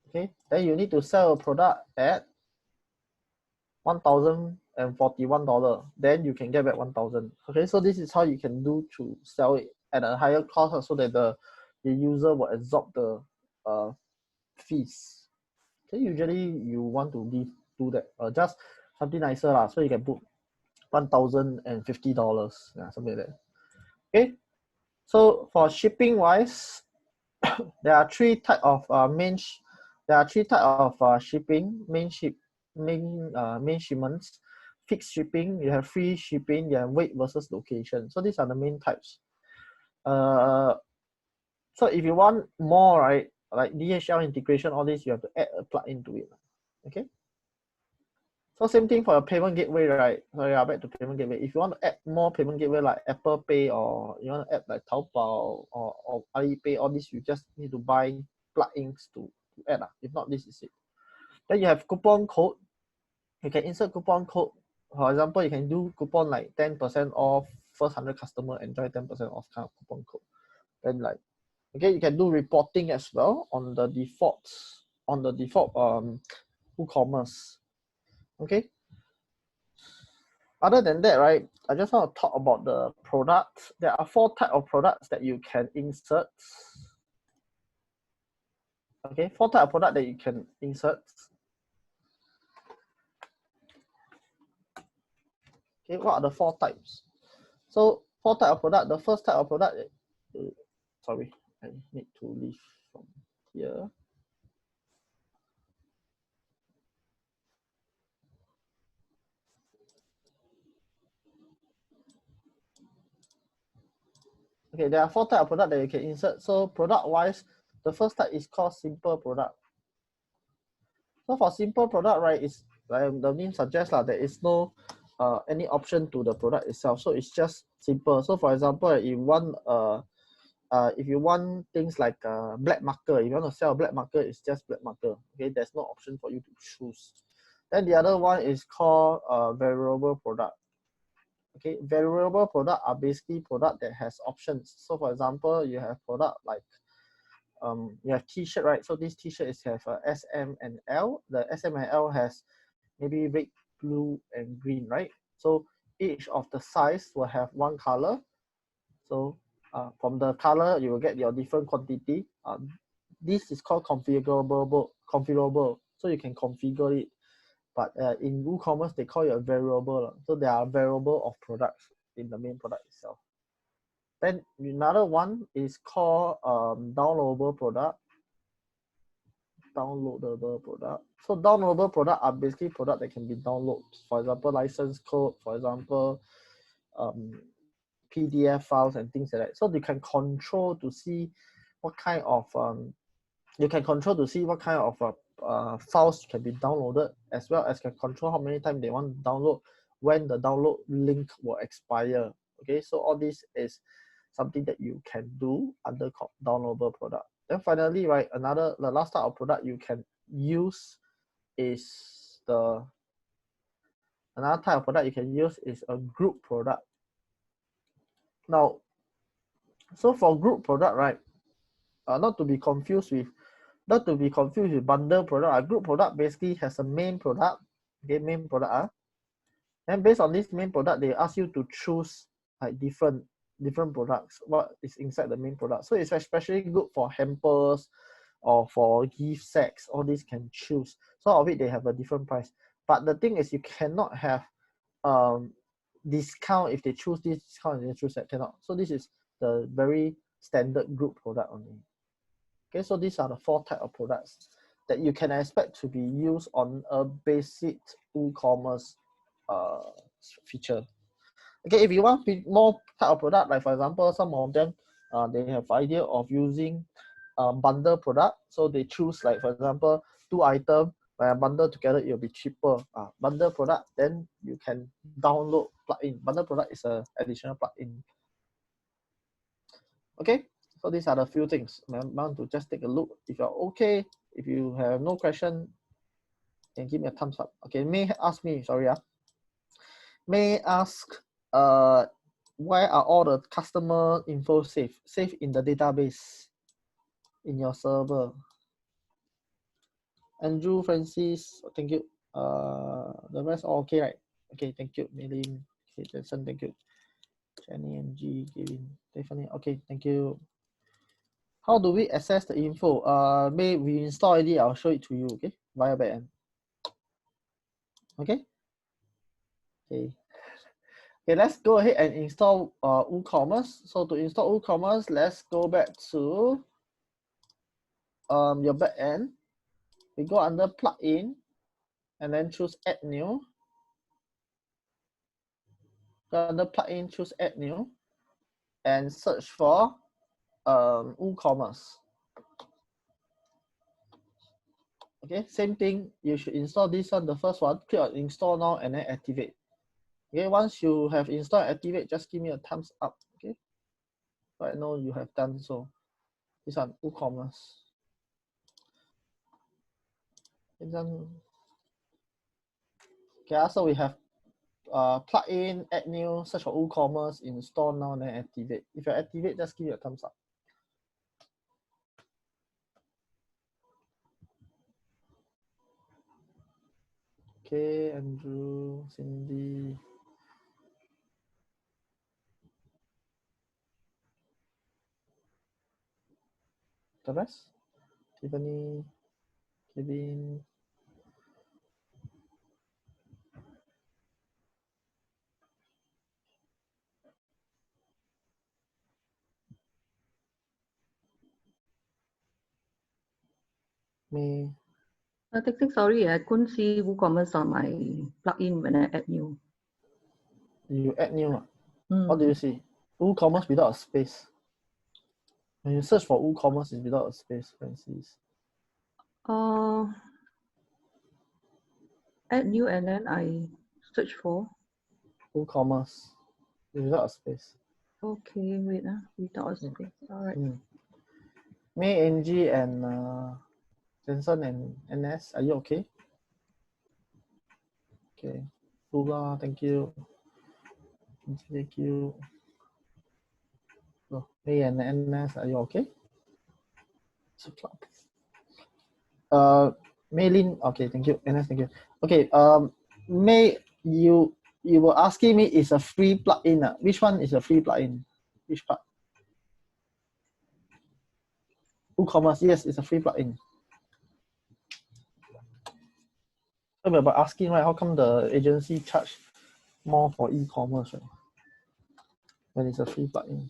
Okay, then you need to sell a product at $1,041. Then you can get back 1,000. Okay, so this is how you can do to sell it at a higher cost, so that the user will absorb the fees. Okay, usually you want to do that, just something nicer lah, so you can put $1,050, yeah, something like that. Okay, so for shipping wise, there are 3 types of shipping: main shipments, fixed shipping, you have free shipping, you have weight versus location. So these are the main types. So if you want more, right, like DHL integration, all this, you have to add a plugin to it. Okay. So same thing for a payment gateway, right? So yeah, back to payment gateway. If you want to add more payment gateway like Apple Pay, or you want to add like Taobao or Alipay, all this, you just need to buy plugins to add. If not, this is it. Then you have coupon code. You can insert coupon code. For example, you can do coupon like 10% off, first 100 customer enjoy 10% off kind of coupon code. Then like, okay, you can do reporting as well on the default WooCommerce. Okay. Other than that, right, I just want to talk about the products. There are 4 types of products that you can insert. Okay, 4 types of product that you can insert. Okay, what are the 4 types? So 4 types of product. The first type of product, sorry, I need to leave from here. Okay, there are 4 types of product that you can insert. So product wise, the first type is called simple product. So for simple product, right, it's like the name suggests that there is no any option to the product itself. So it's just simple. So for example, if you want things like black marker, if you want to sell black marker, it's just black marker. Okay, there's no option for you to choose. Then the other one is called variable product. Okay, variable product are basically product that has options. So for example, you have product like you have t-shirt, right? So this t-shirt is have S, M, and L. The S, M, and L has maybe red, blue, and green, right? So each of the size will have one color. So from the color, you will get your different quantity. This is called configurable. So you can configure it. But in WooCommerce, they call it a variable. So there are variable of products in the main product itself. Then another one is called downloadable product. Downloadable product. So downloadable product are basically product that can be downloaded. For example, license code. For example, PDF files and things like that. So you can control to see what kind of files can be downloaded, as well as can control how many times they want to download, when the download link will expire. Okay, so all this is something that you can do under downloadable product. Then finally, right, the last type of product you can use is another type of product you can use is a group product. Now, so for group product, right, not to be confused with bundle product. A group product basically has a main product. Okay, main product. And based on this main product, they ask you to choose like different products, what is inside the main product. So it's especially good for hampers or for gift sets. All these can choose. So all of it, they have a different price. But the thing is, you cannot have discount if they choose this discount and they choose that, cannot. So this is the very standard group product only. Okay, so these are the 4 types of products that you can expect to be used on a basic WooCommerce feature. Okay, if you want more type of product, like for example, some of them they have idea of using bundle product. So they choose, like for example, 2 items. When I bundle together, it will be cheaper. Bundle product, then you can download plugin. Bundle product is an additional plugin. Okay. So these are the few things. I'm bound to just take a look. If you're okay, if you have no question, then give me a thumbs up. Okay, May ask me, sorry. May ask, why are all the customer info saved in the database in your server? Andrew, Francis, thank you. The rest all okay, right? Okay, thank you. Melin, okay, Jason, thank you. Jenny, MG, Kevin, Tiffany, okay, thank you. How do we access the info? May we install already, I'll show it to you, okay, via backend. Okay. Okay, let's go ahead and install WooCommerce. So to install WooCommerce, let's go back to your backend. We go under plugin and then choose add new. Go under plugin, choose add new, and search for WooCommerce. Okay, same thing. You should install this one, the first one. Click on install now and then activate. Okay, once you have installed and activate, just give me a thumbs up. Okay, so I know you have done so. This one, WooCommerce. Okay, so we have plugin, add new, search for WooCommerce, install now, and then activate. If you activate, just give me a thumbs up. Okay, Andrew, Cindy. The rest? Tiffany, Kevin. Me. Teck Seng, sorry, I couldn't see WooCommerce on my plugin when I add new. You add new. What do you see? WooCommerce without a space. When you search for WooCommerce, it's without a space, Francis. Add new and then I search for WooCommerce without a space. Okay, wait, without a space. All right. May, Angie, and Jensen and NS, are you okay? Okay. Lula, thank you. Thank you. So, May and NS, are you okay? Maylin, okay, thank you. NS, thank you. Okay, May, you were asking me is a free plugin. Which one is a free plugin? Which part? WooCommerce, yes, it's a free plugin. So we're about asking, right, how come the agency charge more for e-commerce, right? When it's a free plugin.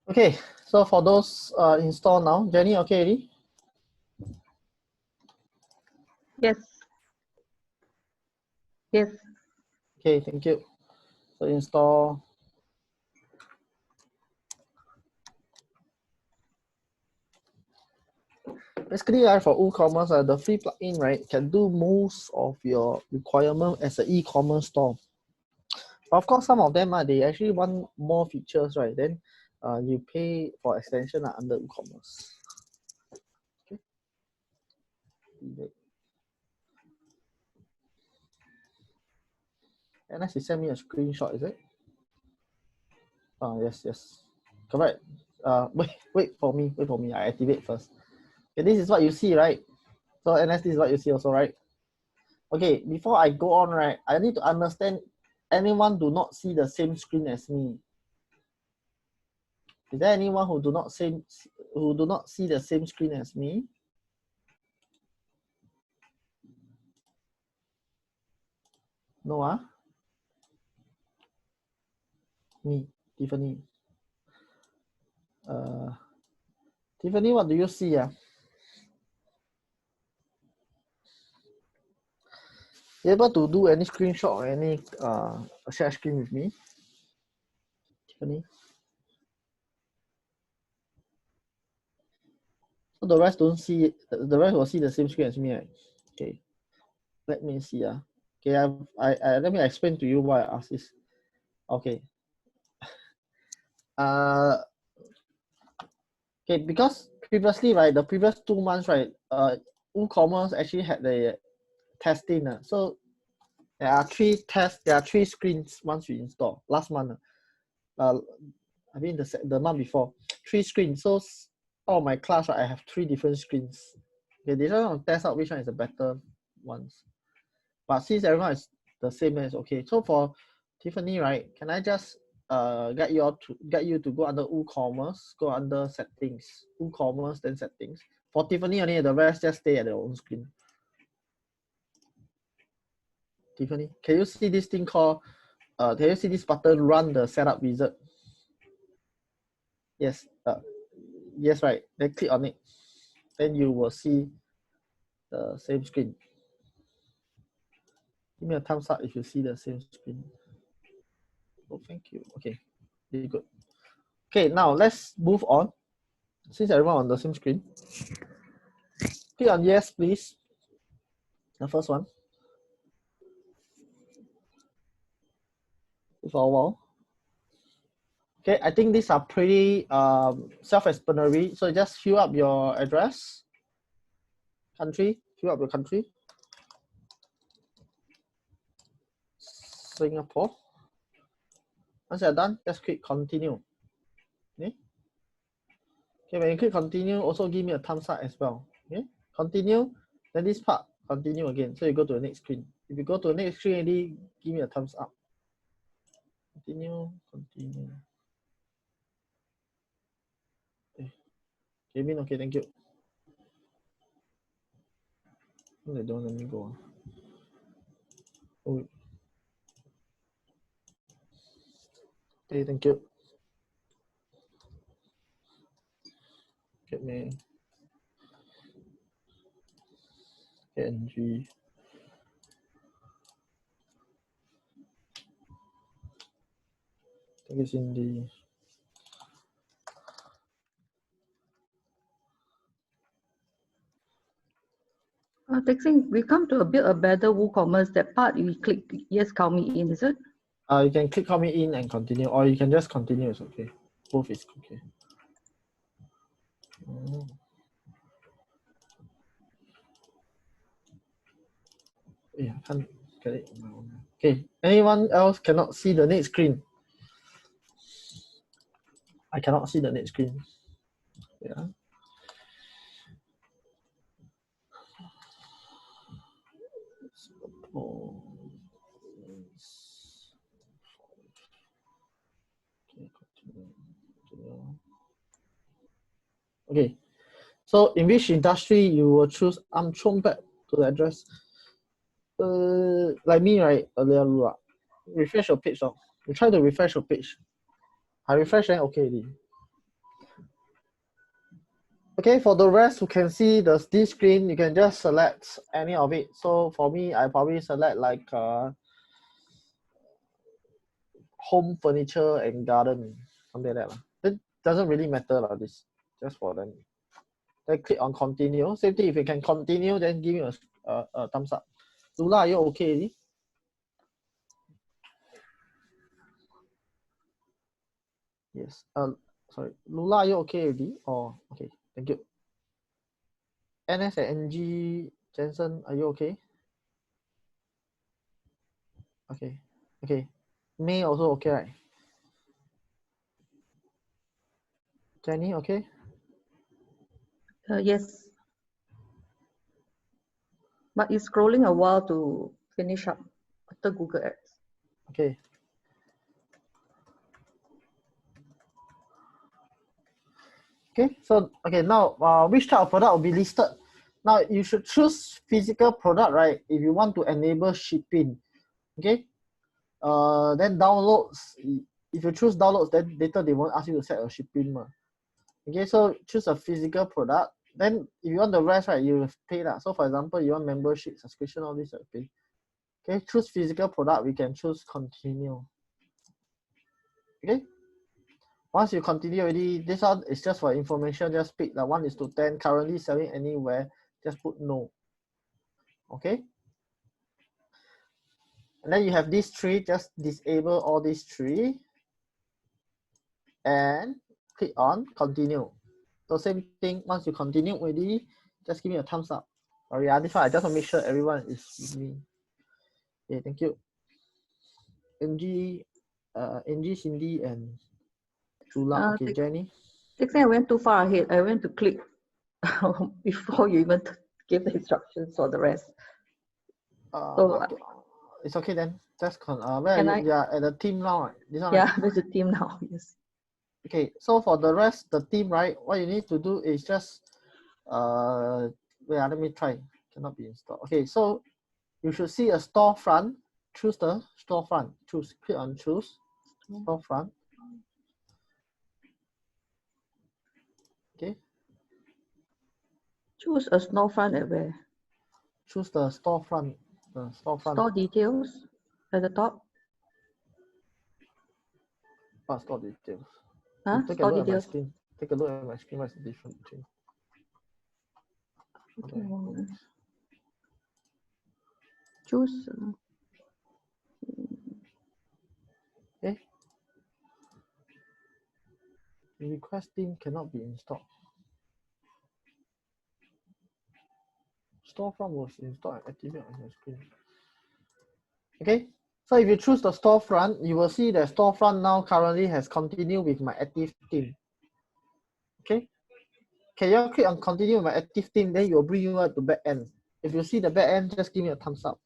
Okay, so for those install now, Jenny, okay already? Yes. Yes. Okay, thank you. So install. Basically, for WooCommerce, the free plugin, right, can do most of your requirement as an e-commerce store. But of course, some of them, they actually want more features, right? Then you pay for extension under WooCommerce. Okay. Unless you send me a screenshot, is it? Yes. Correct. Wait for me. I activate first. Okay, this is what you see, right? So NS, this is what you see also, right? Okay, before I go on, right, I need to understand anyone do not see the same screen as me. Is there anyone who do not see the same screen as me? No, me, Tiffany. Tiffany, what do you see? You able to do any screenshot or any share screen with me, Tiffany? So the rest don't see it. The rest will see the same screen as me, right? Okay. Let me see. Okay, let me explain to you why I asked this. Okay. Okay, because previously, right, the previous 2 months, right, WooCommerce actually had the testing. So there are 3 tests, there are 3 screens once you install. Last month, I mean the month before, 3 screens. So all my class, right, I have 3 different screens. Okay, they just want to test out which one is the better ones. But since everyone is the same as okay, so for Tiffany, right, can I just get you to go under WooCommerce, go under settings, WooCommerce, then settings. For Tiffany only, the rest just stay at their own screen. Tiffany, can you see this thing called can you see this button, run the setup wizard? Yes, yes, right. Then click on it. Then you will see the same screen. Give me a thumbs up if you see the same screen. Oh, thank you. Okay, very good. Okay, now let's move on. Since everyone on the same screen, click on yes, please. The first one. For a while. Okay, I think these are pretty self-explanatory. So just fill up your address, country, fill up your country. Singapore. Once you're done, just click continue. Okay. Okay, when you click continue, also give me a thumbs up as well. Okay, continue. Then this part, continue again. So you go to the next screen. If you go to the next screen already, give me a thumbs up. Continue. Okay, okay, thank you. They don't let me go. Oh. Okay, thank you. Get me. NG. think it's in the. Teck Seng, we come to a bit of better WooCommerce. That part you click yes, count me in, is it? You can click count me in and continue, or you can just continue. It's okay. Both is okay. Yeah, can't get it now. Okay. Anyone else cannot see the next screen? I cannot see the next screen. Yeah. Okay. So in which industry you will choose? I'm thrown back to the address. Like me, right? Earlier, refresh your page. You try to refresh your page. I refresh then okay already. Okay, for the rest who can see this screen, you can just select any of it. So for me, I probably select like home furniture and garden, something like that. It doesn't really matter like this, just for them. Then click on continue. Same thing, if you can continue, then give me a thumbs up. Lula, are you okay already? Yes. Sorry, Lula, are you okay already? Oh, okay. Thank you. NS and NG, Jensen, are you okay? Okay. Okay. May also okay, right? Jenny, okay? Yes. But it's scrolling a while to finish up after Google Ads. Okay. Okay, so okay, now which type of product will be listed? Now you should choose physical product, right? If you want to enable shipping. Okay. Then downloads. If you choose downloads, then later they won't ask you to set a shipping. Okay, so choose a physical product. Then if you want the rest, right, you pay that. So for example, you want membership, subscription, all this, you pay. Okay, choose physical product, we can choose continue. Okay. Once you continue already, this one is just for information, just pick the 1:10, currently selling anywhere, just put no. Okay. And then you have these three, just disable all these three and click on continue. So same thing, once you continue already, just give me a thumbs up. Sorry, this one I just want to make sure everyone is with me. Okay, thank you. NG, Cindy, and Jula. Okay, Jenny. Teck Seng, I went too far ahead. I went to click before you even give the instructions for the rest. So it's okay then. Just where are you? Yeah, at the team now, right? This one, yeah, right? there's a team now. Yes. Okay, so for the rest, the team, right? What you need to do is just let me try. Cannot be installed. Okay, so you should see a storefront. Choose the storefront. Click on choose storefront. Okay. Choose a storefront at where? Choose the storefront. Store details at the top. Store details. Huh? Take Store a look details. at my screen. Take a look at my screen. What's the difference between? Okay. Choose. Okay. The request theme cannot be installed. Storefront was installed and activated on your screen. Okay, so if you choose the storefront, you will see that storefront now currently has continued with my active theme. Okay, can you click on continue with my active theme, then it will bring you up to back end. If you see the back end, just give me a thumbs up.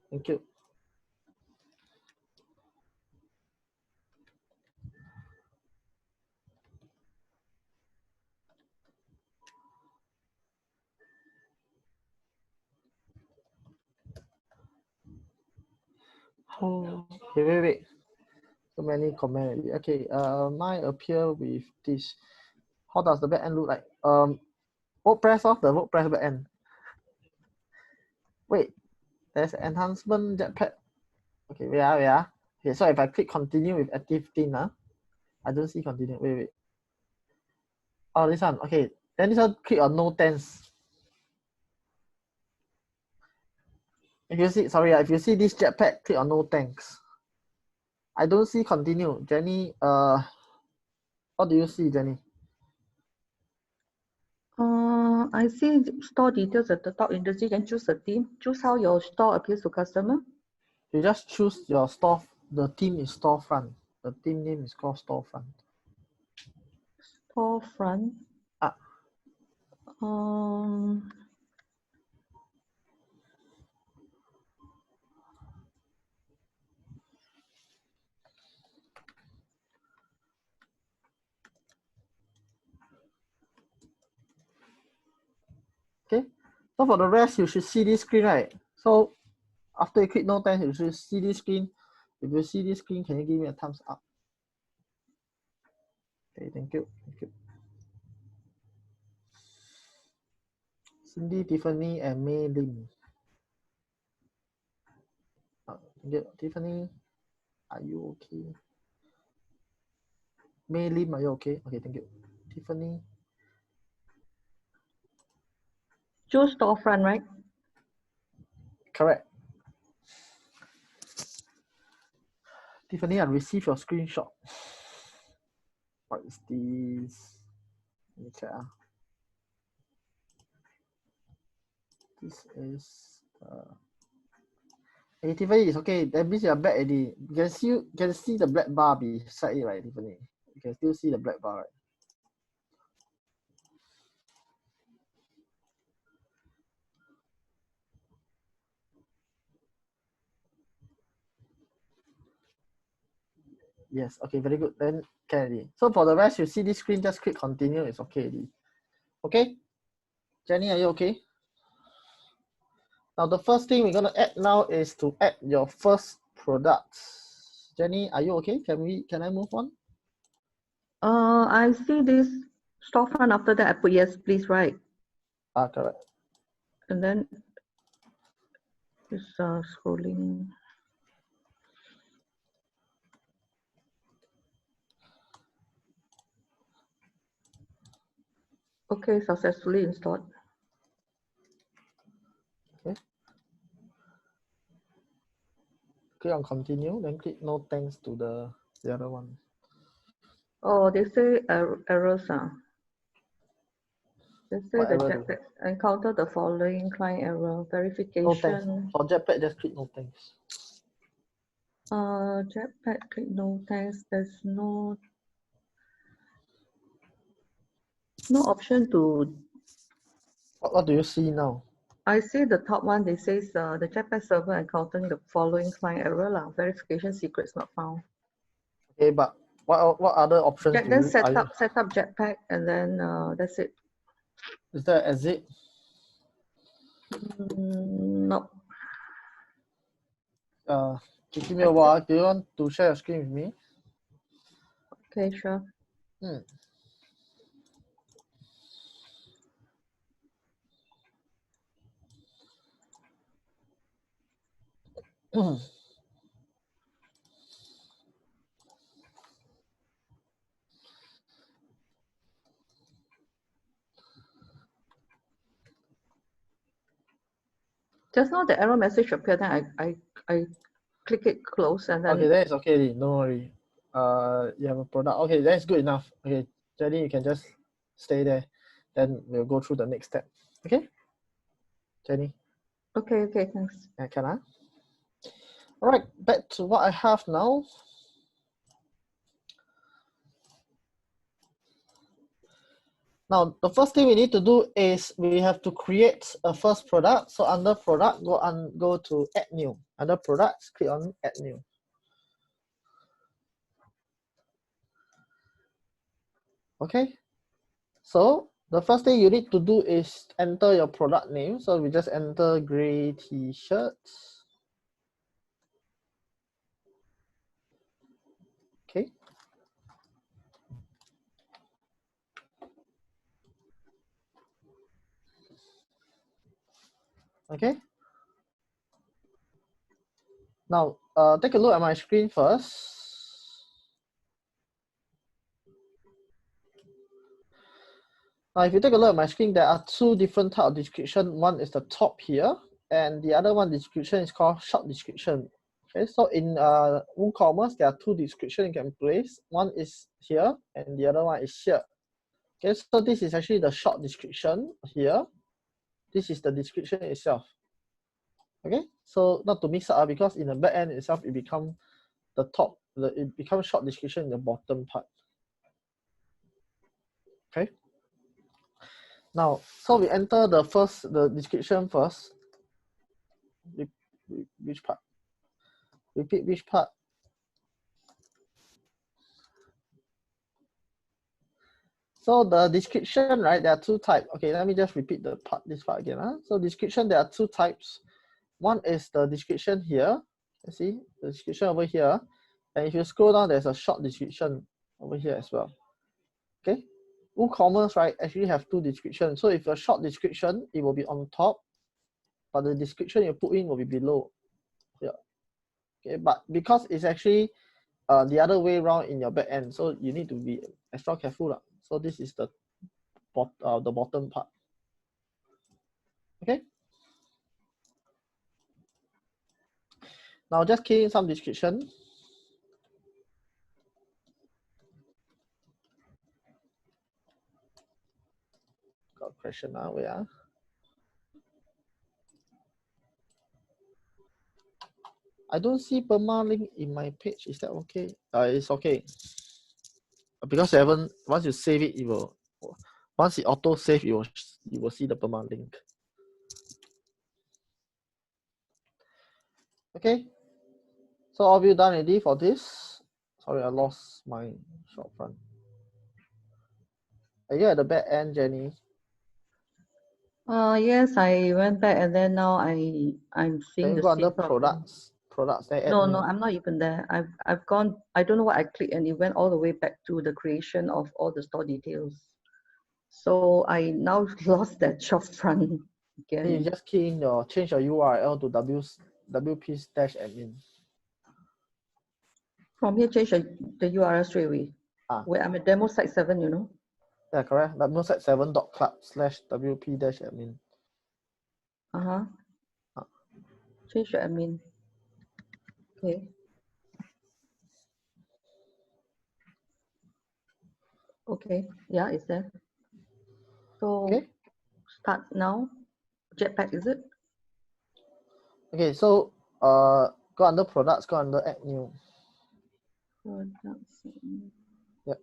Thank you. Oh, okay, wait. So many comments. Okay, mine appear with this. How does the back end look like? WordPress off the WordPress back end. Wait, there's enhancement jetpack. Okay, wait. Okay, so if I click continue with active theme, I don't see continue. Wait. Oh, this one. Okay, then this one click on no thanks. If you see, if you see this jetpack, click on no thanks. I don't see continue. Jenny, what do you see, Jenny? I see store details at the top industry, then choose a theme. Choose how your store appeals to customer. You just choose your store. The theme is storefront. The theme name is called storefront. Storefront. Okay, so for the rest, you should see this screen, right? So after you click no thanks, you should see this screen. If you see this screen, can you give me a thumbs up? Okay, thank you. Cindy, Tiffany, and May Lim. Thank you. Tiffany, are you okay? May Lim, are you okay? Okay, thank you. Tiffany. Choose storefront, right? Correct. Tiffany, I received your screenshot. What is this? Let me check. This is hey, Tiffany, it's okay. That means you're back already. You can see the black bar beside it, right, Tiffany? You can still see the black bar, right? Yes, okay, very good. Then can already. So for the rest, you see this screen, just click continue. It's okay already. Okay? Jenny, are you okay? Now the first thing we're gonna add now is to add your first product. Jenny, are you okay? Can I move on? I see this storefront. After that, I put yes, please, right? Correct. And then just scrolling. Okay, successfully installed. Okay. Click on continue, then click no thanks to the other one. Oh, they say errors. They say What the error jetpack encounter the following client error verification. No thanks. For jetpack, just click no thanks. Jetpack, click no thanks. There's no option to. What do you see now? I see the top one. They says the jetpack server encountering the following client error lah. Verification secrets not found. Okay, but what other options do Then you set up jetpack, and then that's it. Is there an exit? No. Give me a while. Do you want to share your screen with me? Okay, sure. Just now the error message appeared, then I click it close and then. Okay, that is okay. No worry. You have a product. Okay, that's good enough. Okay, Jenny, you can just stay there. Then we'll go through the next step. Okay, Jenny. Okay, thanks. Can I? All right, back to what I have now. Now, the first thing we need to do is we have to create a first product. So under product, go to add new. Under products, click on add new. Okay. So the first thing you need to do is enter your product name. So we just enter gray t-shirts. Okay. Okay. Now, take a look at my screen first. Now, if you take a look at my screen, there are two different types of description. One is the top here, and the other one description is called short description. Okay, so in WooCommerce, there are two descriptions you can place. One is here, and the other one is here. Okay, so this is actually the short description here. This is the description itself. Okay, so not to mix up because in the back end itself, it becomes the top, it becomes short description in the bottom part. Okay. Now, so we enter the description first. Which part? Repeat which part? So the description, right? There are two types. Okay, let me just repeat this part again. So description, there are two types. One is the description here. You see the description over here, and if you scroll down, there's a short description over here as well. Okay, WooCommerce, right, actually have two descriptions. So if a short description, it will be on top, but the description you put in will be below. Yeah. Okay, but because it's actually the other way around in your back end, so you need to be extra careful. So this is the bottom part. Okay. Now just key in some description. Got a question now. Wait. I don't see permalink in my page. Is that okay? It's okay. Because once you save it, once it auto save, you will see the permalink. Okay. So all of you done already for this? Sorry, I lost my short front. Are you at the back end, Jenny? Yes, I went back and then now I'm seeing the go under same products. No, I'm not even there. I've gone. I don't know what I clicked, and it went all the way back to the creation of all the store details. So I now lost that shop front again. You just key in change your URL to wp-admin. From here, change the URL straight away. Where I'm at demo site 7, you know. Yeah, correct. Demo site 7.club/wp-admin. Change the admin. Okay. Okay. Yeah, it's there. So start now. Jetpack, is it? Okay, so go under products, go under add new. Products. Yep.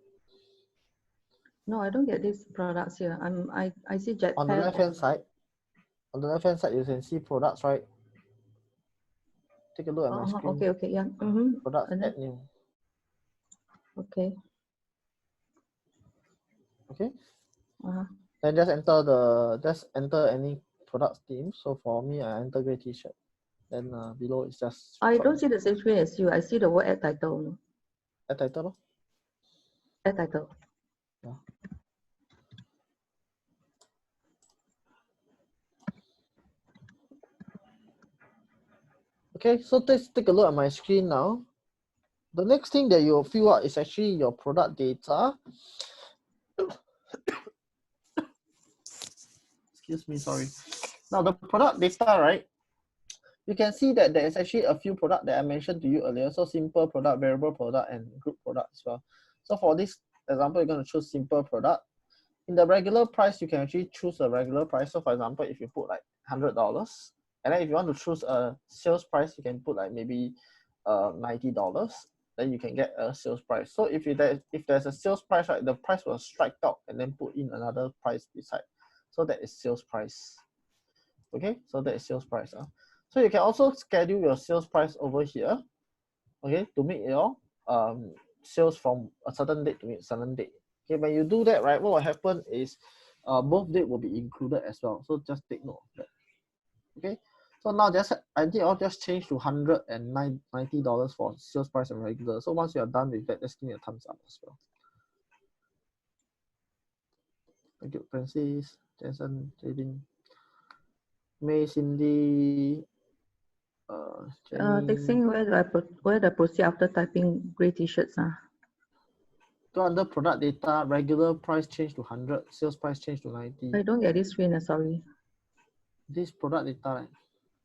No, I don't get these products here. I see Jetpack. On the left hand side. On the left hand side, you can see products, right? Take a look at my screen. Okay, yeah. Products, add new. Okay. Okay. Then just enter any product theme. So for me, I enter gray t-shirt. Then below it's just. I don't see the same screen as you. I see the word add title. Add title? Add title. Yeah. Okay, so let's take a look at my screen now. The next thing that you'll fill out is actually your product data. Excuse me, sorry. Now the product data, right? You can see that there is actually a few products that I mentioned to you earlier. So simple product, variable product, and group product as well. So for this example, you're going to choose simple product. In the regular price, you can actually choose a regular price. So for example, if you put like $100, and then if you want to choose a sales price, you can put like maybe $90. Then you can get a sales price. So if there's a sales price, right, the price will strike out and then put in another price beside. So that is sales price. Okay, so that is sales price. So you can also schedule your sales price over here, okay, to make your sales from a certain date to a certain date. Okay, when you do that, right, what will happen is both date will be included as well. So just take note of that. Okay, so now I think I'll just change to $190 for sales price and regular. So once you are done with that, just give me a thumbs up as well. Thank you, Francis, Jason, Jadin, May, Cindy, Teck Seng, where do I proceed after typing grey t-shirts? Go under product data, regular price change to 100, sales price change to 90. I don't get this screen, sorry. This product data, right?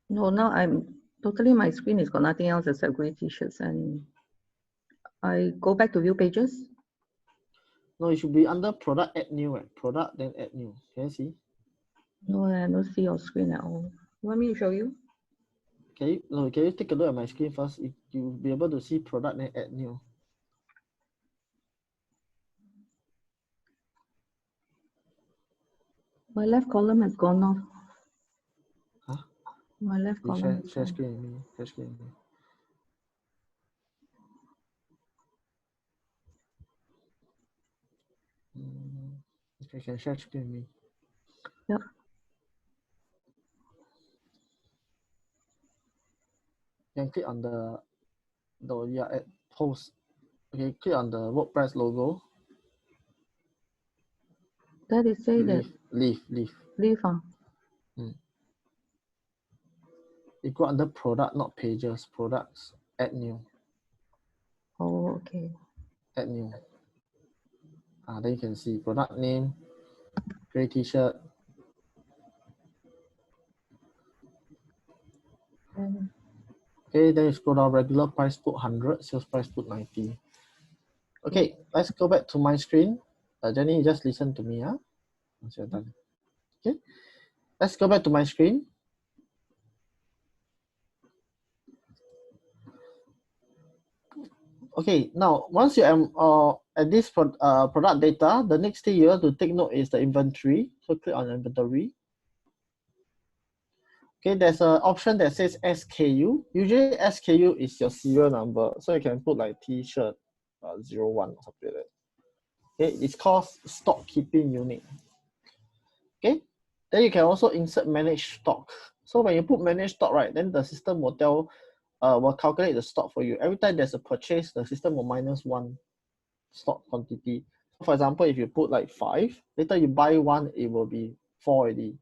No, now I'm totally, my screen has got nothing else except grey t-shirts, and I go back to view pages. No, it should be under product, add new, right? Product, then add new. Can you see? No, I don't see your screen at all. You want me to show you? Can you take a look at my screen first? You'll be able to see product, then add new. My left column has gone off. Huh? My left column. Share screen with me. Share screen with me. Okay, can share screen with me. Yep. You can click on the at post. Okay, click on the WordPress logo. That is say that. Leave. Leave. You go under product, not pages. Products, add new. Oh, okay. Add new. Then you can see product name, gray t-shirt. Okay, then you scroll down, regular price put 100, sales price put 90. Okay, let's go back to my screen. Jenny, you just listen to me, once you're done. Okay, let's go back to my screen. Okay, now once you are at this product data, the next thing you have to take note is the inventory. So click on inventory. Okay, there's an option that says SKU. Usually SKU is your serial number. So you can put like t-shirt 01 or something like that. Okay, it's called stock keeping unit. Okay, then you can also insert manage stock. So when you put manage stock, right, then the system will calculate the stock for you. Every time there's a purchase, the system will -1 stock quantity. For example, if you put like 5, later you buy 1, it will be 4 already.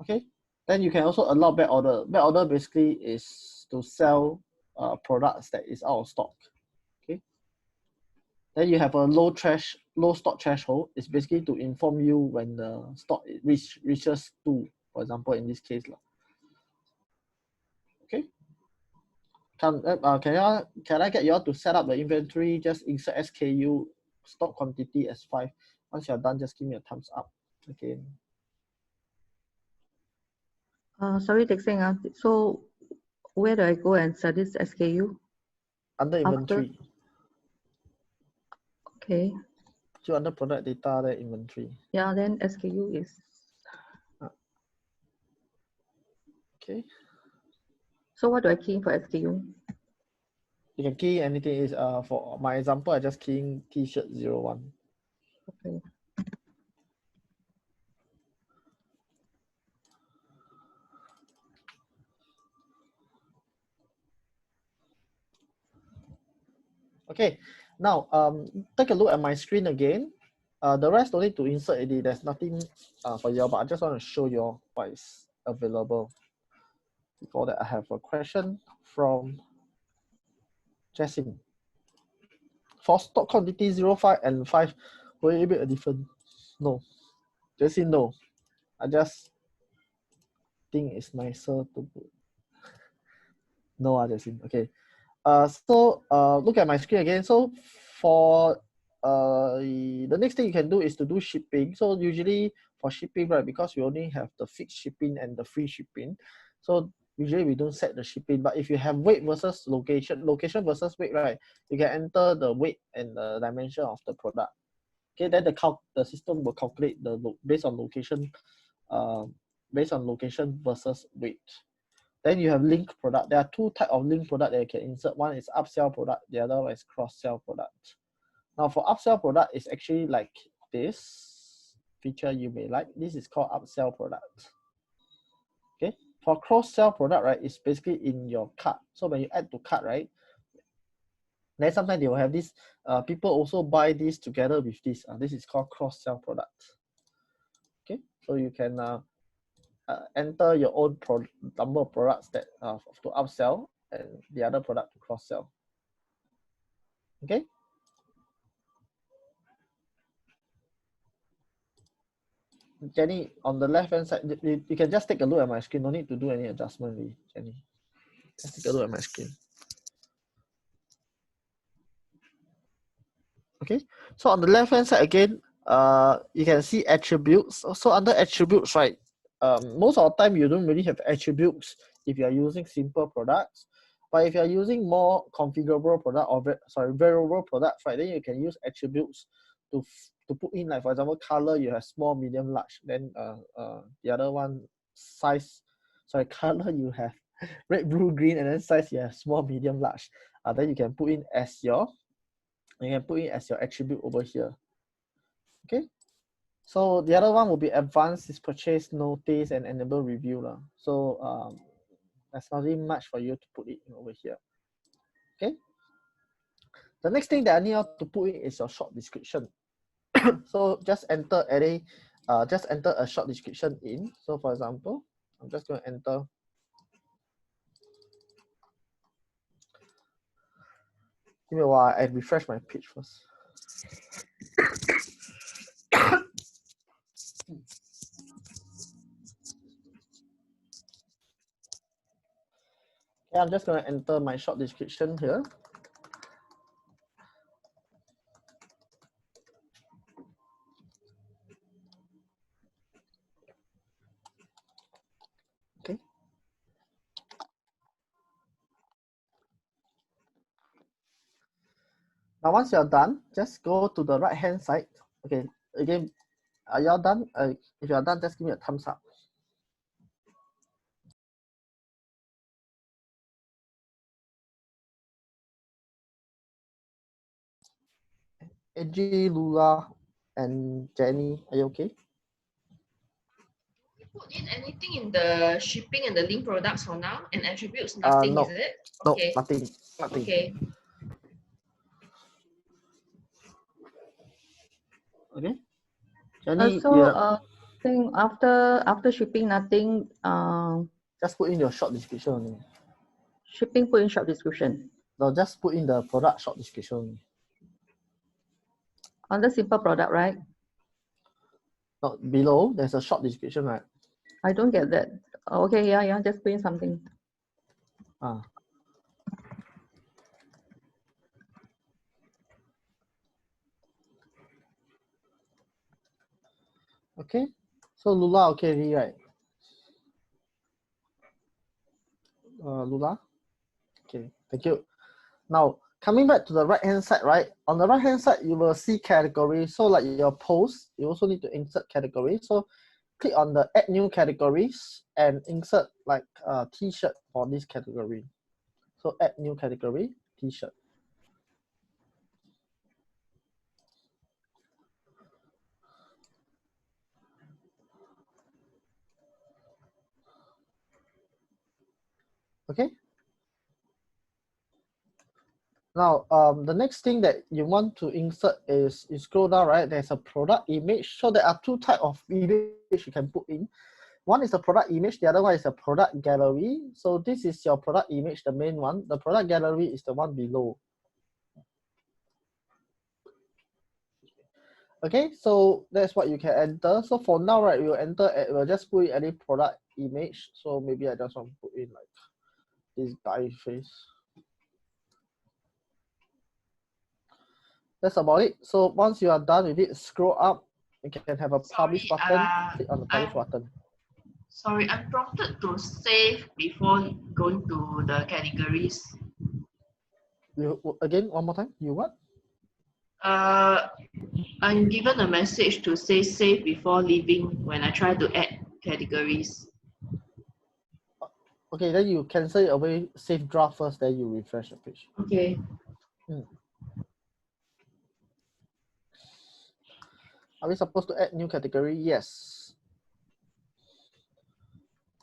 Okay, then you can also allow back order. Back order basically is to sell products that is out of stock. Okay, then you have a low stock threshold. It's basically to inform you when the stock reaches 2, for example, in this case. Okay. Can I get you all to set up the inventory? Just insert SKU stock quantity as 5. Once you're done, just give me a thumbs up again. Sorry, Teck Seng. So where do I go and set this SKU? Under inventory. Okay. So under product data, then inventory. Yeah, then SKU is. Okay. So what do I key in for SKU? You can key anything. Is for my example, I just key in t-shirt 01. Okay. Okay, now take a look at my screen again. The rest don't need to insert it. There's nothing for you, but I just want to show you what is available. Before that, I have a question from Jessie. For stock quantity 05 and 5, will it make a difference? No. Jessie, no. I just think it's nicer to put. No, Jessie. Okay. So look at my screen again. So for the next thing you can do is to do shipping. So usually for shipping, right, because we only have the fixed shipping and the free shipping, so usually we don't set the shipping. But if you have weight versus location versus weight, right, you can enter the weight and the dimension of the product. Okay, then the system will calculate based on location versus weight. Then you have link product. There are 2 types of link product that you can insert. One is upsell product, the other one is cross-sell product. Now for upsell product, it's actually like this feature you may like. This is called upsell product. Okay, for cross-sell product, right, it's basically in your cart. So when you add to cart, right, then sometimes they will have this, people also buy this together with this. This is called cross-sell product. Okay, so you can enter your own number of products that to upsell and the other product to cross sell. Okay. Jenny, on the left hand side, you can just take a look at my screen. No need to do any adjustment, really, Jenny. Just take a look at my screen. Okay, so on the left hand side again, you can see attributes. So under attributes, right, most of the time you don't really have attributes if you are using simple products. But if you are using more configurable product or variable products, right, then you can use attributes to put in, like for example, color you have small, medium, large. Then the other one, color you have red, blue, green, and then size you have small, medium, large. Then you can put in as your attribute over here. Okay. So the other one will be advanced is purchase notice and enable review lah. So there's nothing much for you to put it in over here. Okay. The next thing that I need you to put in is your short description. So just enter a short description in. So for example, I'm just going to enter. Give me a while, I refresh my page first. Okay, I'm just going to enter my short description here. Okay. Now, once you're done, just go to the right hand side. Okay, again, are y'all done? If you're done, just give me a thumbs up. AJ, Lula, and Jenny, are you okay? Put in anything in the shipping and the link products for now and attributes, nothing, No. is it? Okay. No, nothing. Okay. Okay. Jenny, think after shipping, nothing. Just put in your short description only. Shipping, put in short description. No, just put in the product short description only. On the simple product, right? No, below there's a short description, right? I don't get that. Okay, yeah, just put in something. Okay, so Lula, okay, right? Lula, okay, thank you. Now, coming back to the right hand side, right? On the right hand side, you will see categories. So like your post, you also need to insert categories. So click on the add new categories and insert like a t-shirt for this category. So add new category, t-shirt. Okay. Now, the next thing that you want to insert is, you scroll down, right? There's a product image. So there are two types of image you can put in. One is the product image, the other one is a product gallery. So this is your product image, the main one. The product gallery is the one below. Okay, so that's what you can enter. So for now, right, we'll just put in any product image. So maybe I just want to put in like this guy face. That's about it. So once you are done with it, scroll up. You can have a publish button. Click on the publish button. Sorry, I'm prompted to save before going to the categories. You again, one more time. You what? I'm given a message to say save before leaving when I try to add categories. Okay, then you cancel it away, save draft first, then you refresh the page. Okay. Are we supposed to add new category? Yes.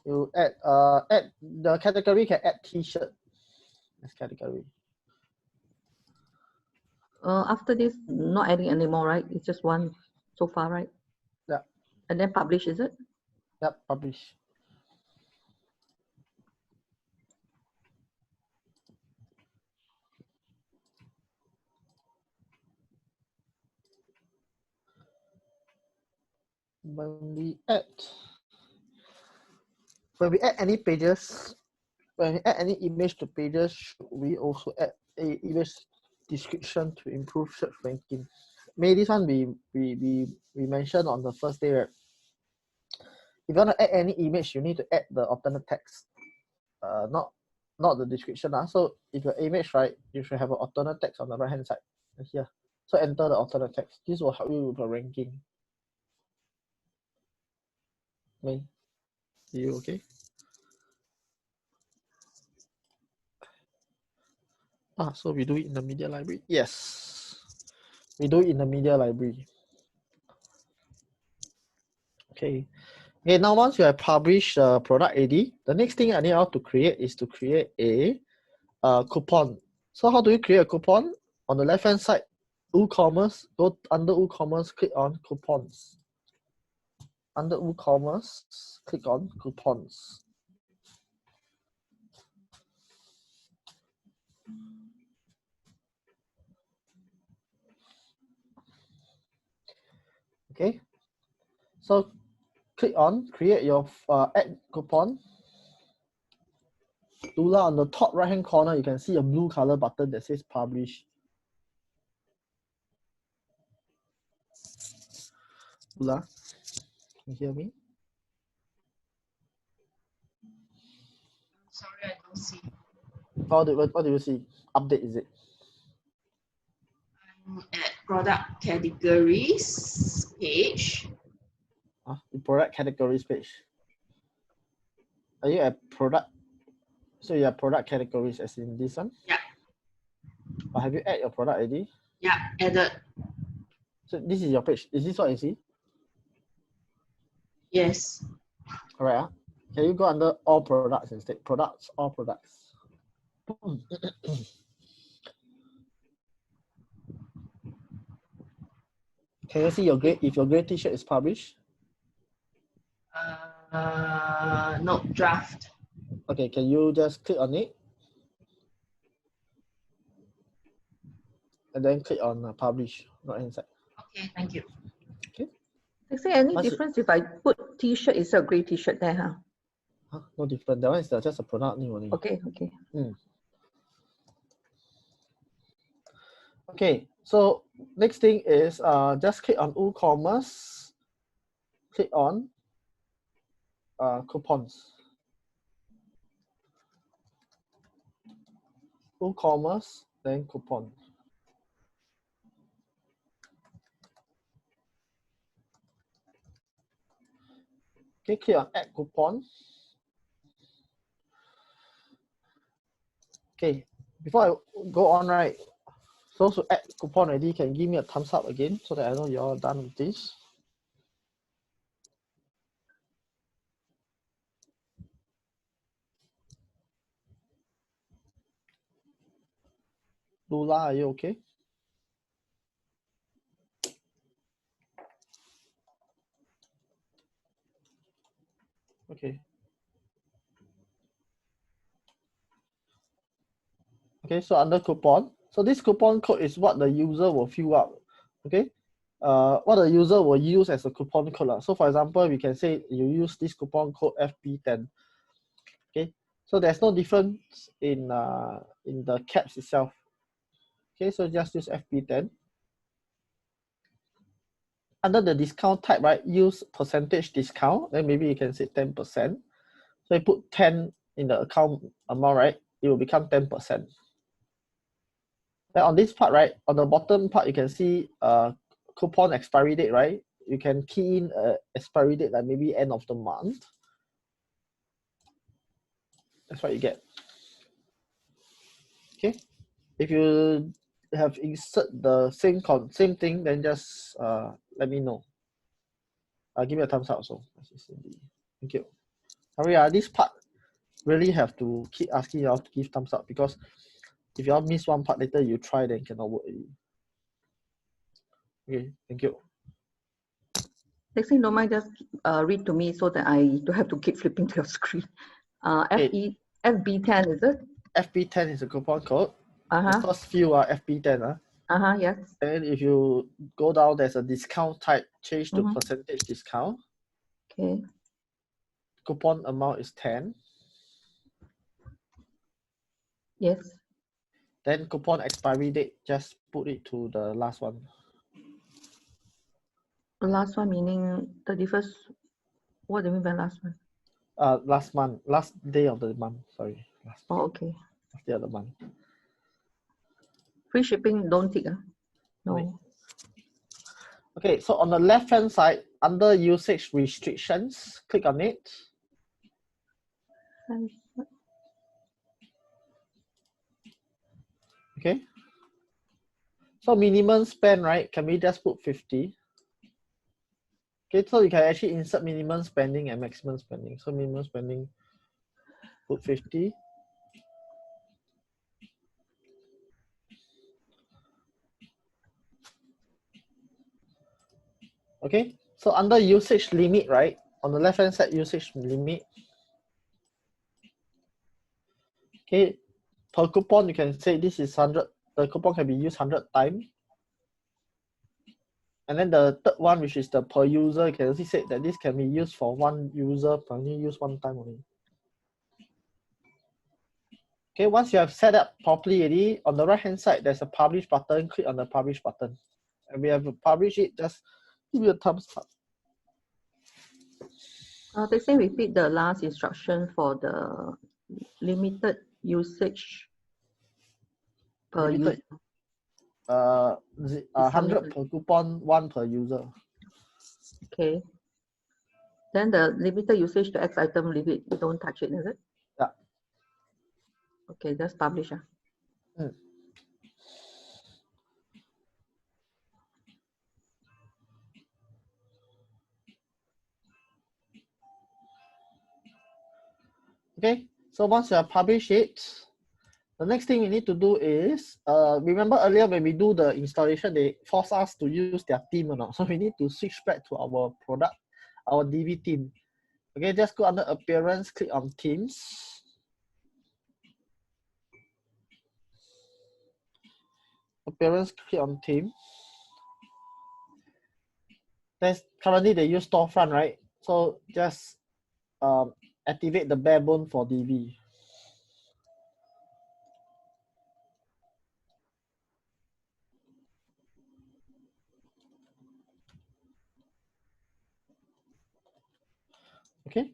You add the category, can add t-shirt as category. After this, not adding anymore, right? It's just one so far, right? Yeah. And then publish, is it? Yep, publish. when we add any pages, when we add any image to pages, we also add a image description to improve search ranking. Maybe this one we mentioned on the first day, right? If you want to add any image, you need to add the alternate text, not the description. So if your image, right, you should have an alternate text on the right hand side here. So enter the alternate text. This will help you with the ranking. Are you okay? So we do it in the media library. Yes, we do it in the media library. Okay. Okay, now once you have published product AD, the next thing I need out to create is to create a coupon. So how do you create a coupon? On the left hand side, WooCommerce, go under WooCommerce, click on coupons. Under WooCommerce, click on coupons. Okay, so click on create your add coupon. Lula, on the top right hand corner, you can see a blue color button that says publish. Lula, can you hear me? Sorry, I don't see. What do you see? Update, is it? I'm at product categories page. The product categories page. Are you at product? So you have product categories as in this one? Yeah. Or have you added your product ID? Yeah, added. So this is your page. Is this what you see? Yes. All right. Can you go under all products instead? Products, all products. Can you see your grade? If your grade t-shirt is published? No, draft. Okay, can you just click on it? And then click on publish right hand side. Okay, thank you. Okay. Is there any difference if I put t-shirt instead of grey t-shirt there? No different. That one is just a product name only. Okay, okay. Okay, so next thing is just click on WooCommerce, click on coupons. WooCommerce, then coupon. Okay, click on add coupon. Okay, before I go on, right, so to add coupon already, can you give me a thumbs up again so that I know you're all done with this? Lula, are you okay? Okay. Okay, so under coupon, so this coupon code is what the user will fill up. Okay, what the user will use as a coupon code. So for example, we can say you use this coupon code FP10. Okay, so there's no difference in the caps itself. Okay, so just use FP10. Under the discount type, right, use percentage discount. Then maybe you can say 10%. So you put 10 in the account amount, right? It will become 10%. Then on this part, right, on the bottom part, you can see coupon expiry date, right? You can key in expiry date, like maybe end of the month. That's what you get. Okay. If you have insert the same thing, then just let me know. Give me a thumbs up also. Thank you. Hurry, this part really have to keep asking you all to give thumbs up, because if you all miss one part later, you try, then cannot work already. Okay, thank you. Next thing, don't mind, just read to me so that I don't have to keep flipping to your screen. FB10, is it? FB10 is a coupon code. The first few are FB10. Yes. And if you go down, there's a discount type, change to percentage discount. Okay. Coupon amount is 10. Yes. Then coupon expiry date, just put it to the last one. The last one meaning 31st. What do you mean by last one? Last month, last day of the month, sorry. Oh, okay. Last day of the month. Free shipping, don't tick. No. Wait. Okay, so on the left-hand side, under usage restrictions, click on it. Okay. So minimum spend, right? Can we just put 50? Okay, so you can actually insert minimum spending and maximum spending. So minimum spending, put 50. Okay, so under usage limit, right? On the left-hand side, usage limit. Okay, per coupon, you can say this is 100. The coupon can be used 100 times. And then the third one, which is the per user, you can also say that this can be used for one user, only use one time only. Okay, once you have set up properly already, on the right-hand side, there's a publish button. Click on the publish button. And we have published it, just give you a thumbs up. They say repeat the last instruction for the limited usage per user. 100 per coupon, 1 per user. Okay. Then the limited usage to X item limit, you don't touch it, is it? Yeah. Okay, just publish. Okay, so once you have published it, the next thing we need to do is, remember earlier when we do the installation, they force us to use their theme or not. So we need to switch back to our product, our DV theme. Okay, just go under appearance, click on themes. Appearance, click on theme. There's currently they use storefront, right? So just activate the bare bone for DV. Okay.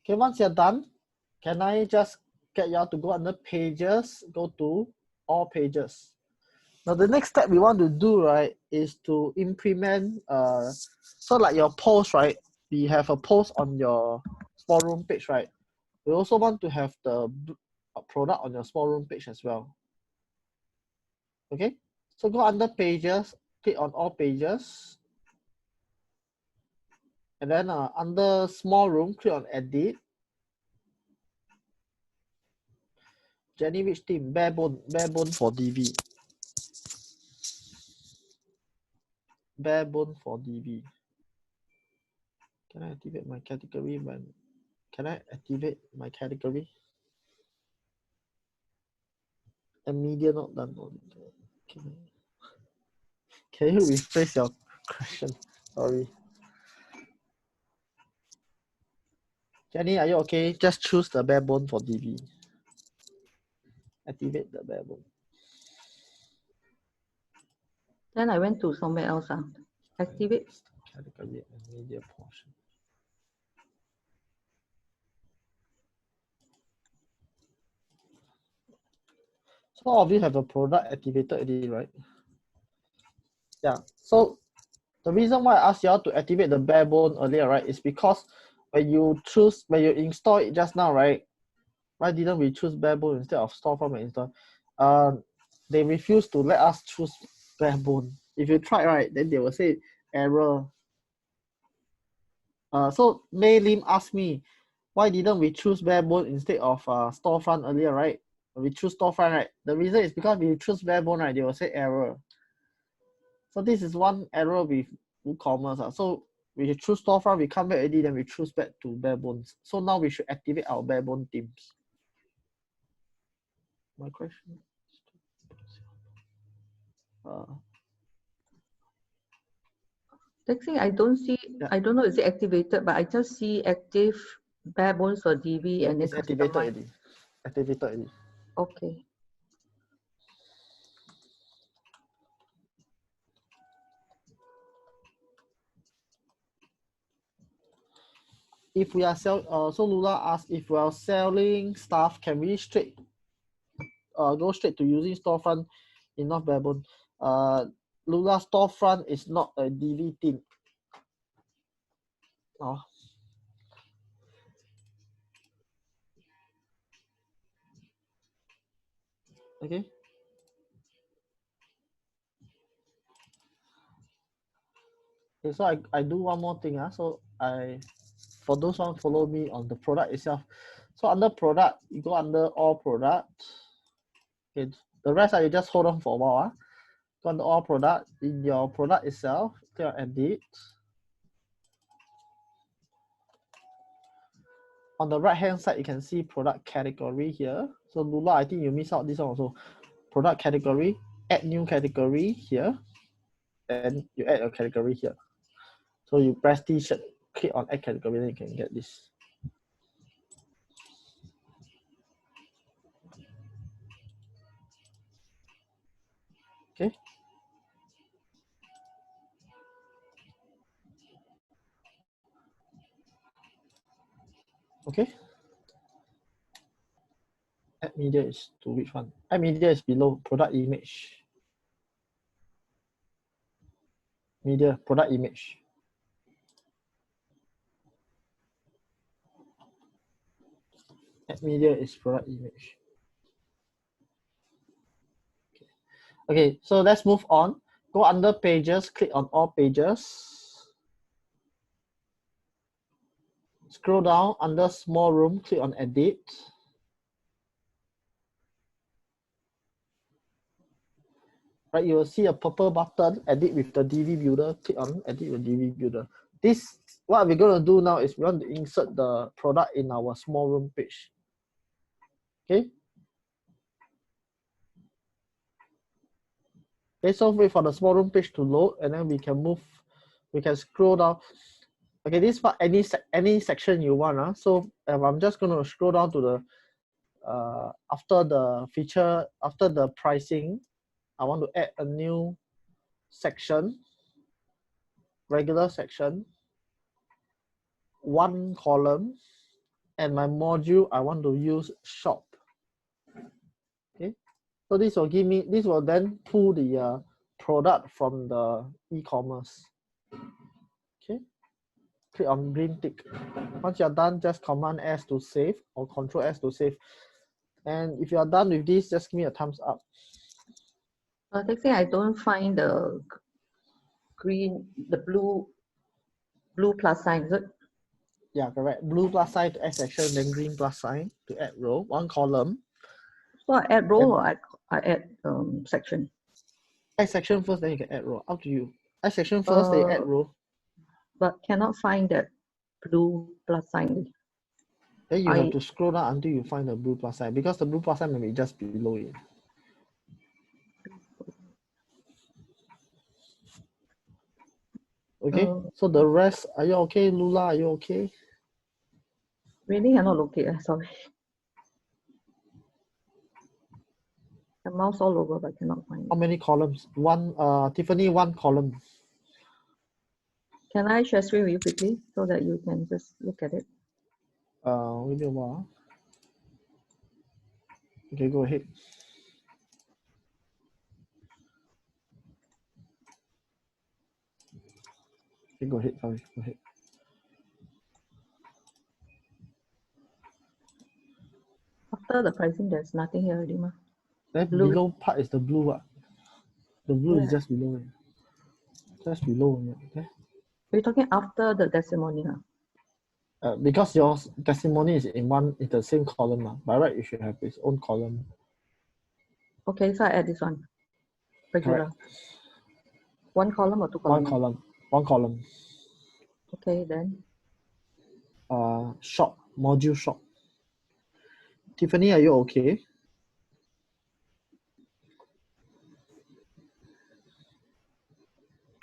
Okay, once you're done, can I just get y'all to go under pages, go to all pages. Now the next step we want to do, right, is to implement, so like your post, right, we have a post on your small room page, right? We also want to have the product on your small room page as well. Okay, so go under pages, click on all pages. And then under small room, click on edit. Jenny, which team? Bare bone for DV. Bare bone for DV. Can I activate my category when? Can I activate my category? And media not done. Can you rephrase your question? Sorry. Jenny, are you okay? Just choose the bare bone for DV. Activate the bare bone. Then I went to somewhere else. Activate. Category and media portion. So all of you have a product activated already, right? Yeah. So the reason why I asked you all to activate the bare bone earlier, right, is because when you install it just now, right? Why didn't we choose bare bone instead of storefront and install? They refuse to let us choose bare bone. If you try, right, then they will say error. So Mei Lim asked me, why didn't we choose bare bone instead of storefront earlier, right? We choose storefront, right? The reason is because we choose bare bone, right, they will say error. So this is one error with WooCommerce. So we choose storefront, we come back already, then we choose back to bare bones. So now we should activate our bare bone themes. My question. Teck Seng, I don't see, Yeah. I don't know, is it activated, but I just see active bare bones for DV and It's then activated customize. already. Activated already. Okay. If we are so Lula asked if we are selling stuff, can we go straight to using storefront in North Melbourne? Lula, storefront is not a DV theme. Oh. Okay. Okay, so I do one more thing. So for those one follow me on the product itself. So under product, you go under all product. Okay, the rest you just hold on for a while. Go under all product. In your product itself, click on edit. On the right hand side, you can see product category here. So Lula, I think you miss out this one also. Product category, add new category here. And you add a category here. So you press t-shirt, click on add category, then you can get this. Okay. Okay. Add media is to which one? Add media is below product image. Media, product image. Add media is product image. Okay, so let's move on. Go under pages, click on all pages. Scroll down under small room, click on edit. Right, you will see a purple button, edit with the DV builder. Click on edit with DV builder. This, what we're going to do now is we want to insert the product in our small room page. Okay. Okay, so wait for the small room page to load, and then we can move. We can scroll down. Okay, this is for any section you want. So I'm just going to scroll down to the after the feature, after the pricing, I want to add a new section, regular section, one column, and my module I want to use shop. Okay, so this will give me, this will then pull the product from the e-commerce. Okay, click on green tick. Once you're done, just Command S to save or Control S to save. And if you are done with this, just give me a thumbs up. Teck Seng, I don't find the green, the blue plus sign, is it? Yeah, correct. Blue plus sign to add section, then green plus sign to add row, one column. So I add row or I add section? Add section first, then you can add row. Up to you. Add section first, then you add row. But cannot find that blue plus sign. Then you have to scroll down until you find the blue plus sign, because the blue plus sign may be just below it. Okay, so the rest, are you okay? Lula, are you okay? Really cannot locate, sorry. The mouse all over, but cannot find it. How many columns? One, Tiffany, one column. Can I share screen with you quickly so that you can just look at it? Wait a while. Okay, go ahead. Okay, go ahead, sorry, go ahead. After the pricing, there's nothing here already, ma. That below part is the blue one. The blue is just below it. Just below it. Okay. We're talking after the testimonial. Because your testimony is in the same column. By right, you should have its own column. Okay, so I add this one. Regular. Correct. One column or two columns? One column. One column. Okay, then. Shop, module shop. Tiffany, are you okay?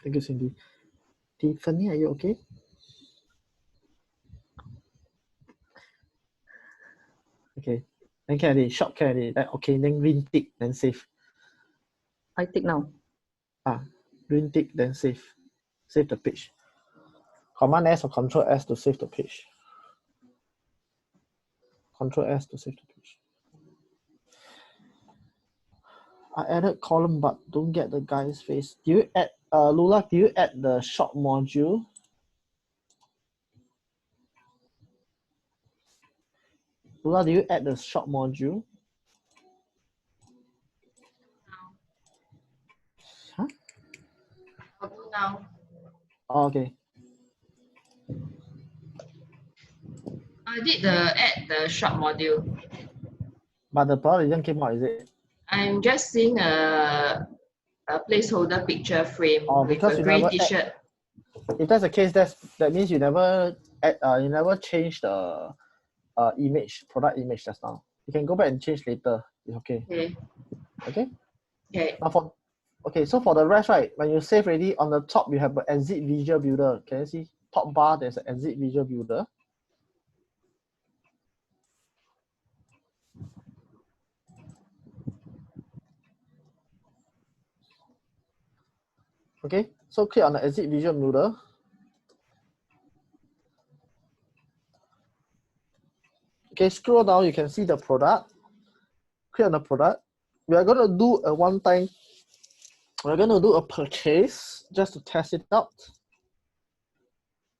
Thank you, Cindy. Tiffany, are you okay? Okay. Then can shop can then okay, then green tick, then save. I tick now. Green tick, then save. Save the page. Command S or Control S to save the page. Control S to save the page. I added column but don't get the guy's face. Do you add Lula, do you add the shop module? Lula, do you add the shop module? Huh? I'll do now. Oh, okay. I did add the shop module. But the product didn't came out, is it? I'm just seeing a placeholder picture frame with because a you grey never t-shirt. If that's the case, that means you never change the product image just now. You can go back and change later. It's okay. Okay. Okay. Okay. Now so for the rest, right, when you save already, on the top you have an exit visual builder. Can you see top bar? There's an exit visual builder. Okay, so click on the exit visual builder. Okay, scroll down, you can see the product. Click on the product. We are going to do a one-time, we're going to do a purchase just to test it out.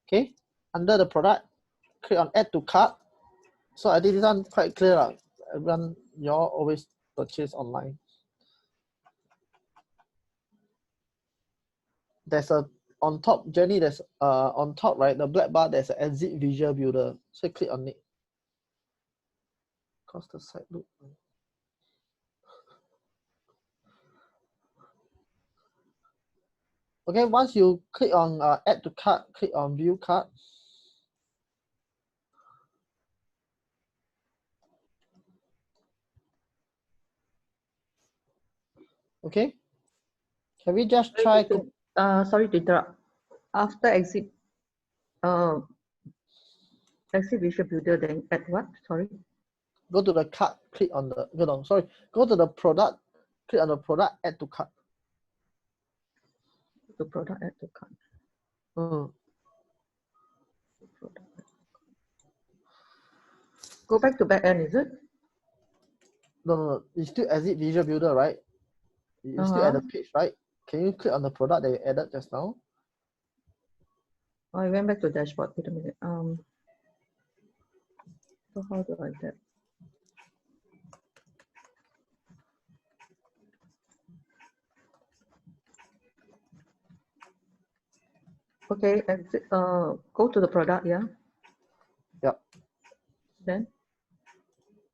Okay, under the product, click on add to cart. So I did this one quite clear. Everyone, you all always purchase online. There's on top, Jenny, there's on top, right, the black bar, there's an exit visual builder. So click on it. Cause the site look. Okay, once you click on add to cart, click on view cart. Okay. Can we just try? Sorry to interrupt. After exit visual builder, then add what? Sorry. Go to the cart, click on the go to the product, click on the product, add to cart. The product, add to cart. Go back to back end, is it? No. You still exit visual builder, right? You still at the page, right? Can you click on the product that you added just now? I went back to dashboard. Wait a minute. So how do I get? Okay, exit, go to the product, yeah. Yep. Then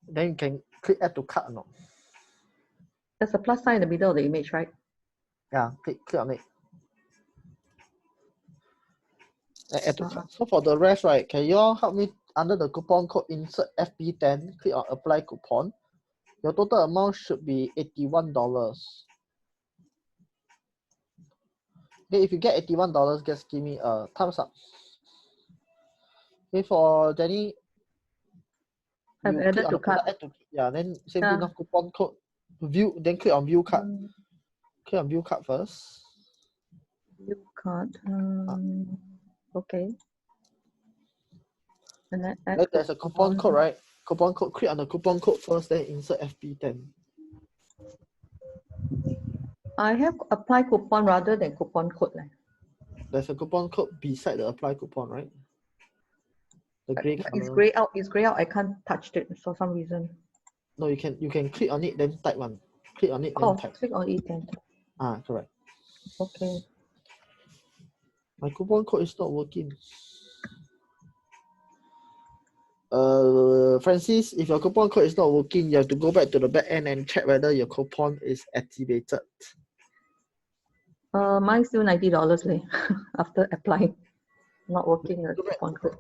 you can click add to cart or not. There's a plus sign in the middle of the image, right? Yeah, click on it. Add to cart. So for the rest, right, can you all help me under the coupon code insert FB10, click on apply coupon. Your total amount should be $81. Okay, if you get $81, just give me a thumbs up. Okay, for Jenny, I've added to cart. Then same thing, coupon code view, then click on view cart. Click on view cart first. View cart. Okay. And then there's a coupon code, right? Coupon code, click on the coupon code first, then insert FB10. I have apply coupon rather than coupon code. There's a coupon code beside the apply coupon, right? The gray color. It's gray out. It's gray out. I can't touch it for some reason. No, you can click on it, then type one. Click on it, then type. Click on it then. Correct. Okay. My coupon code is not working. Francis, if your coupon code is not working, you have to go back to the back end and check whether your coupon is activated. Mine's still $90 after applying. Not working the coupon code.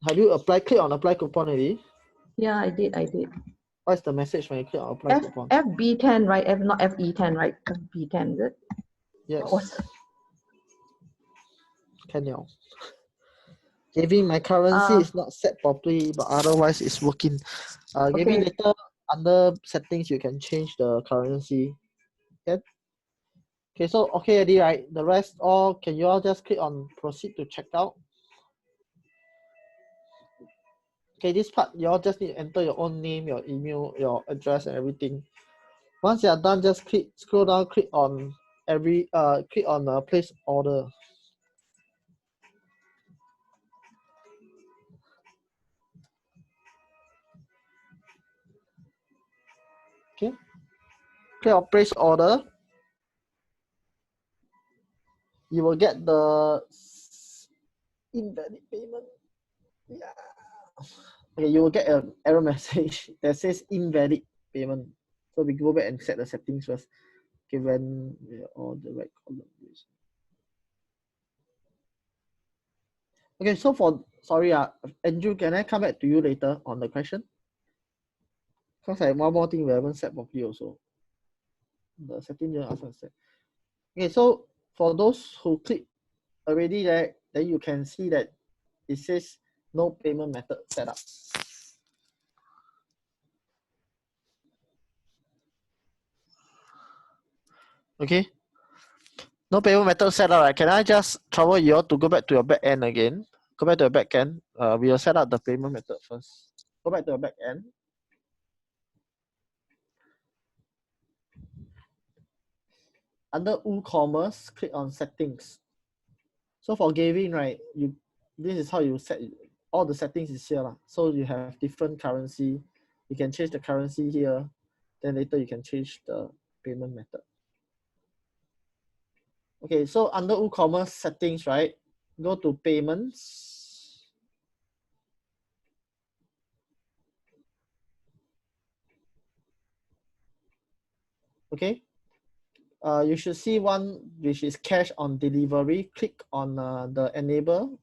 Have you applied? Click on apply coupon already? Yeah, I did. What's the message when you click on apply coupon? FB10, right? Not FE10, right? FB10, is it? Yes. Can you? Gavin, my currency is not set properly, but otherwise it's working. Gavin, later under settings you can change the currency. Okay, so okay already, right? The rest all, can you all just click on proceed to checkout? Okay, this part you all just need to enter your own name, your email, your address, and everything. Once you are done, just scroll down, click on place order. Okay, click on place order. You will get the invalid payment. Yeah. Okay, you will get an error message that says invalid payment. So we go back and set the settings first. Okay, when all the right columns. Okay, so sorry, Andrew, can I come back to you later on the question? Because I have one more thing we haven't set properly also. The setting you ask us set. Okay, so for those who click already there, then you can see that it says no payment method set up. Okay. No payment method set up, right? Can I just trouble you all to go back to your back end again? Go back to your back end. We will set up the payment method first. Go back to your back end. Under WooCommerce, click on settings. So for Gavin, right, this is how you set it. All the settings is here. So you have different currency. You can change the currency here. Then later you can change the payment method. Okay, so under WooCommerce settings, right, go to payments. Okay, you should see one which is cash on delivery. Click on the enable.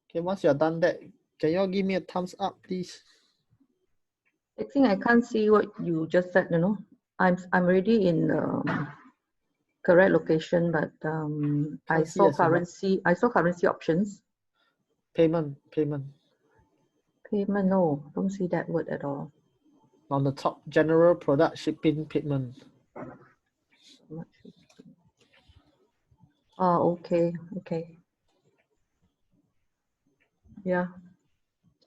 Okay, once you're done that, can you all give me a thumbs up, please? I think I can't see what you just said, you know. I'm already in correct location, but I saw currency options. Payment. Payment, no, don't see that word at all. On the top, general product shipping payment. Oh, okay. Yeah.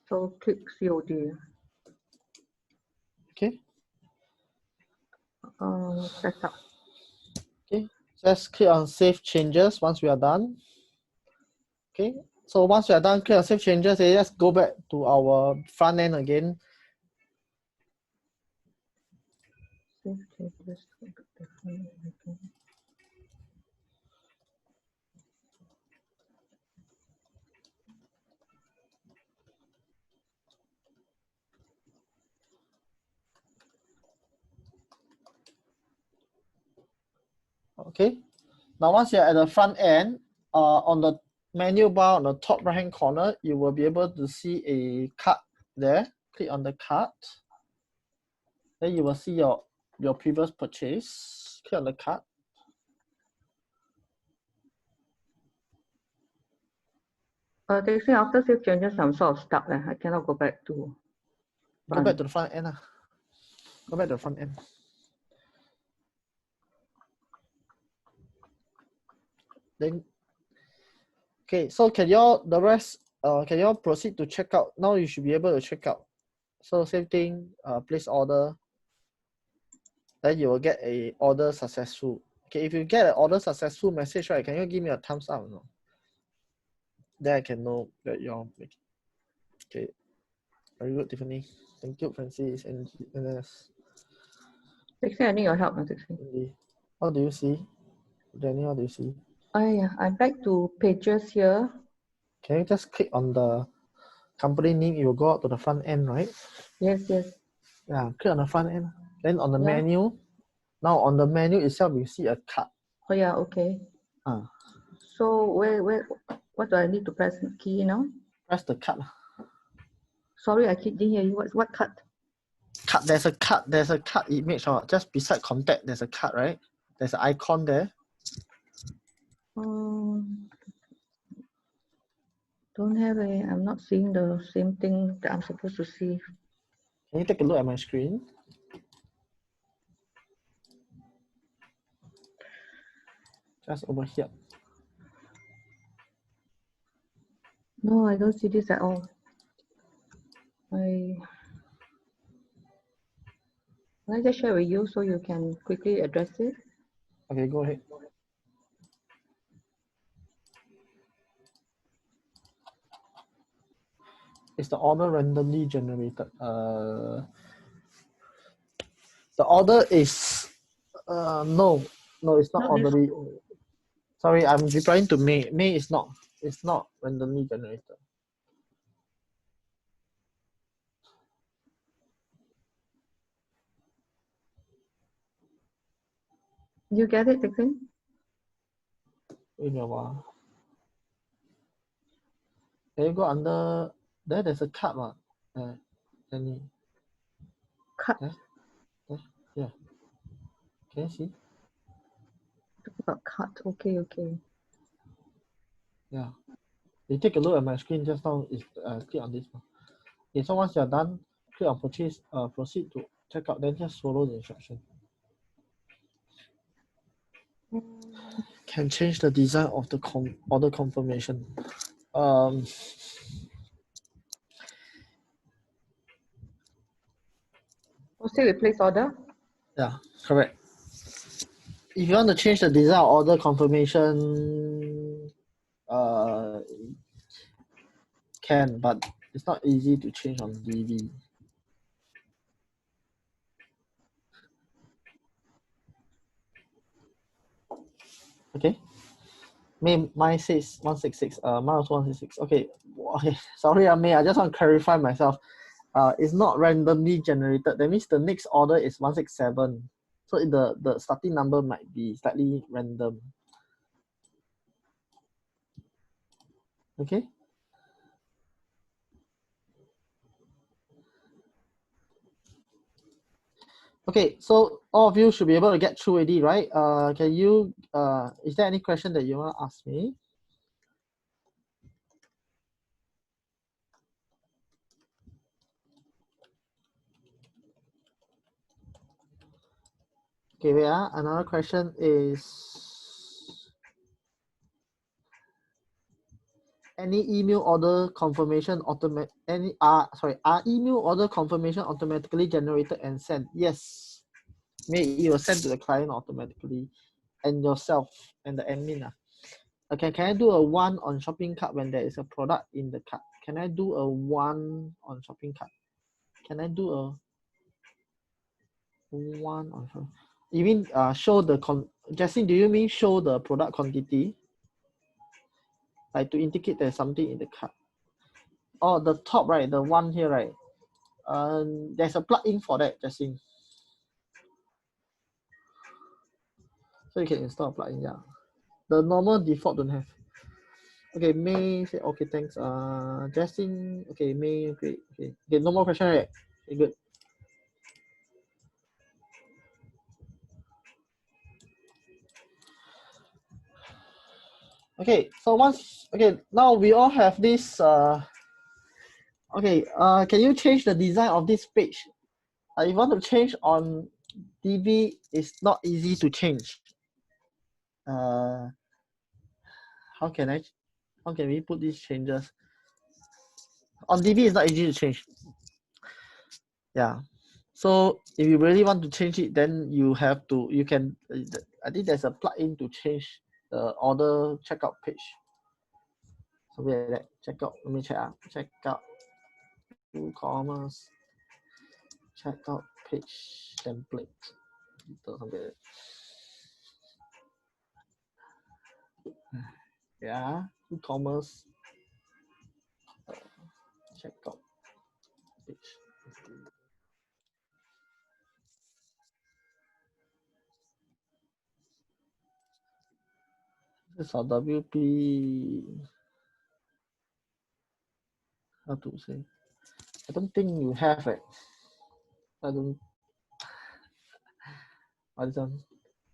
So click COD. Okay. Set up. Okay. Just click on save changes once we are done. Okay. So once we are done, click on save changes. Let's go back to our front end again. Save changes. Okay. Now once you're at the front end, on the menu bar on the top right hand corner, you will be able to see a cart there. Click on the cart. Then you will see your previous purchase. Click on the cart. They say after save changes, I'm sort of stuck. I cannot go back to. Go back to the front end. Go back to the front end. Then, okay, so can you proceed to checkout? Now you should be able to check out. So same thing, place order. Then you will get a order successful. Okay, if you get an order successful message, right, can you give me a thumbs up? No? Then I can know that you're making. Okay, very good, Tiffany. Thank you, Francis and NS. Dixie, I need your help, Dixie. What do you see? Jenny, what do you see? I'm back to pages here. Can you just click on the company name? You will go out to the front end, right? Yes. Yeah, click on the front end. Then on the menu, now on the menu itself, you see a card. Oh yeah, okay. So what do I need to press key now? Press the card. Sorry, I didn't hear you. What card? Card. There's a card image just beside contact. There's a card, right? There's an icon there. Don't have a, I'm not seeing the same thing that I'm supposed to see. Can you take a look at my screen? Just over here. No, I don't see this at all. Can I just share with you so you can quickly address it? Okay, go ahead. Is the order randomly generated? The order is no, it's not orderly. Sorry, I'm replying to May. May is not. It's not randomly generated. You get it, Teck Seng? Wait a while. Can you go under there? There's a cut one. Any Cut. Yeah. Can you see? Talk about cut. Okay, okay. Yeah. You take a look at my screen just now. Is click on this one. Okay, so once you're done, click on purchase. Proceed to checkout. Then just follow the instruction. Can change the design of the order confirmation. Proceed with place order. Yeah, correct. If you want to change the design of order confirmation, can, but it's not easy to change on DV. Okay. Mine says 166. Mine was 166. Okay. Okay. Sorry, May. I just want to clarify myself. It's not randomly generated. That means the next order is 167. So the starting number might be slightly random. Okay. Okay, so all of you should be able to get through already, right? Can you, is there any question that you want to ask me? Okay, wait, another question is, any email order confirmation are email order confirmation automatically generated and sent? Yes. It was sent to the client automatically and yourself and the admin. Okay, can I do a 1 on shopping cart when there is a product in the cart? Can I do a 1 on shopping cart? Can I do a 1 on shopping? You mean show the Jessie, do you mean show the product quantity? Like to indicate there's something in the cart. Oh, the top, right? The one here, right? There's a plugin for that, Jessie. So you can install a plugin, yeah. The normal default don't have. Okay, May say okay, thanks. Justin, okay, May, great. Okay, no more question, right? Okay, good. Okay, so now we all have this. Can you change the design of this page? If you want to change on DB, it's not easy to change. How can we put these changes? On DB, it's not easy to change. Yeah. So if you really want to change it, then I think there's a plugin to change the order checkout page. Something like that. Checkout, let me check out. Checkout, WooCommerce, checkout page template. Something like that. Yeah, WooCommerce, checkout page. This is our WP. How to say? I don't think you have it. I don't.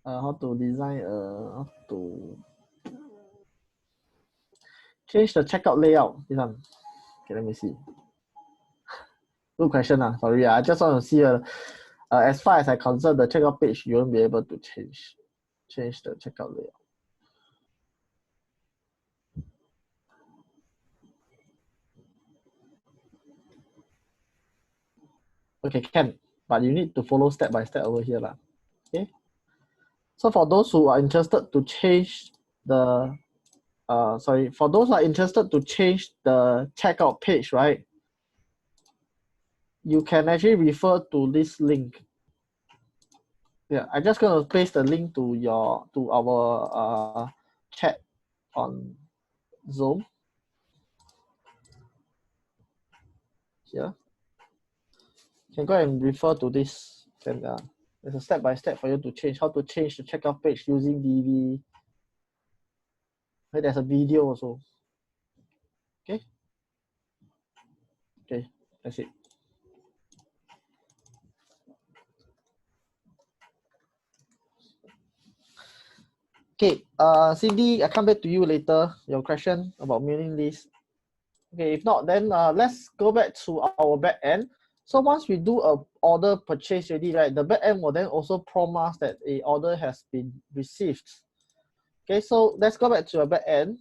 How to design how to Change the checkout layout. This one. Okay, let me see. Good question. Sorry, I just want to see as far as I concern the checkout page, you won't be able to change the checkout layout. Okay, can, but you need to follow step by step over here. Okay. So for those who are interested to change the for those who are interested to change the checkout page, right? You can actually refer to this link. Yeah, I'm just gonna paste the link to our chat on Zoom. Here. You can go and refer to this. And there's a step by step for you to change how to change the checkout page using DV. There's a video also. Okay. Okay, that's it. Okay, Cindy, I come back to you later. Your question about mailing list. Okay, if not, then let's go back to our back end. So once we do a order purchase already, right, the back end will then also prompt us that a order has been received. Okay, so let's go back to our back end.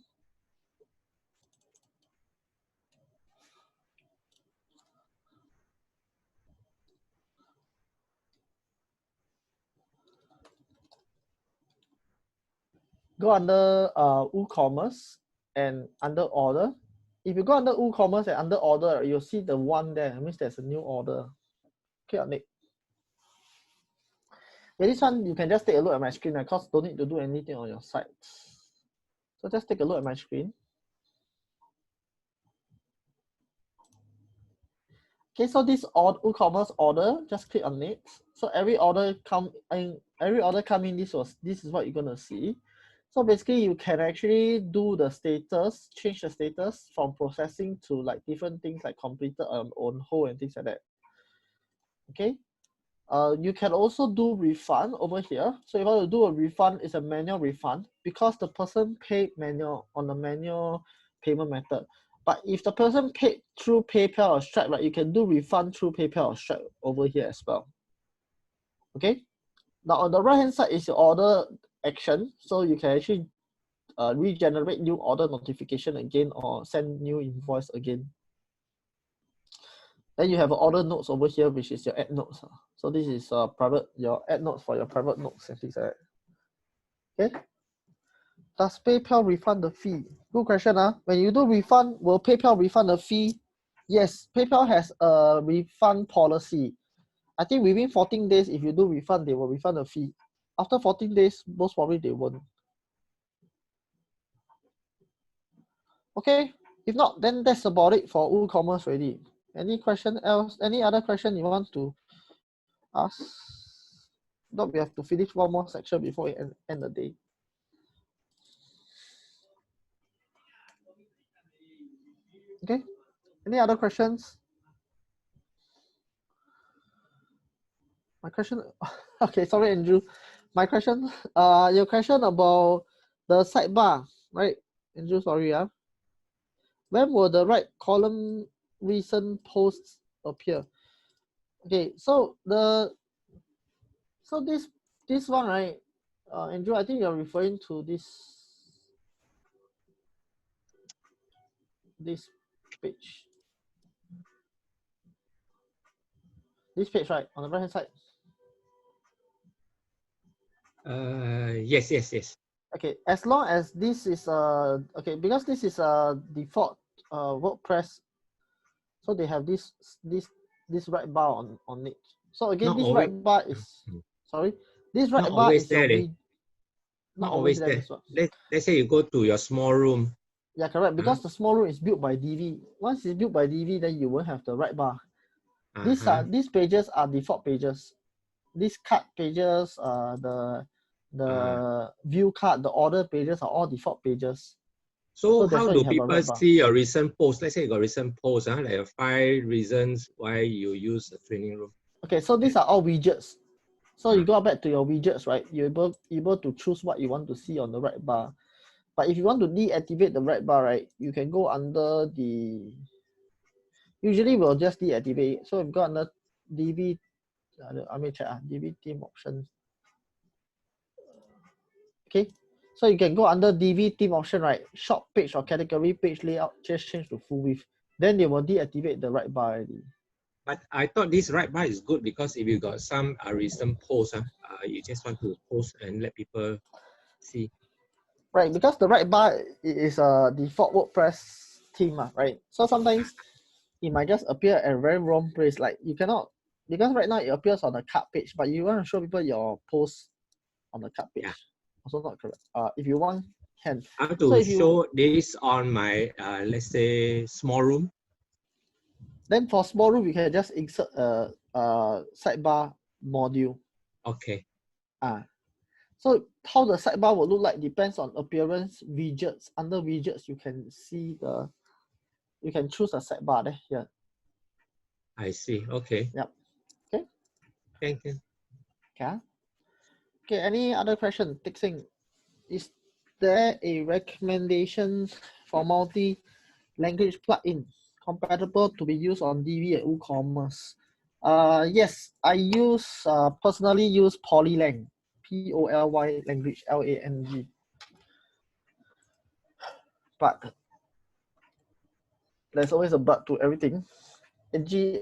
Go under WooCommerce and under order. If you go under WooCommerce and under order, you'll see the one there. That means there's a new order. Click on it. Yeah, this one you can just take a look at my screen because don't need to do anything on your site. So just take a look at my screen. Okay, so this WooCommerce order, just click on it. So every order come in, this is what you're gonna see. So basically you can actually do the status, change the status from processing to like different things like completed on hold and things like that. Okay. You can also do refund over here. So if you want to do a refund, it's a manual refund because the person paid on the manual payment method. But if the person paid through PayPal or Stripe, right, you can do refund through PayPal or Stripe over here as well. Okay. Now on the right hand side is your order action. So you can actually regenerate new order notification again or send new invoice again. Then you have order notes over here, which is your ad notes. So this is your ad notes for your private notes and things like that. Okay. Does PayPal refund the fee? Good question. When you do refund, will PayPal refund the fee? Yes, PayPal has a refund policy. I think within 14 days, if you do refund, they will refund the fee. After 14 days, most probably they won't. Okay. If not, then that's about it for WooCommerce already. Any question else? Any other question you want to ask? No, we have to finish one more section before we end the day. Okay. Any other questions? My question. Okay, sorry, Andrew. My question. Your question about the sidebar, right, Andrew? Sorry, when will the right column recent posts appear? Okay, so this one, right, Andrew, I think you're referring to this page. This page, right, on the right hand side. Yes. Okay, as long as this is okay, because this is a default WordPress, so they have this right bar on it. So again, Not this always, right bar is sorry, this right not bar always is your there. not always there. Let's say you go to your small room. Yeah, correct. Because the small room is built by DV. Once it's built by DV, then you won't have the right bar. These pages are default pages. These card pages, the view card, the order pages are all default pages. So how do people see your recent post? Let's say you got recent post, like 5 reasons why you use the training room. Okay, so these are all widgets. So you go back to your widgets, right? You're able to choose what you want to see on the right bar. But if you want to deactivate the right bar, right, you can go under the, usually we'll just deactivate it. So if you go under DV, let me check, DV theme options. Okay, so you can go under DV theme option, right? Short page or category page layout, just change to full width. Then they will deactivate the right bar already. But I thought this right bar is good because if you got some recent posts, you just want to post and let people see. Right, because the right bar is a default WordPress theme, right? So sometimes it might just appear at a very wrong place. Like you cannot, because right now it appears on the card page, but you want to show people your post on the card page. Yeah. Also not correct. If you want, can. I have to So if show this on my, let's say, small room. Then for small room, you can just insert a sidebar module. Okay. So how the sidebar will look like depends on appearance, widgets. Under widgets, you can see the, you can choose a sidebar there. Here. I see. Okay. Yep. Okay. Thank you. Yeah. Okay. Any other question? Teck Seng, is there a recommendation for multi-language plugin compatible to be used on DV and WooCommerce? Yes, I personally use Polylang, P-O-L-Y language, L-A-N-G. But there's always a but to everything. NG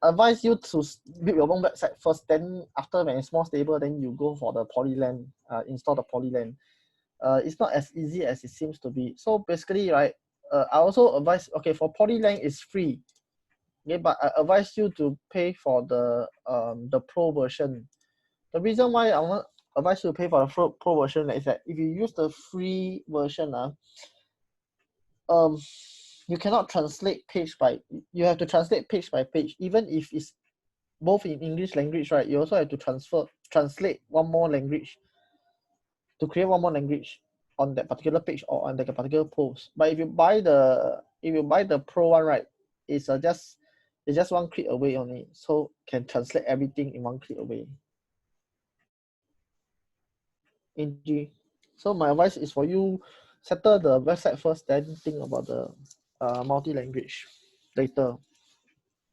advise you to build your own website first. Then after when it's more stable, then you go for the Polylang, install the Polylang. It's not as easy as it seems to be. So basically, right, I also advise, okay, for Polylang it's free. Okay, but I advise you to pay for the pro version. The reason why I want advise you to pay for the pro version is that if you use the free version, you cannot translate page by, you have to translate page by page. Even if it's both in English language, right, you also have to translate one more language to create one more language on that particular page or on that particular post. But if you buy the pro one, right, it's just one click away only, so can translate everything in one click away. So my advice is for you, settle the website first, then think about the multi-language later.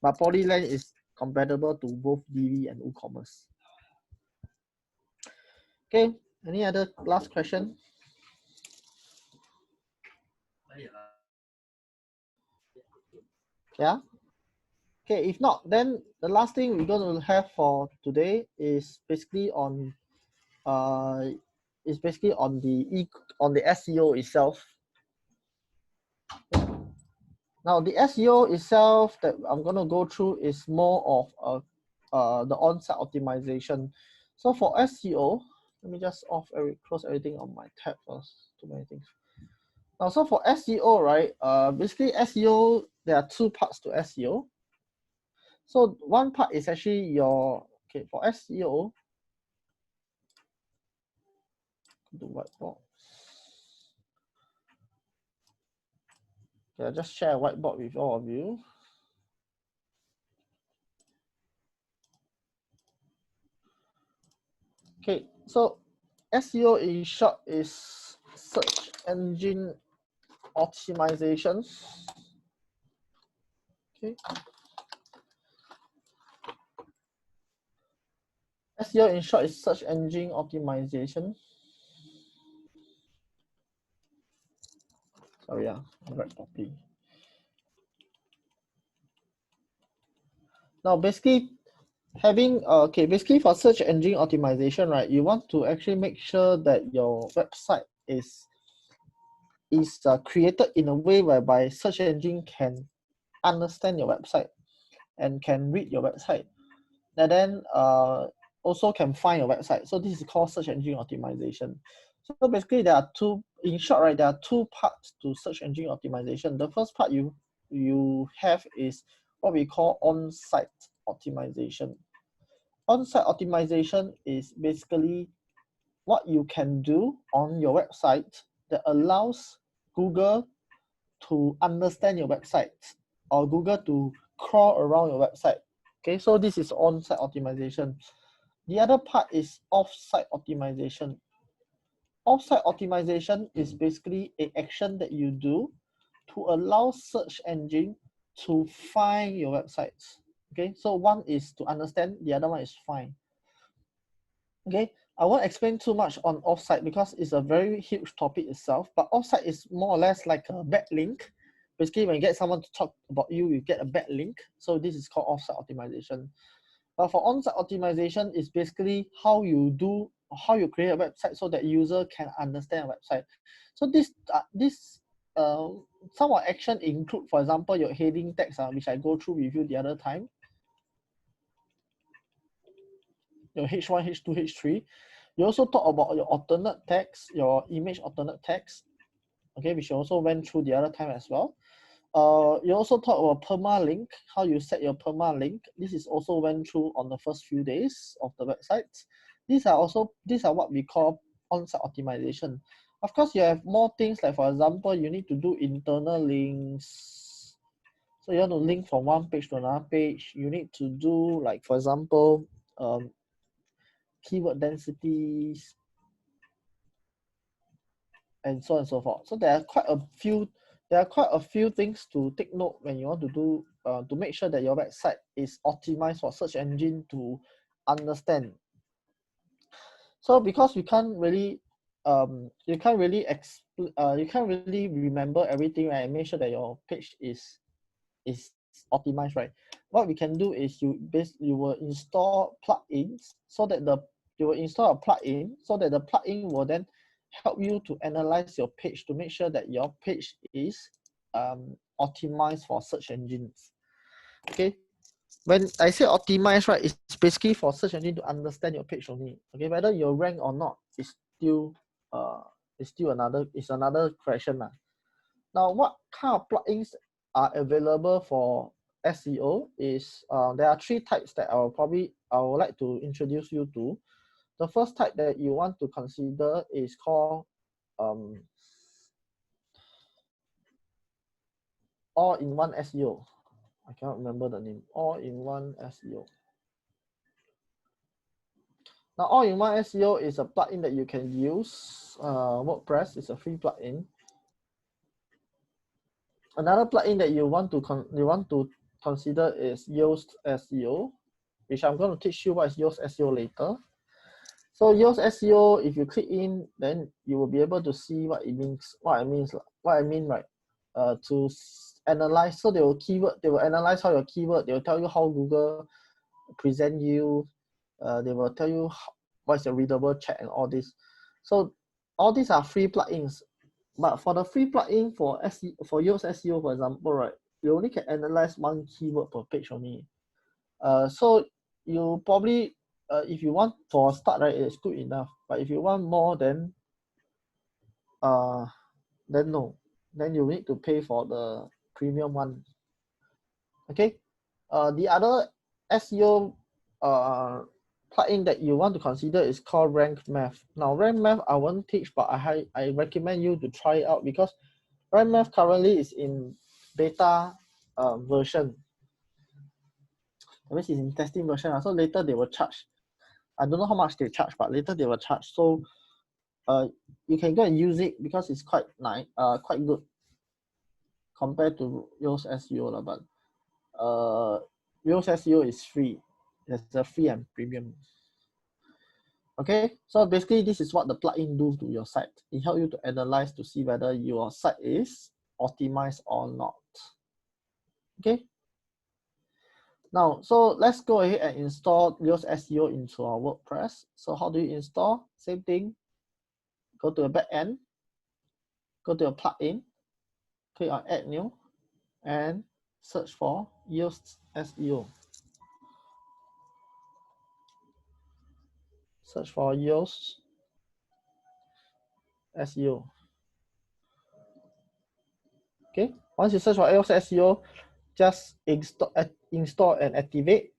But Polylang is compatible to both DV and WooCommerce. Okay, any other last question? Yeah. Okay, if not, then the last thing we're going to have for today is basically on the SEO itself. Now the SEO itself that I'm going to go through is more of the on-site optimization. So for SEO, let me just close everything on my tab first. Too many things. Now, so for SEO, right? Basically SEO, there are two parts to SEO. So one part is actually for SEO, the whiteboard. Okay, I'll just share a whiteboard with all of you. Okay, so SEO in short is search engine optimization. Okay. SEO in short is search engine optimization. Sorry, I read properly. Now, basically, basically for search engine optimization, right, you want to actually make sure that your website is created in a way whereby search engine can understand your website and can read your website, and then also can find your website. So this is called search engine optimization. So basically there are two parts to search engine optimization. The first part you have is what we call on-site optimization. On-site optimization is basically what you can do on your website that allows Google to understand your website or Google to crawl around your website. Okay, so this is on-site optimization. The other part is off-site optimization. offsite optimization is basically an action that you do to allow search engine to find your websites. Okay, so one is to understand, the other one is find. Okay, I won't explain too much on offsite because it's a very huge topic itself, but offsite is more or less like a backlink. Basically, when you get someone to talk about you, you get a backlink. So this is called offsite optimization. But for on-site optimization, is basically how you create a website so that user can understand a website. So some of action include, for example, your heading text, which I go through with you the other time. Your H1, H2, H3. You also talk about your alternate text, your image alternate text, okay, which you also went through the other time as well. You also talk about permalink, how you set your permalink. This is also went through on the first few days of the website. These are what we call on-site optimization. Of course, you have more things like, for example, you need to do internal links. So you want to link from one page to another page. You need to do, like, for example, keyword densities, and so on and so forth. So there are quite a few things to take note when you want to do to make sure that your website is optimized for search engine to understand. So because you can't really remember everything, right, and make sure that your page is optimized, right? What we can do is you will install plugins so that you will install a plugin so that the plugin will then help you to analyze your page to make sure that your page is optimized for search engines. Okay, when I say optimized, right, it's basically for search engine to understand your page only. Okay, whether you're ranked or not is still another question. Now, what kind of plugins are available for SEO is there are 3 types that I would like to introduce you to. The first type that you want to consider is called all-in-one SEO. I cannot remember the name. All-in-one SEO. Now, all-in-one SEO is a plugin that you can use. WordPress is a free plugin. Another plugin that you want to consider is Yoast SEO, which I'm going to teach you what is Yoast SEO later. So Yoast SEO, if you click in, then you will be able to see what I mean, right? To analyze, so they will analyze how your keyword, they will tell you how Google present you, they will tell you what's your readable chat and all this. So all these are free plugins. But for the free plugin for Yoast SEO, for example, right, you only can analyze 1 keyword per page only. So you probably, if you want for a start, right, it's good enough. But if you want more, then no. Then you need to pay for the premium one. Okay. The other SEO plugin that you want to consider is called Rank Math. Now, Rank Math I won't teach, but I recommend you to try it out because Rank Math currently is in beta version. That means it's in testing version. So later they will charge. I don't know how much they charge, but later they will charge. So you can go and use it because it's quite nice, quite good compared to Yoast SEO, but Yoast SEO is free. There's a free and premium. Okay, so basically this is what the plugin do to your site. It helps you to analyze to see whether your site is optimized or not. Okay. Now, so let's go ahead and install Yoast SEO into our WordPress. So how do you install? Same thing. Go to the back end. Go to your plugin. Click on Add New, and search for Yoast SEO. Search for Yoast SEO. Okay, once you search for Yoast SEO, just install and activate.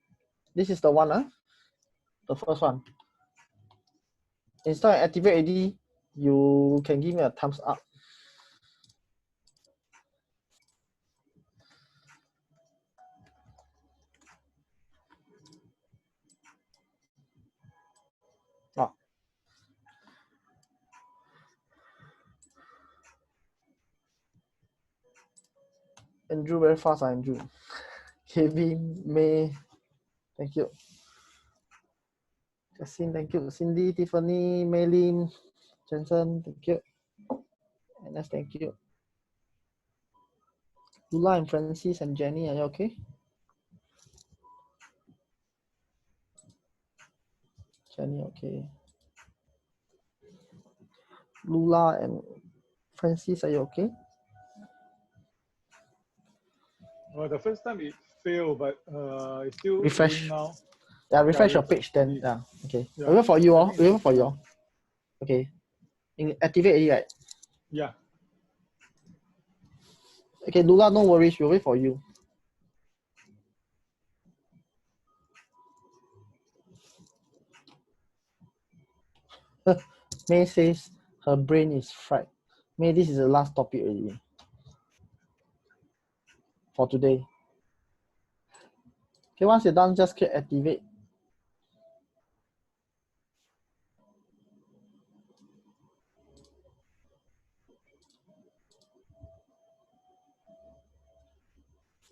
This is the one, the first one. Install and activate already, you can give me a thumbs up. Andrew very fast, Andrew. Kevin, May, thank you. Justin, thank you. Cindy, Tiffany, Maylin, Jensen, thank you. Ernest, thank you. Lula and Francis and Jenny, are you okay? Jenny, okay. Lula and Francis, are you okay? Well, the first time it failed, but it's still Refresh. going now. Yeah, refresh Yeah, your page then. Yeah, okay. Yeah, Even for you all, I think even for you all. Okay. Activate already, right? Yeah. Okay, Lula, no worries. We'll wait for you. May says her brain is fried. May, this is the last topic already for today. Okay, once you're done, just click activate.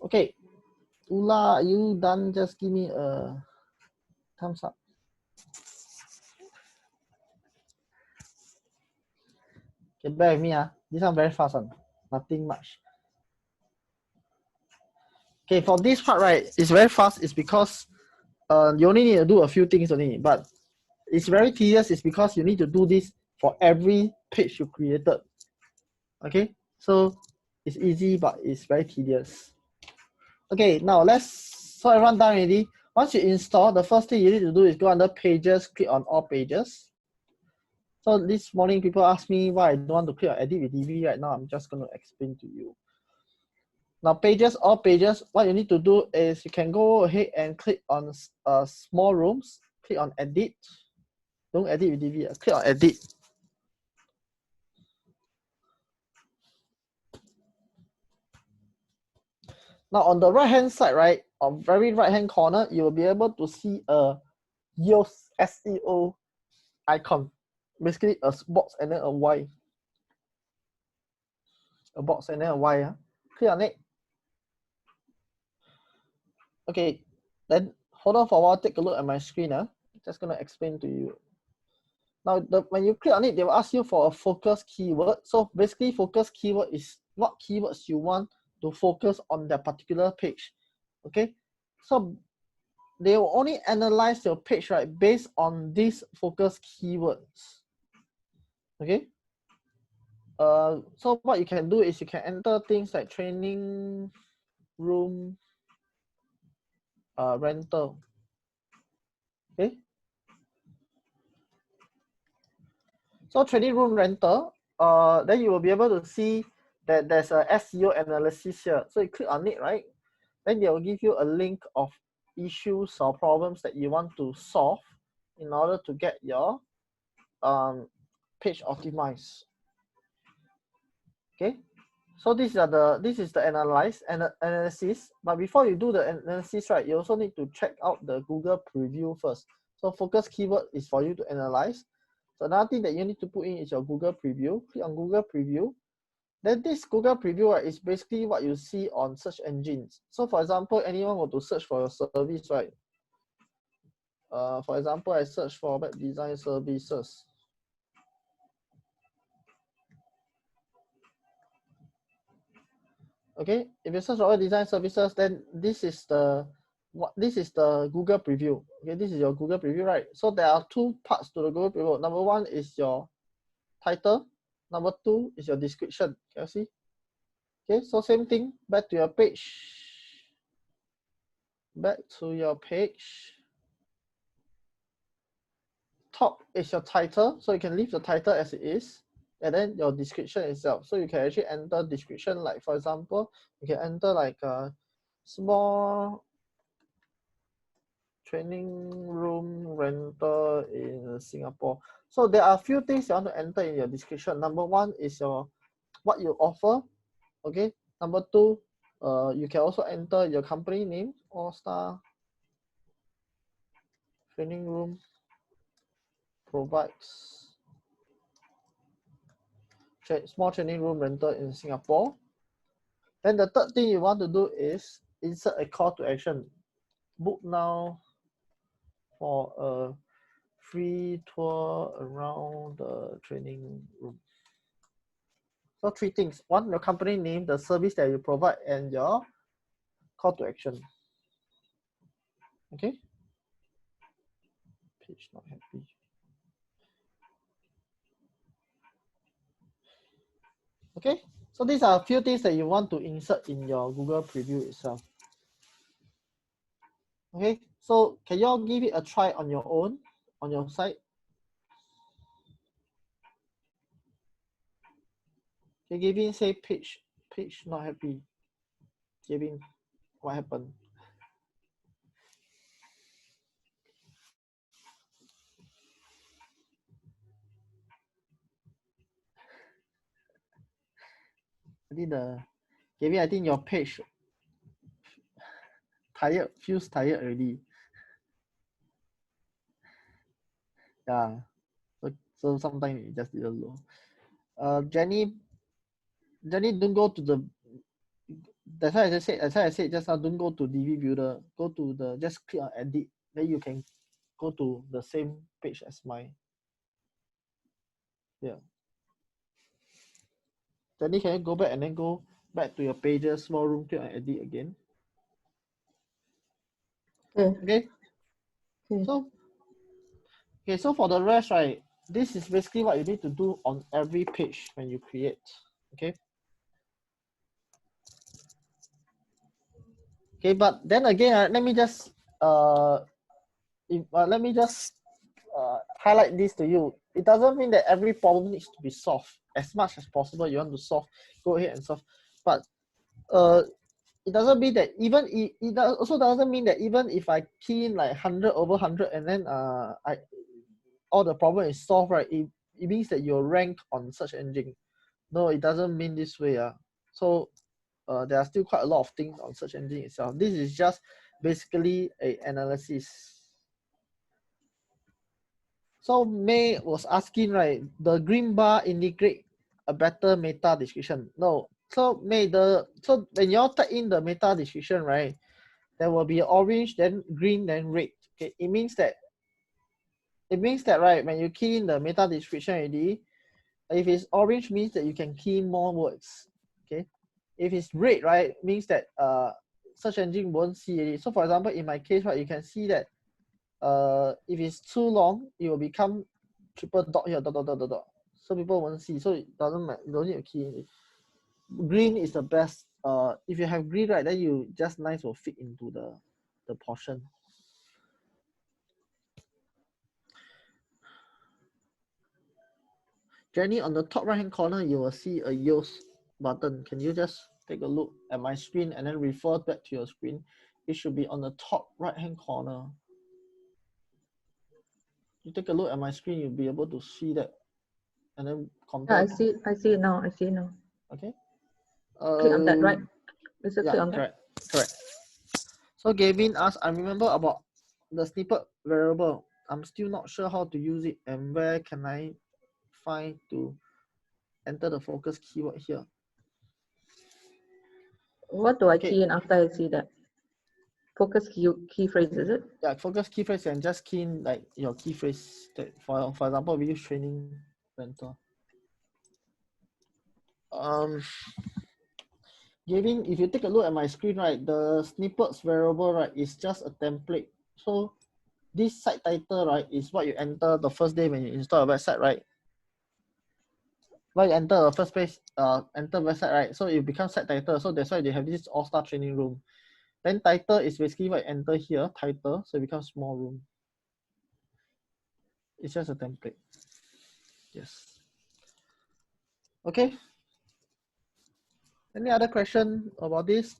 Okay, Lula, are you done? Just give me a thumbs up. Okay, bear with me. This one very fast. Nothing much. Okay, for this part, right, it's very fast. It's because you only need to do a few things only, but it's very tedious. It's because you need to do this for every page you created. Okay, so it's easy, but it's very tedious. Okay, now so everyone done already. Once you install, the first thing you need to do is go under pages, click on all pages. So this morning people asked me why I don't want to click on edit with DV right now. I'm just going to explain to you. Now pages, all pages, what you need to do is you can go ahead and click on small rooms, click on edit. Don't edit with DV, click on edit. Now on the right hand side, right, on very right hand corner, you will be able to see a Yoast SEO icon. Basically a box and then a Y. A box and then a Y. Click on it. Okay, then hold on for a while, take a look at my screen. Just gonna explain to you. Now, when you click on it, they will ask you for a focus keyword. So basically, focus keyword is what keywords you want to focus on that particular page. Okay, so they will only analyze your page, right, based on these focus keywords. Okay. So what you can do is you can enter things like training room rental. Okay. So training room rental, then you will be able to see that there's a SEO analysis here. So you click on it, right? Then they will give you a link of issues or problems that you want to solve in order to get your page optimized. Okay. So this is the analysis. But before you do the analysis, right, you also need to check out the Google preview first. So focus keyword is for you to analyze. So another thing that you need to put in is your Google preview. Click on Google preview. Then this Google preview, right, is basically what you see on search engines. So for example, anyone want to search for your service, right? For example, I search for web design services. Okay, if you search for web design services, then this is the Google preview. Okay, this is your Google preview, right? So there are two parts to the Google preview. Number one is your title. Number two is your description. Can you see? Okay, so same thing. Back to your page. Back to your page. Top is your title, so you can leave the title as it is, and then your description itself. So you can actually enter description, like for example, you can enter like a small training room rental in Singapore. So there are a few things you want to enter in your description. Number one is your what you offer. Okay. Number two, you can also enter your company name, All Star Training Room provides small training room rental in Singapore. Then the third thing you want to do is insert a call to action. Book now for a free tour around the training room. So 3 things. 1, your company name, the service that you provide, and your call to action. Okay. Page not happy. Okay. So these are a few things that you want to insert in your Google preview itself. Okay. So can you all give it a try on your own, on your site? Okay, Gavin say page not happy. Gavin, what happened? Gavin, I think your page feels tired already. Yeah. So sometimes it just didn't load. Jenny, don't go to the. That's why I said just now, don't go to DV Builder. Go to the, just click on edit. Then you can go to the same page as mine. Yeah. Jenny, can you go back and then go back to your pages, small room, click on edit again? Okay. So for the rest, right, this is basically what you need to do on every page when you create. Okay. Okay, but then again, let me just highlight this to you. It doesn't mean that every problem needs to be solved. As much as possible, you want to solve, go ahead and solve. But it doesn't mean that it also doesn't mean that even if I key in like 100 over 100 and then all the problem is solved, right? It means that you're ranked on search engine. No, it doesn't mean this way. So there are still quite a lot of things on search engine itself. This is just basically a analysis. So May was asking, right, the green bar indicate a better meta description. No. So May, so when you all type in the meta description, right, there will be orange, then green, then red. Okay, it means that right, when you key in the meta description already, if it's orange means that you can key in more words. Okay. If it's red, right, means that search engine won't see it. So for example, in my case, right, you can see that if it's too long, it will become triple dot here, dot, dot, dot, dot, dot. So people won't see. So it doesn't matter. You don't need to key in it. Green is the best. If you have green, right, then you just nice will fit into the portion. Jenny, on the top right hand corner, you will see a use button. Can you just take a look at my screen and then refer back to your screen? It should be on the top right hand corner. You take a look at my screen, you'll be able to see that. And then compare. Yeah, I see it now. Okay. Click on that, right? Is it click on that? Correct. So Gavin asked, I remember about the snippet variable. I'm still not sure how to use it and where can I find to enter the focus keyword here. What do I key in after I see that? Focus key phrase, is it? Yeah, focus key phrase and just key in like your key phrase. That for example, we use training rental. Gavin, if you take a look at my screen, right, the snippets variable, right, is just a template. So this site title, right, is what you enter the first day when you install a website, right? When you enter the first page, enter website, right? So it becomes site title. So that's why they have this all-star training room. Then title is basically what you enter here, title, so it becomes small room. It's just a template. Yes. Okay. Any other question about this?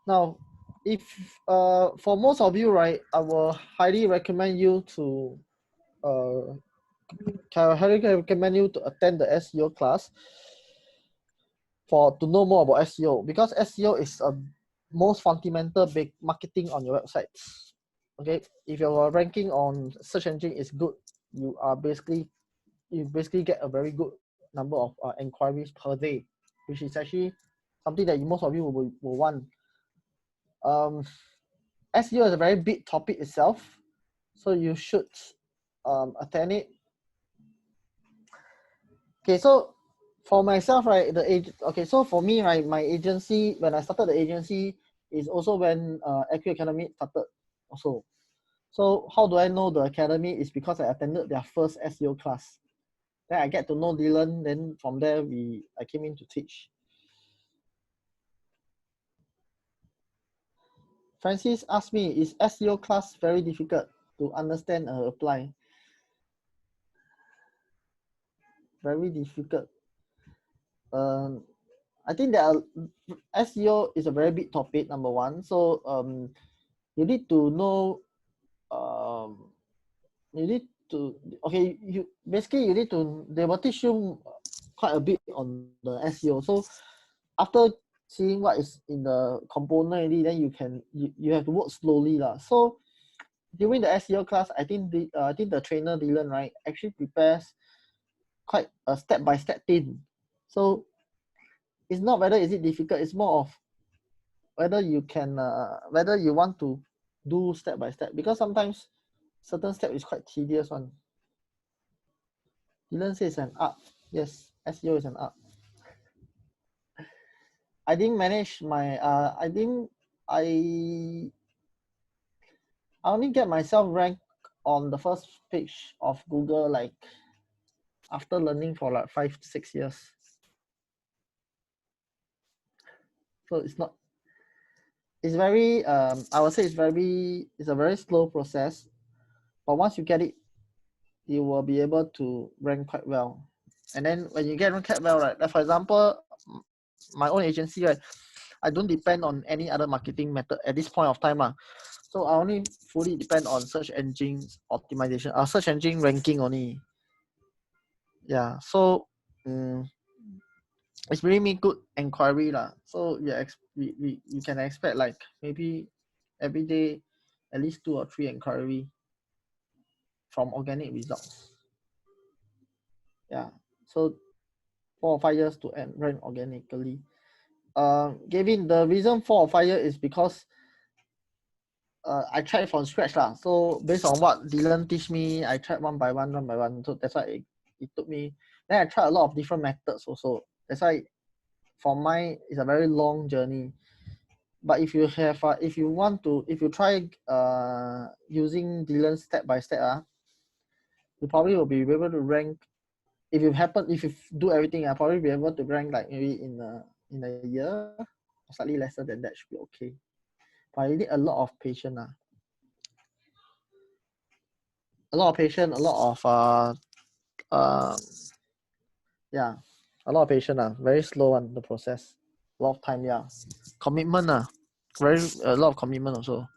Now, if for most of you, right, I will highly recommend you to highly recommend you to attend the SEO class to know more about SEO, because SEO is a most fundamental big marketing on your website. Okay, if your ranking on search engine is good, you basically get a very good number of inquiries per day, which is actually something that most of you will want. SEO is a very big topic itself, so you should attend it. Okay, so for myself, right, so for me, right, my agency, when I started the agency, is also when Equinet Academy started also. So how do I know the academy? Is because I attended their first SEO class. Then I get to know Dylan. Then from there, I came in to teach. Francis asked me, is SEO class very difficult to understand or apply? Very difficult. I think that SEO is a very big topic, number one. So you need to know, they will teach you quite a bit on the SEO. So after seeing what is in the component already, then you have to work slowly lah. So during the SEO class, I think the trainer Dylan, right, actually prepares quite a step-by-step thing. So it's not whether is it difficult, it's more of whether you can whether you want to do step by step, because sometimes certain step is quite tedious one. Dylan says it's an art. Yes, SEO is an art. I didn't manage my I only get myself ranked on the first page of Google like after learning for like 5-6 years. So it's very I would say it's a very slow process, but once you get it, you will be able to rank quite well. And then when you get ranked quite well, right, like for example, my own agency, right, I don't depend on any other marketing method at this point of time. So I only fully depend on search engine optimization, search engine ranking only. Yeah, so it's really me good inquiry lah. So yeah, you can expect like maybe every day at least 2 or 3 inquiry from organic results. Yeah, so 4 or 5 years to rank organically. Gavin, the reason 4 or 5 years is because I tried from scratch lah. So based on what Dylan teach me, I tried one by one. So that's why it took me. Then I tried a lot of different methods also. That's why for mine it's a very long journey. But if you have, if you try using Dylan step by step, you probably will be able to rank. If you do everything, I'll probably be able to rank like maybe in a year, or slightly lesser than that should be okay. But you need a lot of patience. A lot of patience, a lot of yeah, a lot of patience. Very slow on the process. A lot of time, yeah. Commitment, a lot of commitment also.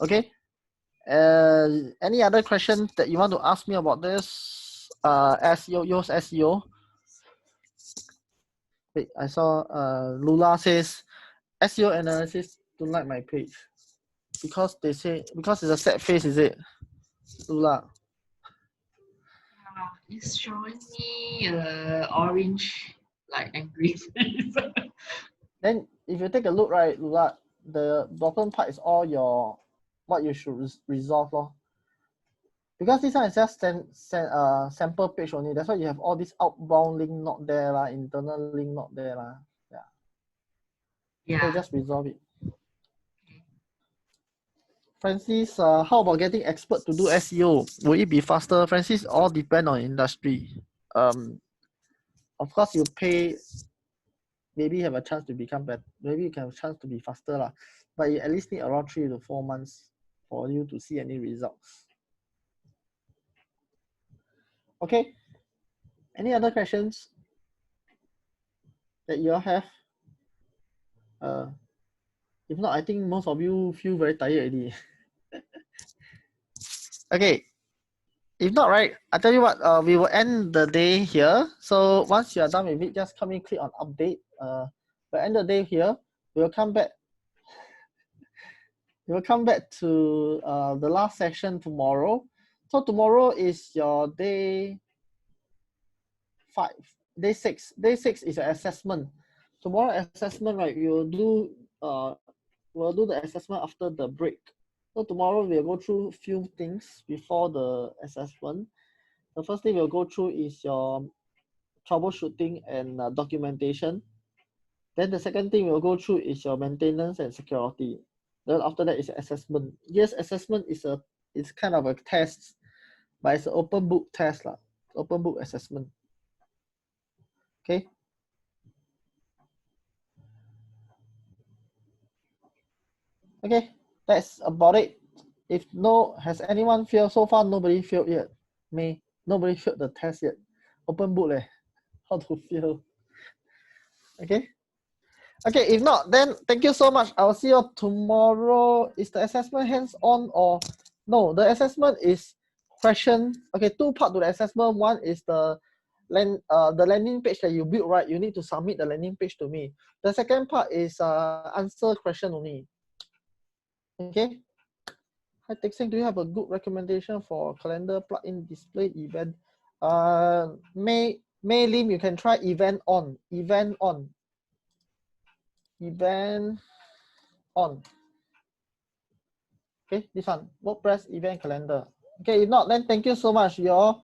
Okay. Any other questions that you want to ask me about this? SEO, yours SEO. Wait, I saw Lula says SEO analysis don't like my page because they say because it's a set face, is it? Lula. It's showing me orange like angry face. Then if you take a look, right, Lula, the bottom part is all your what you should resolve lor. Because this one is just sample page only. That's why you have all this outbound link not there lah, internal link not there lah. Yeah. So just resolve it. Francis, how about getting expert to do SEO? Will it be faster? Francis, all depend on industry. Of course, you pay. Maybe you have a chance to become better. Maybe you can have a chance to be faster lah. But you at least need around 3 to 4 months for you to see any results. Okay. Any other questions that you all have? If not, I think most of you feel very tired already. Okay. If not, right, I tell you what, we will end the day here. So once you are done with it, just come in, click on update. We'll end the day here. We'll come back. We'll come back to the last session tomorrow. So tomorrow is your day 5. day six. Day 6 is an assessment. Tomorrow assessment, right? We'll do the assessment after the break. So tomorrow we'll go through few things before the assessment. The first thing we'll go through is your troubleshooting and documentation. Then the second thing we'll go through is your maintenance and security. Then after that is assessment. Yes, assessment is kind of a test, but it's an open book test lah. Open book assessment. Okay. Okay, that's about it. If no, has anyone failed so far? Nobody failed yet. Nobody failed the test yet. Open book leh. How to fail? Okay. Okay, if not, then thank you so much. I'll see you tomorrow. Is the assessment hands-on or no? The assessment is question. Okay, two parts to the assessment. One is the landing page that you built, right? You need to submit the landing page to me. The second part is answer question only. Okay. Hi, Teck Seng, do you have a good recommendation for calendar plugin display event? May Lim, you can try event on. Okay, this one, WordPress event calendar. Okay, if not, then thank you so much, y'all.